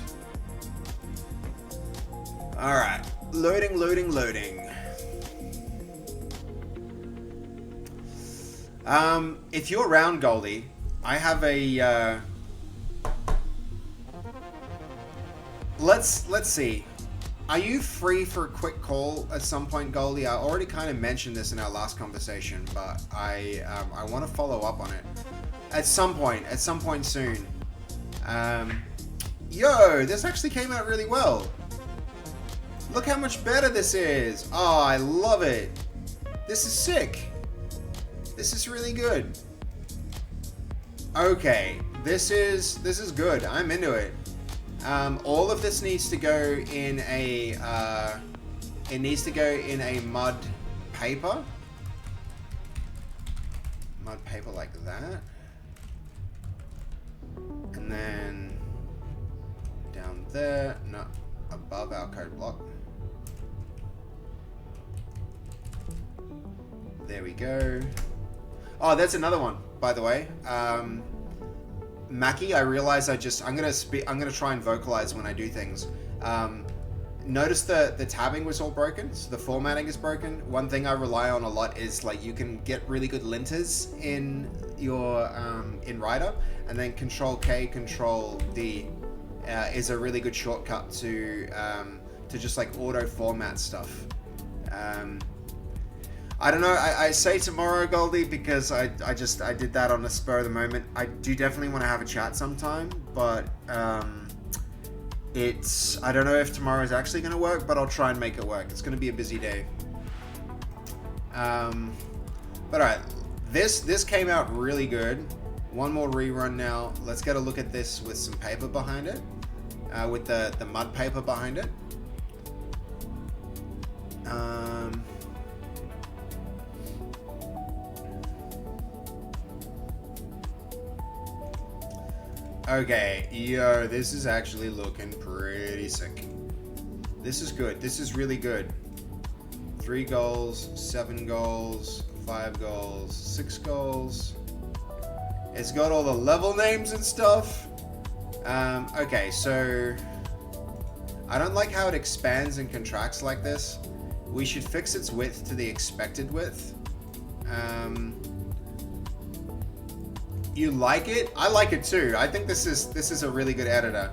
All right, loading. If you're around, Goldie, I have a, let's see. Are you free for a quick call at some point, Goldie? I already kind of mentioned this in our last conversation, but I want to follow up on it at some point soon. Yo, this actually came out really well. Look how much better this is. Oh, I love it. This is sick. This is really good. Okay, this is good. I'm into it. All of this needs to go in a mud paper like that, and then down there, not above our code block. There we go. Oh, that's another one, by the way. Mackie, I realize I'm gonna try and vocalize when I do things. Notice the tabbing was all broken, so the formatting is broken. One thing I rely on a lot is, like, you can get really good linters in your in Rider, and then Control K, Control D is a really good shortcut to just like auto format stuff. I don't know, I say tomorrow, Goldie, because I did that on the spur of the moment. I do definitely want to have a chat sometime, but I don't know if tomorrow is actually going to work, but I'll try and make it work. It's going to be a busy day. But alright, this came out really good. One more rerun now. Let's get a look at this with some paper behind it, with the mud paper behind it. Okay, yo, this is actually looking pretty sick. This is good. This is really good. 3 goals, 7 goals, 5 goals, 6 goals. It's got all the level names and stuff. Okay, so I don't like how it expands and contracts like this. We should fix its width to the expected width. You like it? I like it too. I think this is a really good editor.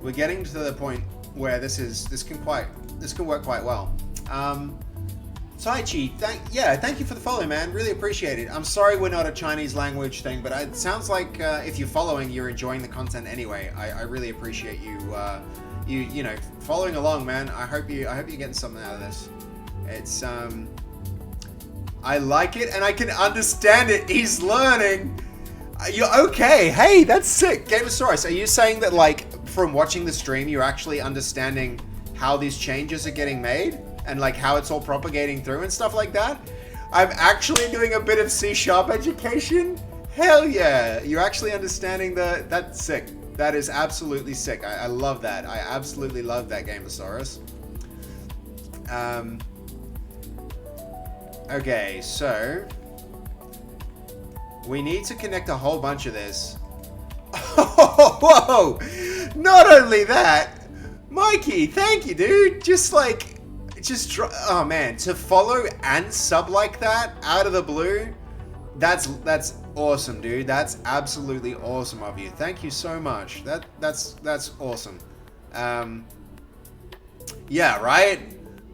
We're getting to the point where this can work quite well. Taichi, thank you for the follow, man. Really appreciate it. I'm sorry we're not a Chinese language thing, but it sounds like if you're following, you're enjoying the content anyway. I really appreciate you you know, following along, man. I hope you're getting something out of this. It's I like it and I can understand it. He's learning. You're okay. Hey, that's sick. Gamosaurus, are you saying that, like, from watching the stream, you're actually understanding how these changes are getting made and, like, how it's all propagating through and stuff like that? I'm actually doing a bit of C# education. Hell yeah. You're actually understanding that's sick. That is absolutely sick. I love that. I absolutely love that, Gamosaurus. Okay, so we need to connect a whole bunch of this. Whoa! Not only that, Mikey, thank you, dude. Oh man, to follow and sub like that out of the blue, That's awesome, dude. That's absolutely awesome of you. Thank you so much. That's awesome. Yeah, right?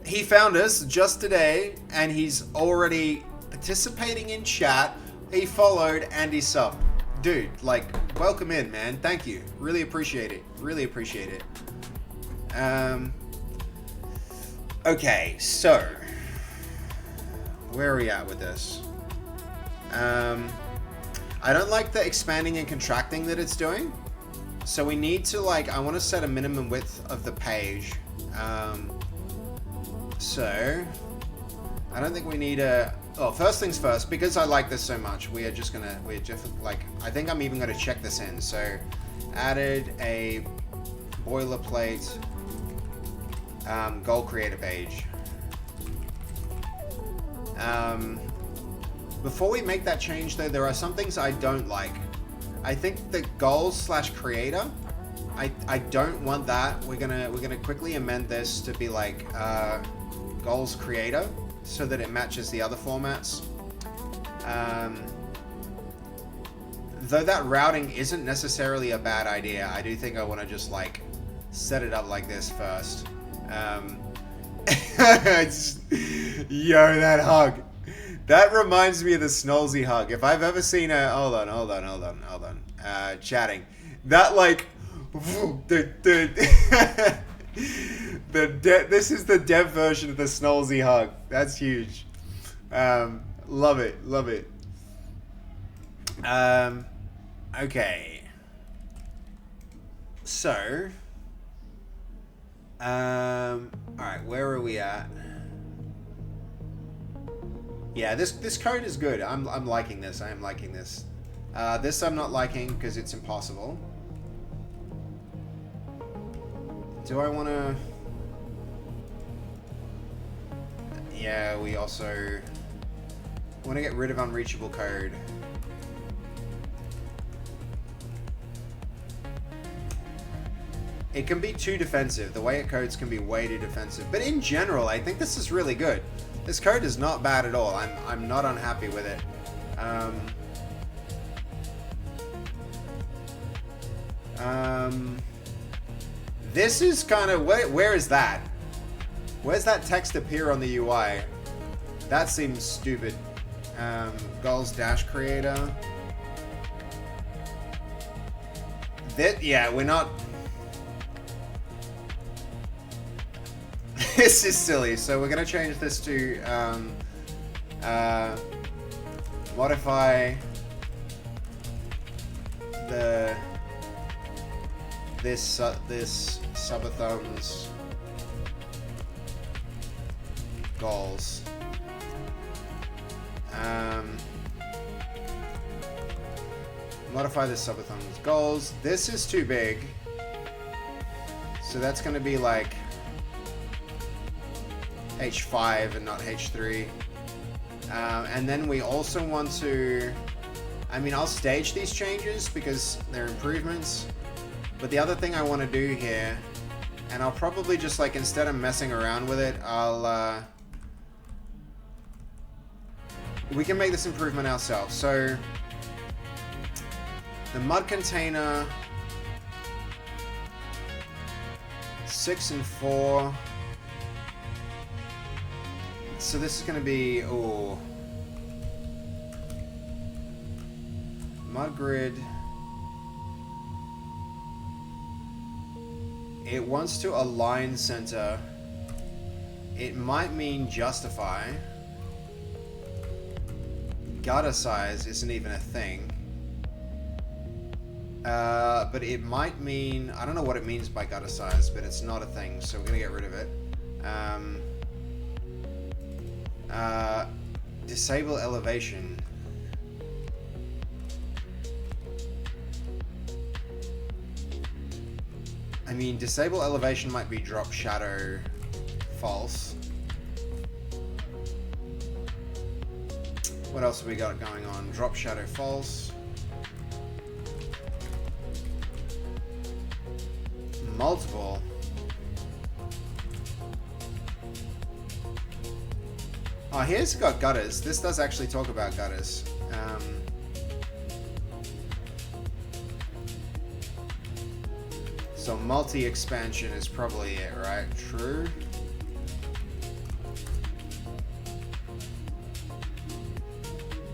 He found us just today, and he's already participating in chat. He followed and he subbed. Dude, like, welcome in, man. Thank you. Really appreciate it. Really appreciate it. Okay, so where are we at with this? I don't like the expanding and contracting that it's doing. So we need to, like, I want to set a minimum width of the page. So I don't think we need a... Oh, first things first, because I like this so much, we're just like, I think I'm even gonna check this in. So added a boilerplate goal creator page. Before we make that change though, there are some things I don't like. I think the goals / creator, I don't want that. We're gonna quickly amend this to be like goals creator, so that it matches the other formats. Though that routing isn't necessarily a bad idea, I do think I want to just like set it up like this first. Yo, that hug. That reminds me of the Snolzy hug. If I've ever seen a... Hold on. Chatting. That, like... This is the dev version of the Snolzy hug. That's huge. Love it. Okay. So... Alright, where are we at? Yeah, this code is good. I'm liking this. I am liking this. This I'm not liking because it's impossible. Do I want to... Yeah, we also want to get rid of unreachable code. It can be too defensive. The way it codes can be way too defensive. But in general, I think this is really good. This code is not bad at all. I'm not unhappy with it. This is kind of... Where is that? Where's that text appear on the UI? That seems stupid. Goals dash creator. Yeah, we're not... This is silly, so we're going to change this to modify this Subathon's goals. Modify this Subathon's goals. This is too big, so that's going to be like H5 and not H3. And then we also want to... I mean, I'll stage these changes because they're improvements. But the other thing I want to do here, and I'll probably just like, instead of messing around with it, I'll... we can make this improvement ourselves. So the mud container 6 and 4. So this is going to be, mud grid. It wants to align center. It might mean justify. Gutter size isn't even a thing. But it might mean, I don't know what it means by gutter size, but it's not a thing, so we're going to get rid of it. Disable elevation. I mean, disable elevation might be drop shadow false. What else have we got going on? Drop shadow false. Multiple. Oh, here's got gutters. This does actually talk about gutters. So multi-expansion is probably it, right? True.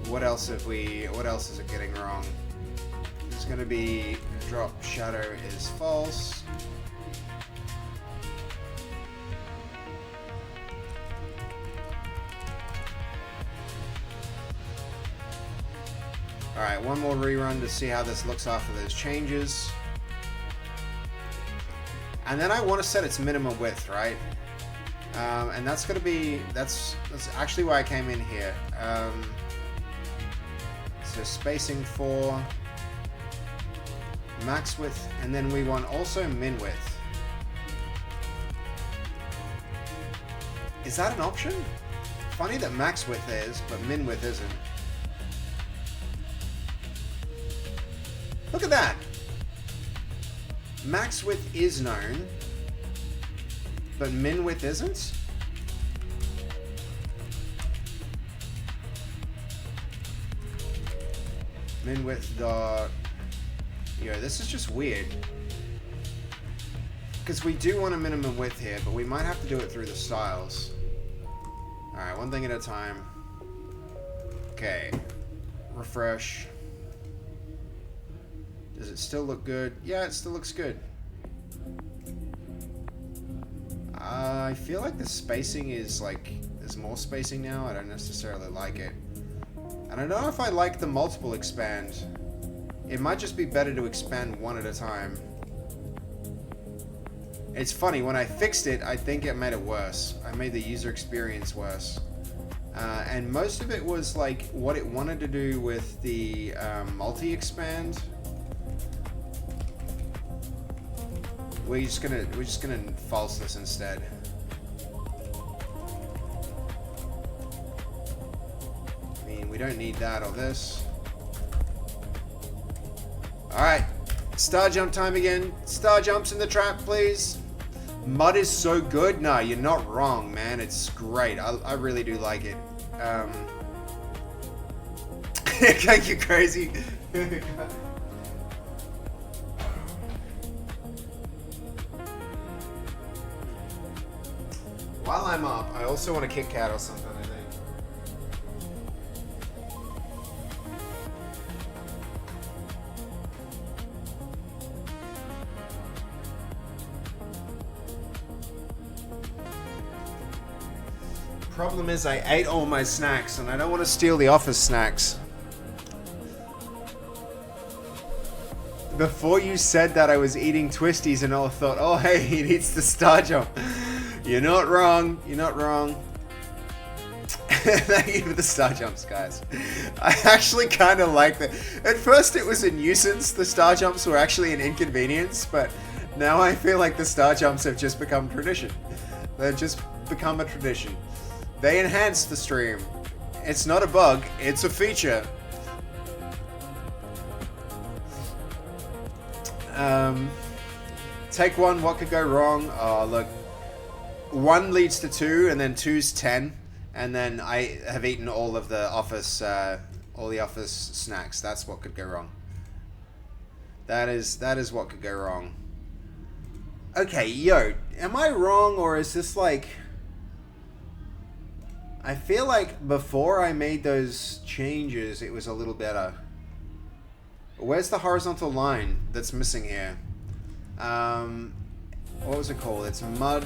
What else is it getting wrong? It's gonna be drop shadow is false. Alright, one more rerun to see how this looks after those changes. And then I want to set its minimum width, right? And that's gonna be, that's actually why I came in here. So spacing 4, max width, and then we want also min width. Is that an option? Funny that max width is, but min width isn't. Look at that! Max width is known, but min width isn't? Min width dot... Yo, this is just weird. Because we do want a minimum width here, but we might have to do it through the styles. Alright, one thing at a time. Okay. Refresh. Does it still look good? Yeah, it still looks good. I feel like the spacing is like... There's more spacing now. I don't necessarily like it. And I don't know if I like the multiple expand. It might just be better to expand one at a time. It's funny, when I fixed it, I think it made it worse. I made the user experience worse. And most of it was like what it wanted to do with the multi-expand. We're just gonna false this instead. I mean, we don't need that or this. Alright, star jump time again. Star jumps in the trap, please. Mud is so good. No, you're not wrong, man. It's great. I really do like it. Thank you, crazy. While I'm up, I also want a Kit Kat or something, I think. Problem is I ate all my snacks and I don't want to steal the office snacks. Before you said that I was eating Twisties and I thought, oh hey, he needs the star jump. You're not wrong. You're not wrong. Thank you for the star jumps, guys. I actually kind of like that. At first it was a nuisance. The star jumps were actually an inconvenience, but now I feel like the star jumps have just become tradition. They've just become a tradition. They enhance the stream. It's not a bug, it's a feature. Take one, what could go wrong? Oh, look. 1 leads to 2, and then 2's 10. And then I have eaten all of the office, snacks. That's what could go wrong. That is what could go wrong. Okay, yo, am I wrong, or is this like... I feel like before I made those changes, it was a little better. Where's the horizontal line that's missing here? What was it called? It's mud.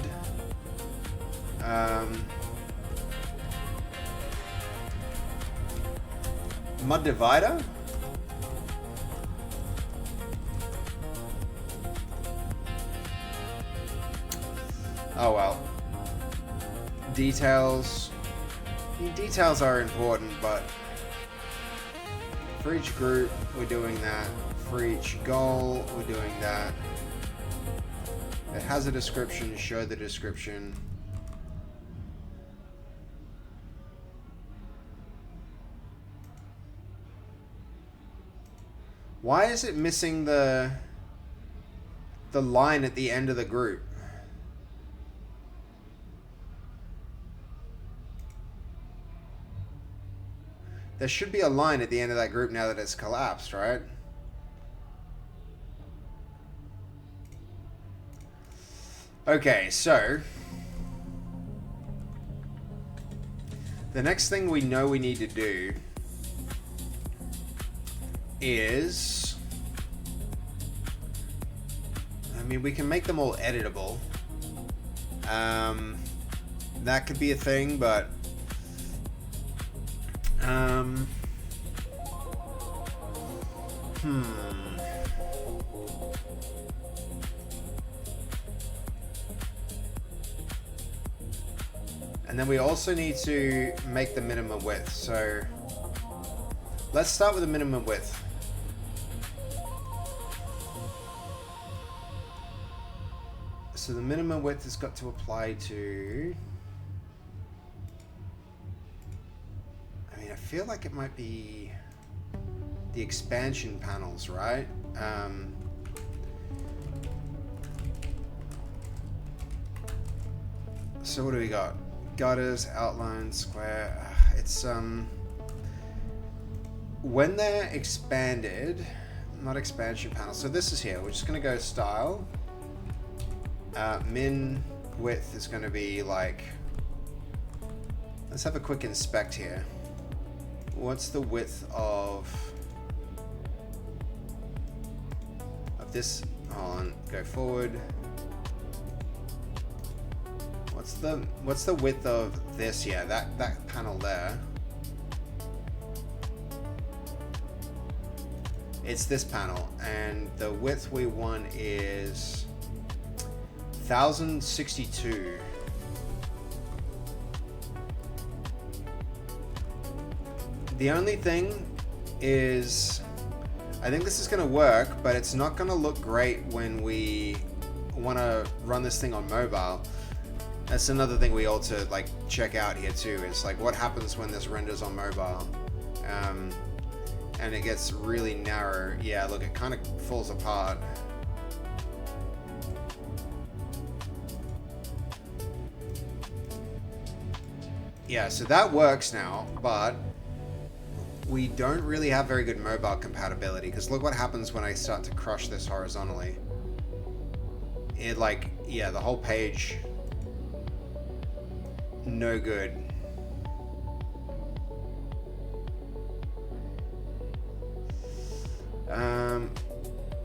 Mud divider? Oh well. Details. Details are important, but for each group, we're doing that. For each goal, we're doing that. It has a description, show the description. Why is it missing the line at the end of the group? There should be a line at the end of that group now that it's collapsed, right? Okay, so the next thing we know we need to do is, I mean, we can make them all editable. That could be a thing, but and then we also need to make the minimum width. So let's start with the minimum width. So the minimum width has got to apply to, I mean, I feel like it might be the expansion panels, right? So what do we got? Gutters, outline, square. It's when they're expanded, not expansion panels. So this is here. We're just gonna go style. Min width is gonna be like. Let's have a quick inspect here. What's the width of this? Hold on. Go forward. What's the width of this? Yeah, that panel there. It's this panel, and the width we want is 1062. The only thing is, I think this is going to work, but it's not going to look great when we want to run this thing on mobile. That's another thing we ought to like check out here too, is like what happens when this renders on mobile, and it gets really narrow. Yeah, look, it kind of falls apart. Yeah, so that works now, but we don't really have very good mobile compatibility, because look what happens when I start to crush this horizontally. It like, yeah, the whole page, no good.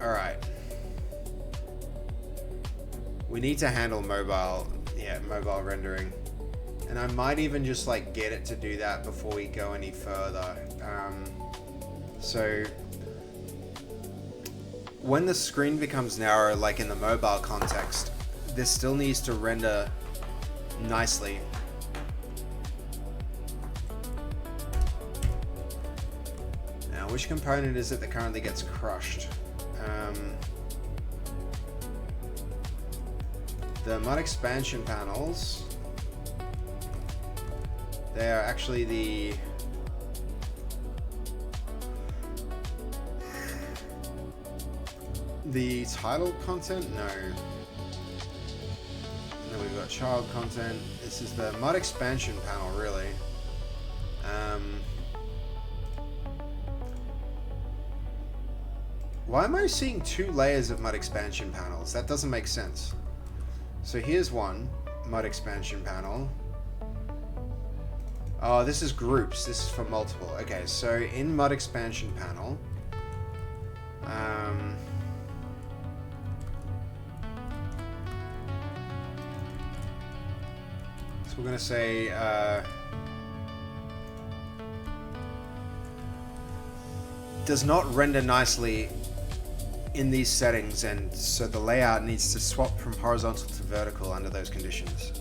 Alright. We need to handle mobile, mobile rendering. And I might even just like get it to do that before we go any further. So when the screen becomes narrow, like in the mobile context, this still needs to render nicely. Now, which component is it that currently gets crushed? The mod expansion panels. They are actually the title content? No. And then we've got child content. This is the mod expansion panel, really. Why am I seeing two layers of mod expansion panels? That doesn't make sense. So here's one mod expansion panel. Oh, this is groups. This is for multiple. Okay, so in mod expansion panel, so we're gonna say does not render nicely in these settings, and so the layout needs to swap from horizontal to vertical under those conditions.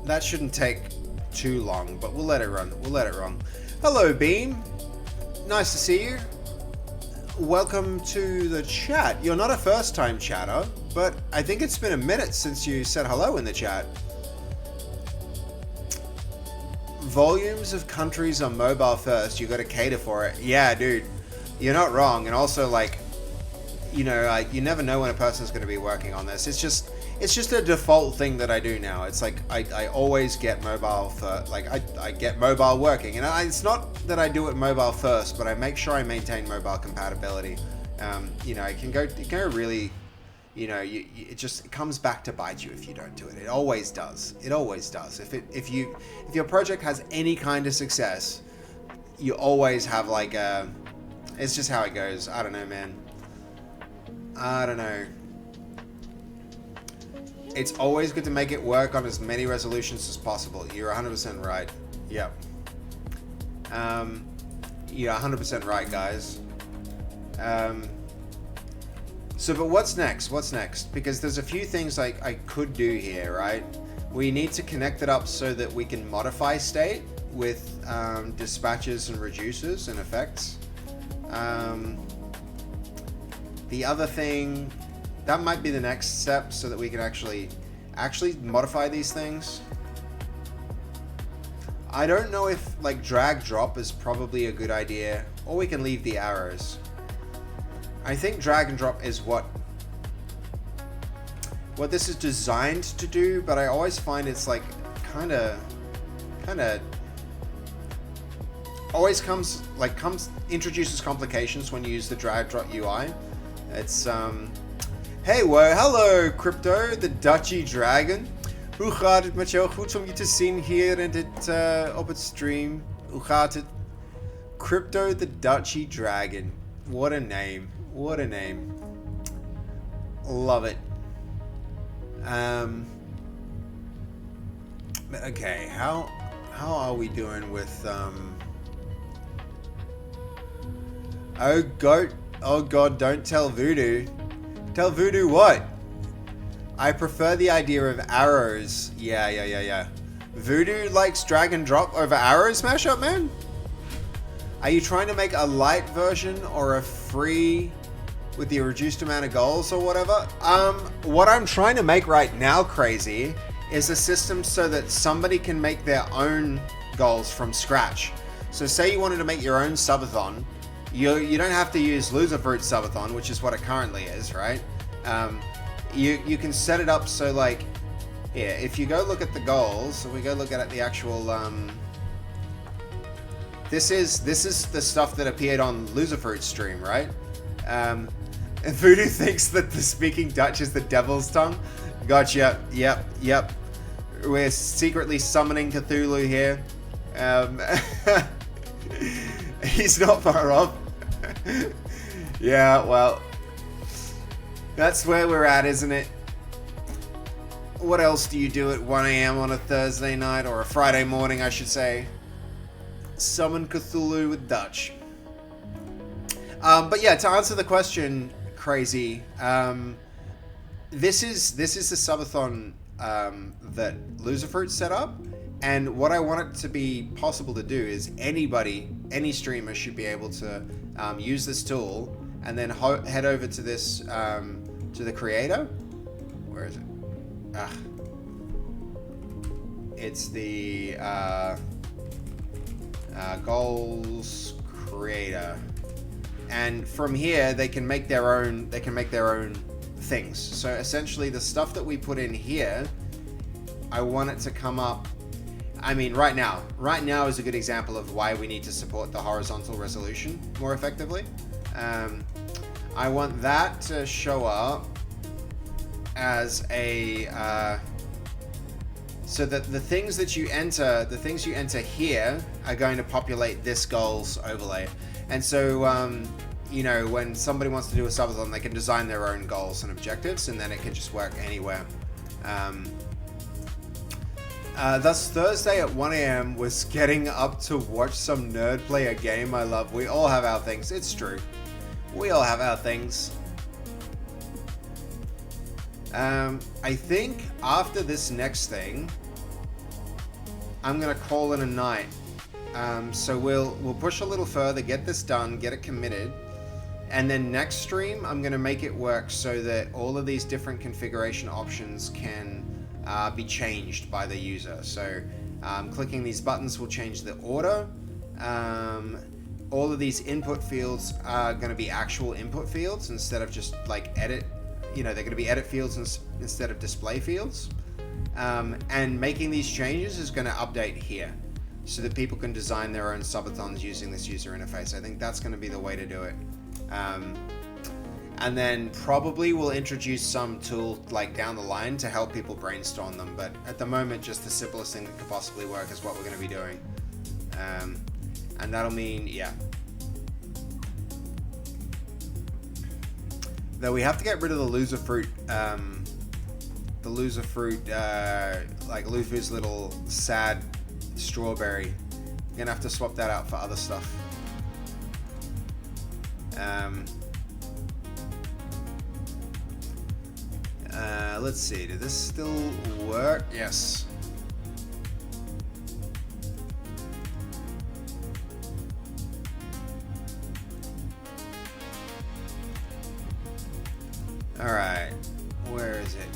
That shouldn't take too long, but we'll let it run. We'll let it run. Hello, Beam. Nice to see you. Welcome to the chat. You're not a first-time chatter, but I think it's been a minute since you said hello in the chat. Volumes of countries on mobile first. You got to cater for it. Yeah, dude. You're not wrong. And also, like, you know, you never know when a person's going to be working on this. It's just, it's just a default thing that I do now. It's like I always get mobile for I get mobile working, and it's not that I do it mobile first, but I make sure I maintain mobile compatibility. You know, it can go really, you know, it comes back to bite you if you don't do it. It always does. It always does. If your project has any kind of success, you always have like a. It's just how it goes. I don't know, man. I don't know. It's always good to make it work on as many resolutions as possible. You're 100% right. Yep. You're 100% right, guys. So, but what's next? What's next? Because there's a few things I could do here, right? We need to connect it up so that we can modify state with dispatches and reducers and effects. The other thing, that might be the next step so that we can actually modify these things. I don't know if like drag drop is probably a good idea, or we can leave the arrows. I think drag and drop is what this is designed to do, but I always find it's like kind of always introduces complications when you use the drag drop UI. It's hey, well, hello Crypto, the Dutchy Dragon. Hoe gaat het met jou? Goed om je te zien hier in dit op het stream. Hoe gaat het? Crypto, the Dutchy Dragon. What a name. What a name. Love it. Okay, how are we doing with Oh god, don't tell Voodoo. Tell Voodoo what? I prefer the idea of arrows. Yeah. Voodoo likes drag and drop over arrows, Smash Up, man? Are you trying to make a light version or a free with the reduced amount of goals or whatever? What I'm trying to make right now, Crazy, is a system so that somebody can make their own goals from scratch. So say you wanted to make your own subathon. You don't have to use Loser Fruit Subathon, which is what it currently is, right? You can set it up so like, yeah, if you go look at the goals, so we go look at the actual, this is the stuff that appeared on Loser Fruit's stream, right? And Voodoo thinks that the speaking Dutch is the devil's tongue. Gotcha. Yep. We're secretly summoning Cthulhu here. He's not far off. Yeah, well, that's where we're at, isn't it? What else do you do at 1 a.m. on a Thursday night, or a Friday morning, I should say? Summon Cthulhu with Dutch. But yeah, to answer the question, Crazy, this is the subathon that Loserfruit set up, and what I want it to be possible to do is any streamer should be able to use this tool and then head over to this to the creator. Where is it? It's the goals creator, and from here they can make their own things. So essentially the stuff that we put in here, I want it to come up. I mean, right now is a good example of why we need to support the horizontal resolution more effectively. I want that to show up as a so that the things you enter here are going to populate this goals overlay. And so you know, when somebody wants to do a subathon, they can design their own goals and objectives, and then it can just work anywhere. Thus, Thursday at 1 a.m. was getting up to watch some nerd play a game I love. We all have our things. It's true. We all have our things. I think after this next thing, I'm gonna call it a night. So we'll push a little further, get this done, get it committed, and then next stream I'm gonna make it work so that all of these different configuration options can be changed by the user. So clicking these buttons will change the order. All of these input fields are going to be actual input fields instead of just like edit they're going to be edit fields instead of display fields. And making these changes is going to update here so that people can design their own subathons using this user interface. I think that's going to be the way to do it. And then probably we'll introduce some tool like down the line to help people brainstorm them. But at the moment, just the simplest thing that could possibly work is what we're going to be doing. And that'll mean, yeah. Though we have to get rid of the loser fruit, like Luffy's little sad strawberry. We're gonna have to swap that out for other stuff. Let's see, did this still work? Yes. Alright, where is it?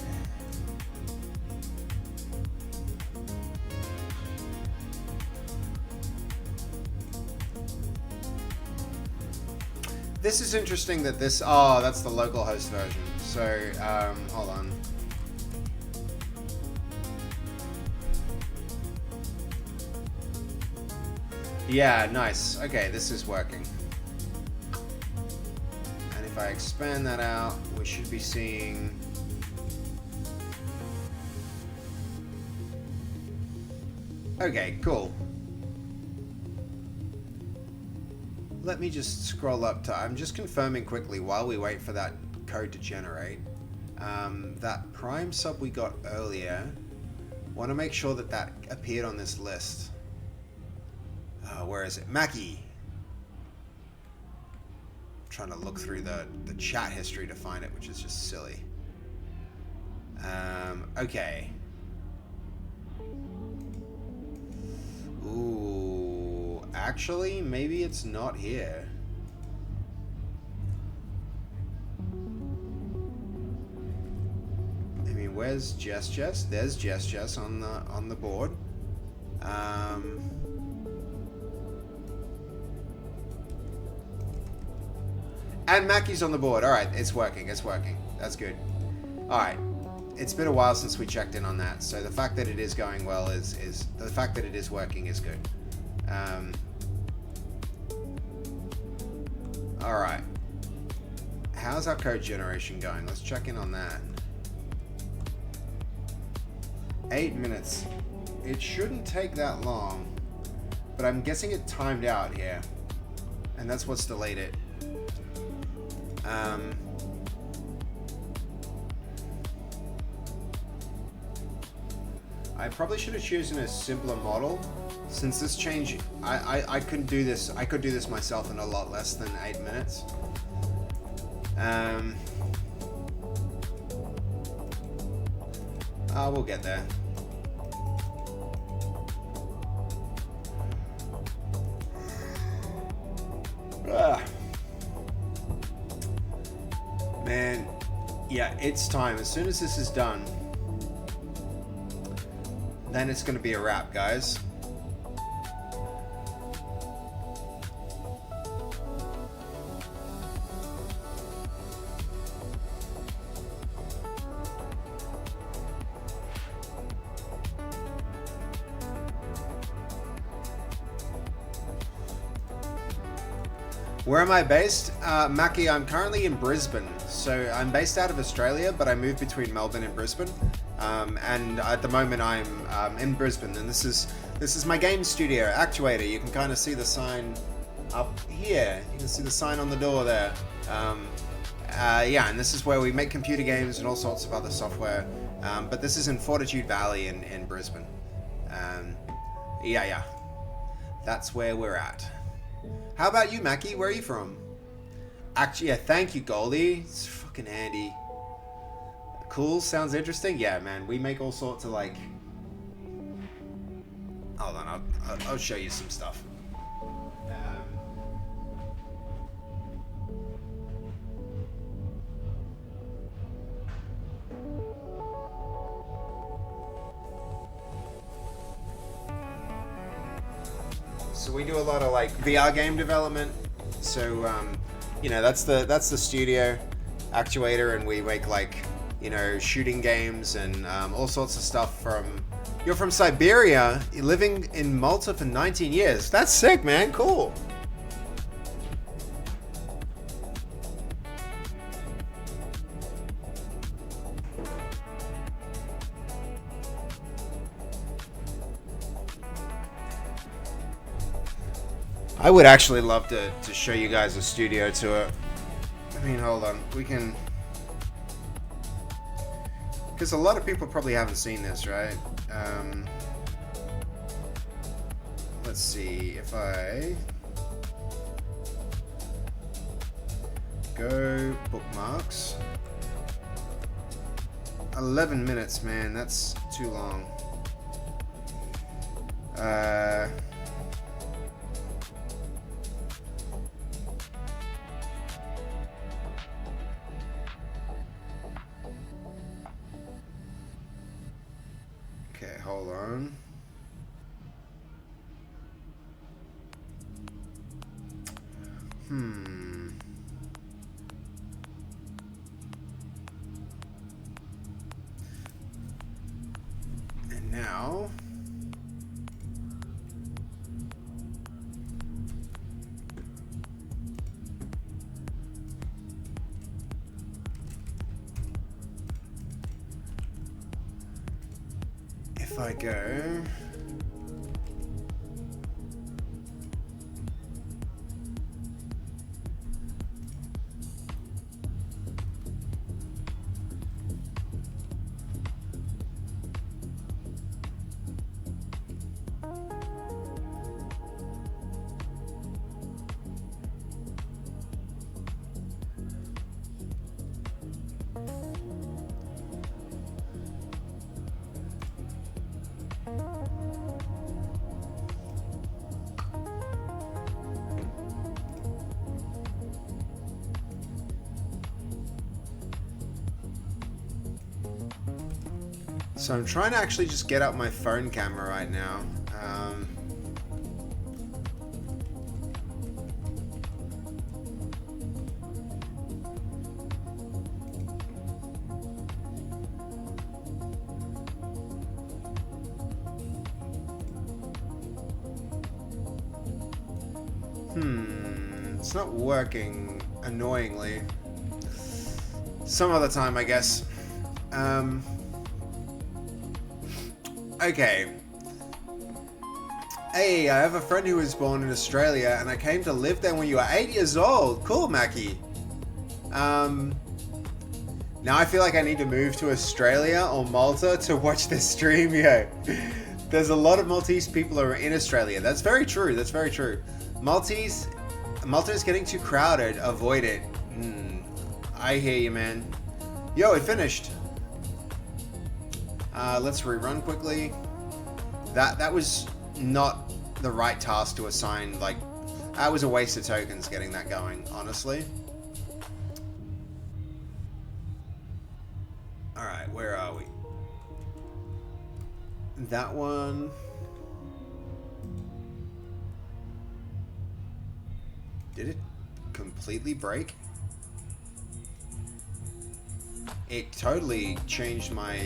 This is interesting that this, oh, that's the local host version. So, hold on. Yeah, nice. Okay, this is working. And if I expand that out, we should be seeing... Okay, cool. Let me just scroll up to... I'm just confirming quickly while we wait for that code to generate. That Prime sub we got earlier, want to make sure that that appeared on this list. Where is it? Mackie. I'm trying to look through the chat history to find it, which is just silly. Okay. Ooh, actually, maybe it's not here. I mean, where's Jess? There's Jess on the board. And Mackie's on the board. All right, it's working. That's good. All right. It's been a while since we checked in on that, so the fact that it is going well is the fact that it is working is good. All right. How's our code generation going? Let's check in on that. 8 minutes. It shouldn't take that long, but I'm guessing it timed out here, and that's what's delayed it. I probably should have chosen a simpler model, since this change, I couldn't do this. I could do this myself in a lot less than 8 minutes. We'll get there. Man, yeah, it's time. As soon as this is done, then it's going to be a wrap, guys. Where am I based? Mackie, I'm currently in Brisbane. So I'm based out of Australia, but I move between Melbourne and Brisbane. And at the moment I'm in Brisbane, and this is my game studio, Actuator. You can kind of see the sign up here. You can see the sign on the door there. Yeah, and this is where we make computer games and all sorts of other software. But this is in Fortitude Valley in Brisbane. Yeah, that's where we're at. How about you, Mackie? Where are you from? Actually, yeah, thank you, Goldie. It's fucking handy. Cool, sounds interesting. Yeah, man, we make all sorts of like... Hold on, I'll show you some stuff. So we do a lot of like VR game development. So you know, that's the studio. actuator, and we make like, you know, shooting games and all sorts of stuff from... You're from Siberia, living in Malta for 19 years. That's sick, man. Cool. I would actually love to show you guys a studio tour. I mean, hold on. We can... Because a lot of people probably haven't seen this, right? Let's see if I go bookmarks. 11 minutes, man. That's too long. Okay, hold on. And now... if I go... So I'm trying to actually just get up my phone camera right now. It's not working, annoyingly. Some other time, I guess. Okay. Hey, I have a friend who was born in Australia, and I came to live there when you were 8 years old. Cool, Mackie. Now I feel like I need to move to Australia or Malta to watch this stream, yo. There's a lot of Maltese people who are in Australia. That's very true. That's very true. Malta is getting too crowded. Avoid it. I hear you, man. Yo, it finished. Let's rerun quickly. That was not the right task to assign. Like, that was a waste of tokens getting that going, honestly. Alright, where are we? That one. Did it completely break? It totally changed my,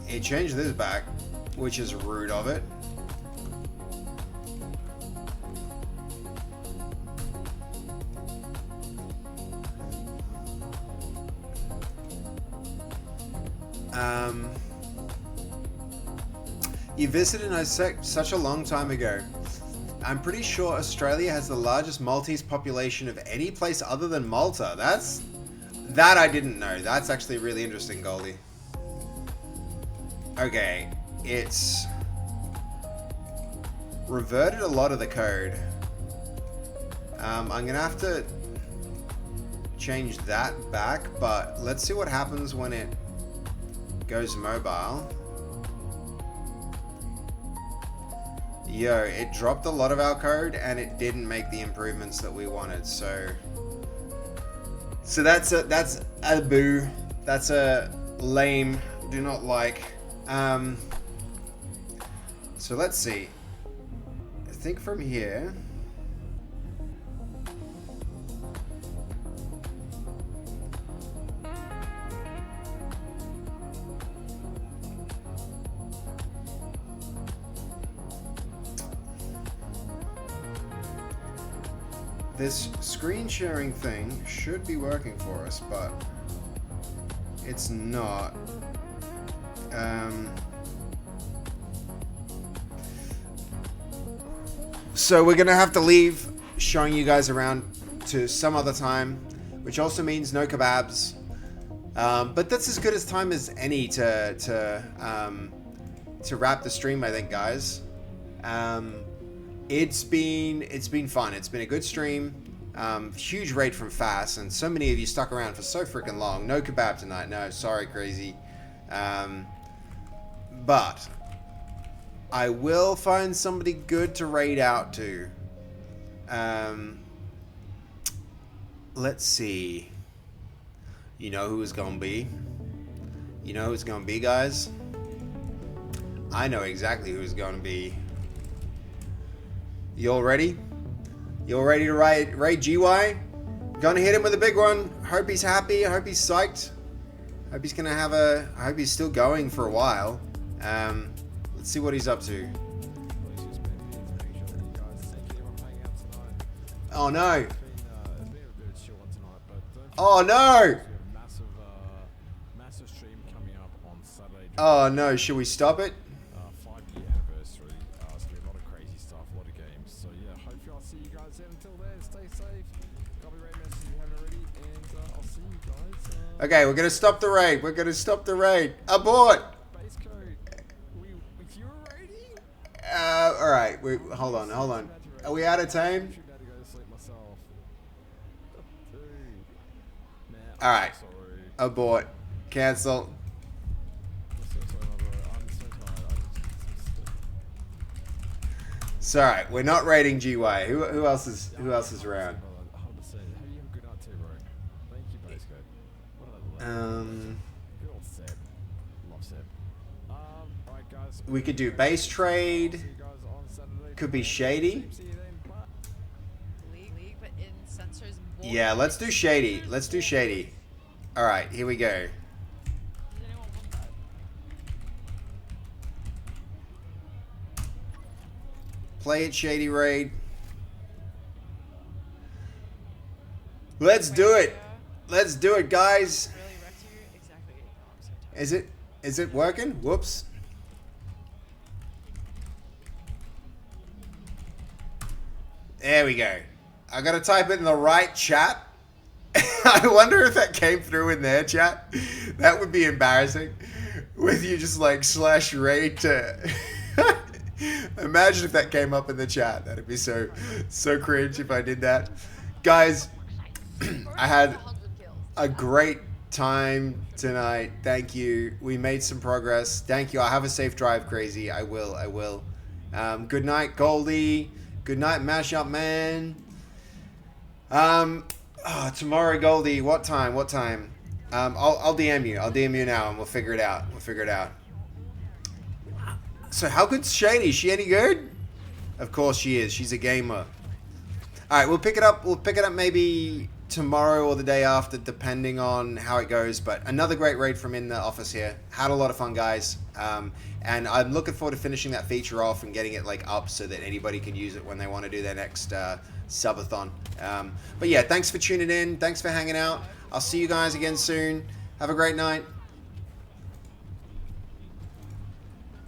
it changed this back, which is rude of it. You visited such a long time ago. I'm pretty sure Australia has the largest Maltese population of any place other than Malta. That I didn't know. That's actually really interesting, Goldie. Okay, it's reverted a lot of the code. I'm gonna have to change that back, but let's see what happens when it goes mobile. Yo, it dropped a lot of our code and it didn't make the improvements that we wanted. So that's a boo. That's a lame. Do not like. So let's see. I think from here. This screen sharing thing should be working for us, but it's not. So we're gonna have to leave showing you guys around to some other time, which also means no kebabs. But that's as good as time as any to wrap the stream, I think, guys. It's been fun. It's been a good stream. Huge raid from Fast, and so many of you stuck around for so freaking long. No kebab tonight. No, sorry, crazy. But I will find somebody good to raid out to. Let's see. You know who it's gonna be? You know who it's gonna be, guys? I know exactly who it's gonna be. You all ready? You all ready to raid GY? Gonna hit him with a big one. Hope he's happy. I hope he's psyched. Hope he's gonna have a. I hope he's still going for a while. Let's see what he's up to. Oh no! Oh no! Oh no! Should we stop it? 5-year anniversary. It's gonna be a lot of crazy stuff, a lot of games. So yeah, hopefully I'll see you guys then. Until then, stay safe. Copy rate message if you haven't already, and I'll see you guys. Okay, we're gonna stop the raid. We're gonna stop the raid. Abort! Base code. With your rating? All right. Hold on. Are we out of time? About to go to sleep myself. All right. Sorry. Abort. Cancel. I'm so tired. It's all right. We're not raiding GY. Who else is around? 100%. Have you have a good night too, bro. Thank you, base code. What a legend. Good old Seb. Love Seb. Alright, guys. We could do base trade. See you guys on Saturday. Could be shady. See you then. Bye. League, but in sensors. Yeah, let's do shady. Let's do shady. All right, here we go. Does anyone want that? Play it, shady raid. Let's do it. Let's do it, guys. Really wrecked you? Exactly. Oh, I'm so tired. Is it working? Whoops. There we go. I gotta type it in the right chat. I wonder if that came through in their chat. That would be embarrassing. With you just like /raid to. Imagine if that came up in the chat. That'd be so cringe if I did that. Guys, I had a great time tonight. Thank you. We made some progress. Thank you. I'll have a safe drive, Crazy. I will. Good night, Goldie. Good night, Mashup Man. Tomorrow, Goldie. What time? I'll DM you. I'll DM you now, and we'll figure it out. So how good's Shady? Is she any good? Of course she is. She's a gamer. All right, we'll pick it up. We'll pick it up maybe tomorrow or the day after, depending on how it goes. But another great raid from in the office here. Had a lot of fun, guys. And I'm looking forward to finishing that feature off and getting it like up so that anybody can use it when they want to do their next subathon. But yeah, thanks for tuning in. Thanks for hanging out. I'll see you guys again soon. Have a great night.